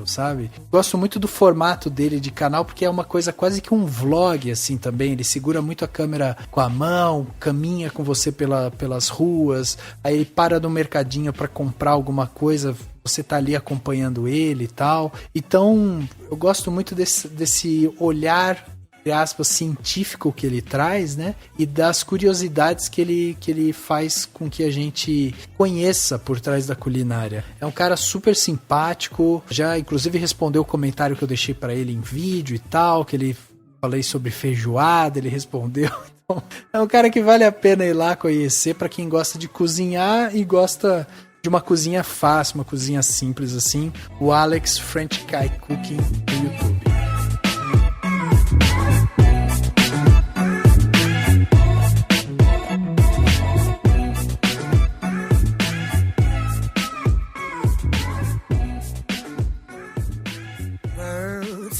sabe? Gosto muito do formato dele de canal, porque é uma coisa quase que um vlog, assim, também. Ele segura muito a câmera com a mão, caminha com você pelas ruas, aí ele para no mercadinho para comprar alguma coisa, você tá ali acompanhando ele e tal. Então eu gosto muito desse olhar, entre aspas, científico que ele traz, né? E das curiosidades que ele faz com que a gente conheça por trás da culinária. É um cara super simpático, já inclusive respondeu o comentário que eu deixei para ele em vídeo e tal, que ele falei sobre feijoada, ele respondeu. Então, é um cara que vale a pena ir lá conhecer para quem gosta de cozinhar e gosta de uma cozinha fácil, uma cozinha simples assim. O Alex French Guy Cooking no YouTube.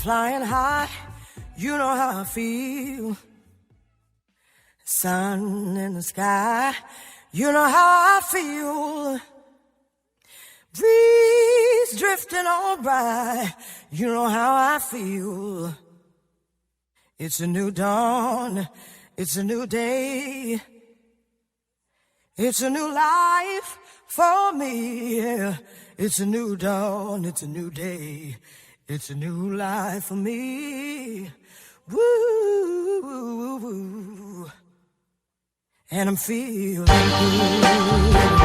Flying high, you know how I feel. Sun in the sky, you know how I feel. Breeze drifting all by, you know how I feel. It's a new dawn, it's a new day. It's a new life for me, yeah. It's a new dawn, it's a new day. It's a new life for me. Woo, woo, woo. And I'm feeling good.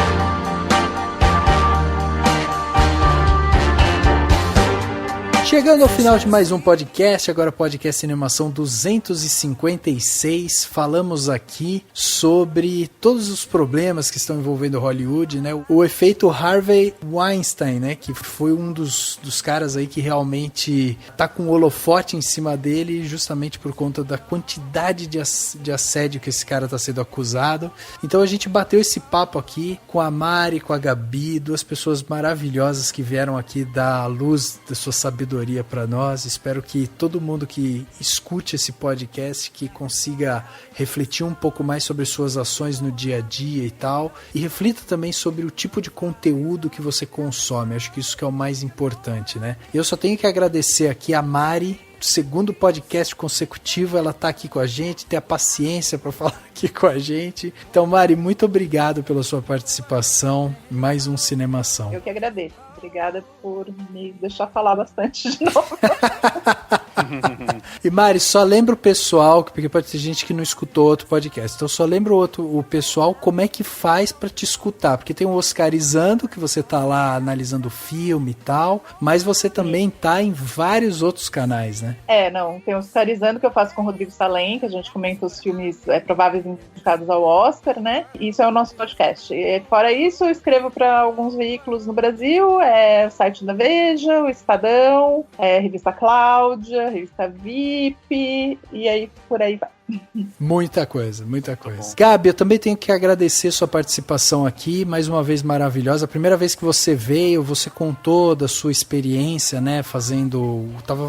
Chegando ao final de mais um podcast, agora podcast Cinemação 256, falamos aqui sobre todos os problemas que estão envolvendo Hollywood, né? O efeito Harvey Weinstein, né? Que foi um dos caras aí que realmente tá com o holofote em cima dele, justamente por conta da quantidade de assédio que esse cara tá sendo acusado. Então a gente bateu esse papo aqui com a Mari, com a Gabi, duas pessoas maravilhosas que vieram aqui dar a luz da sua sabedoria para nós. Espero que todo mundo que escute esse podcast que consiga refletir um pouco mais sobre suas ações no dia a dia e tal, e reflita também sobre o tipo de conteúdo que você consome. Acho que isso que é o mais importante, né? Eu só tenho que agradecer aqui a Mari, segundo podcast consecutivo, ela tá aqui com a gente, ter a paciência para falar aqui com a gente. Então, Mari, muito obrigado pela sua participação em mais um Cinemação. Eu que agradeço. Obrigada por me deixar falar bastante de novo. E Mari, só lembra o pessoal, porque pode ter gente que não escutou outro podcast, então só lembra o pessoal como é que faz pra te escutar, porque tem o Oscarizando, que você tá lá analisando o filme e tal, mas você também tá em vários outros canais, né? Tem o Oscarizando, que eu faço com o Rodrigo Salem, que a gente comenta os filmes prováveis indicados ao Oscar, né? Isso é o nosso podcast. E, fora isso, eu escrevo para alguns veículos no Brasil, o site da Veja, o Estadão, a revista Cláudia, a revista VIP, e aí por aí vai. Muita coisa, muita coisa. Gabi, eu também tenho que agradecer sua participação aqui, mais uma vez maravilhosa. A primeira vez que você veio, você contou da sua experiência, né,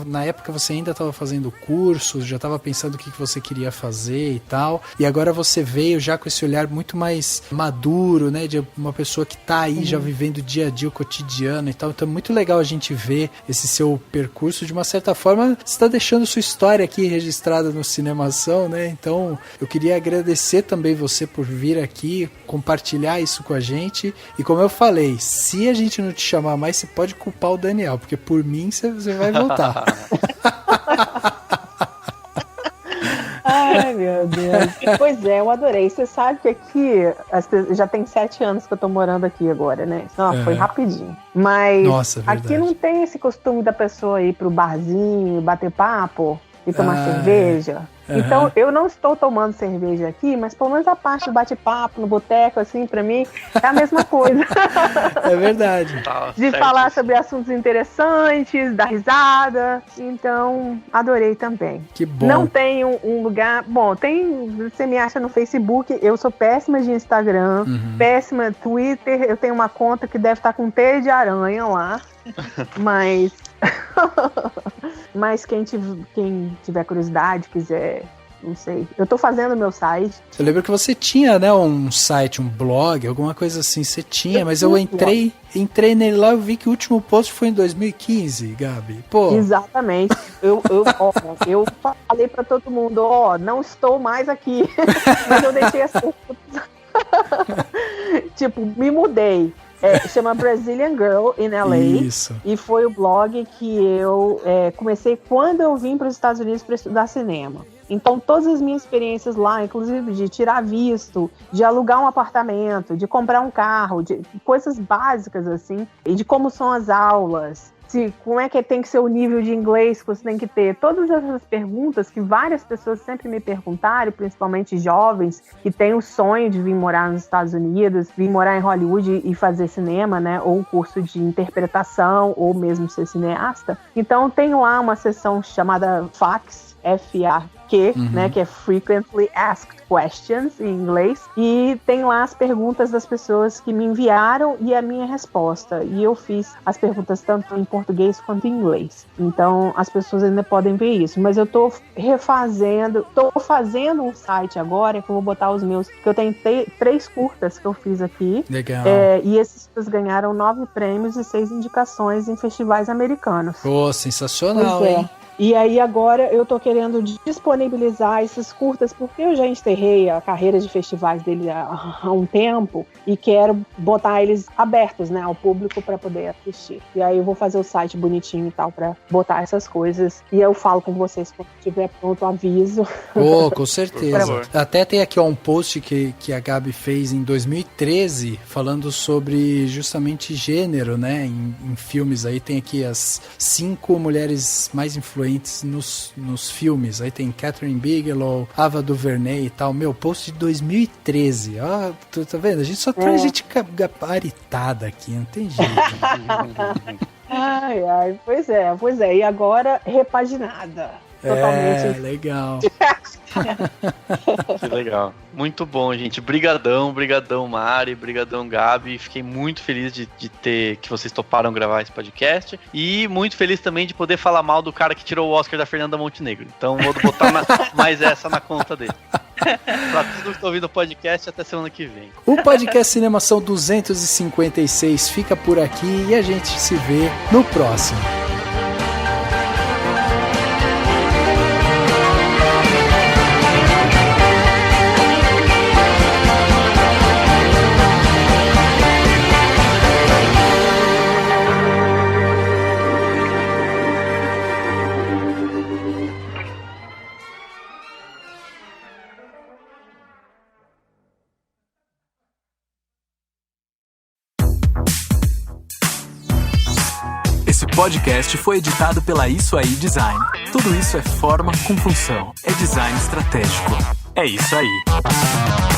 na época você ainda estava fazendo cursos, já estava pensando o que você queria fazer e tal, e agora você veio já com esse olhar muito mais maduro, né, de uma pessoa que tá aí já vivendo o dia a dia, o cotidiano e tal. Então é muito legal a gente ver esse seu percurso. De uma certa forma, você está deixando sua história aqui registrada no Cinemação, né? Então eu queria agradecer também você por vir aqui compartilhar isso com a gente, e como eu falei, se a gente não te chamar mais, você pode culpar o Daniel, porque por mim você vai voltar. Ai, meu Deus. Pois é, eu adorei. Você sabe que aqui, já tem 7 anos que eu tô morando aqui agora, né? Não, foi rapidinho. Mas aqui não tem esse costume da pessoa ir pro barzinho, bater papo e tomar cerveja. Então, eu não estou tomando cerveja aqui, mas pelo menos a parte do bate-papo no boteco, assim, pra mim, é a mesma coisa. É verdade. De falar sobre assuntos interessantes, dar risada. Então, adorei também. Que bom. Não tem um lugar... Bom, você me acha no Facebook, eu sou péssima de Instagram, péssima Twitter, eu tenho uma conta que deve estar com teia de aranha lá, mas... Mas quem tiver curiosidade, quiser, não sei. Eu tô fazendo o meu site. Eu lembro que você tinha, né, um site, um blog, alguma coisa assim, você tinha, mas eu entrei nele lá, eu vi que o último post foi em 2015, Gabi. Pô. Exatamente. Eu falei pra todo mundo, não estou mais aqui. Mas eu deixei assim. Tipo, me mudei. Chama Brazilian Girl in LA. Isso. E foi o blog que eu comecei quando eu vim para os Estados Unidos para estudar cinema. Então, todas as minhas experiências lá, inclusive de tirar visto, de alugar um apartamento, de comprar um carro, de coisas básicas assim, e de como são as aulas, como é que tem que ser o nível de inglês que você tem que ter. Todas essas perguntas que várias pessoas sempre me perguntaram, principalmente jovens que têm o sonho de vir morar nos Estados Unidos, vir morar em Hollywood e fazer cinema, né, ou um curso de interpretação, ou mesmo ser cineasta. Então tem lá uma seção chamada FAQ, F-A-Q, né, que é Frequently Asked Questions em inglês, e tem lá as perguntas das pessoas que me enviaram e a minha resposta, e eu fiz as perguntas tanto em português quanto em inglês, então as pessoas ainda podem ver isso, mas eu tô fazendo um site agora que eu vou botar os meus, que eu tenho 3 curtas que eu fiz aqui. Legal. E esses curtas ganharam 9 prêmios e 6 indicações em festivais americanos. Pô, sensacional, hein? E aí agora eu tô querendo disponibilizar esses curtas, porque eu já encerrei a carreira de festivais dele há um tempo e quero botar eles abertos, né, ao público para poder assistir. E aí eu vou fazer o site bonitinho e tal para botar essas coisas. E eu falo com vocês quando estiver pronto, aviso. Pô, com certeza. Até tem aqui um post que a Gabi fez em 2013 falando sobre justamente gênero, né, em filmes. Aí tem aqui as 5 mulheres mais influentes nos filmes. Aí tem Catherine Bigelow, Ava DuVernay e tal. Meu, post de 2013. Ó, tá vendo? A gente só traz gente gabaritada aqui, não tem jeito. Ai, pois é. E agora, repaginada. Totalmente. Legal. Que legal. Muito bom, gente. Brigadão, Mari, brigadão, Gabi. Fiquei muito feliz de ter que vocês toparam gravar esse podcast. E muito feliz também de poder falar mal do cara que tirou o Oscar da Fernanda Montenegro. Então vou botar mais essa na conta dele. Pra todos que estão ouvindo o podcast, até semana que vem. O podcast Cinemação 256 fica por aqui e a gente se vê no próximo. Esse podcast foi editado pela Isso Aí Design. Tudo isso é forma com função. É design estratégico. É isso aí.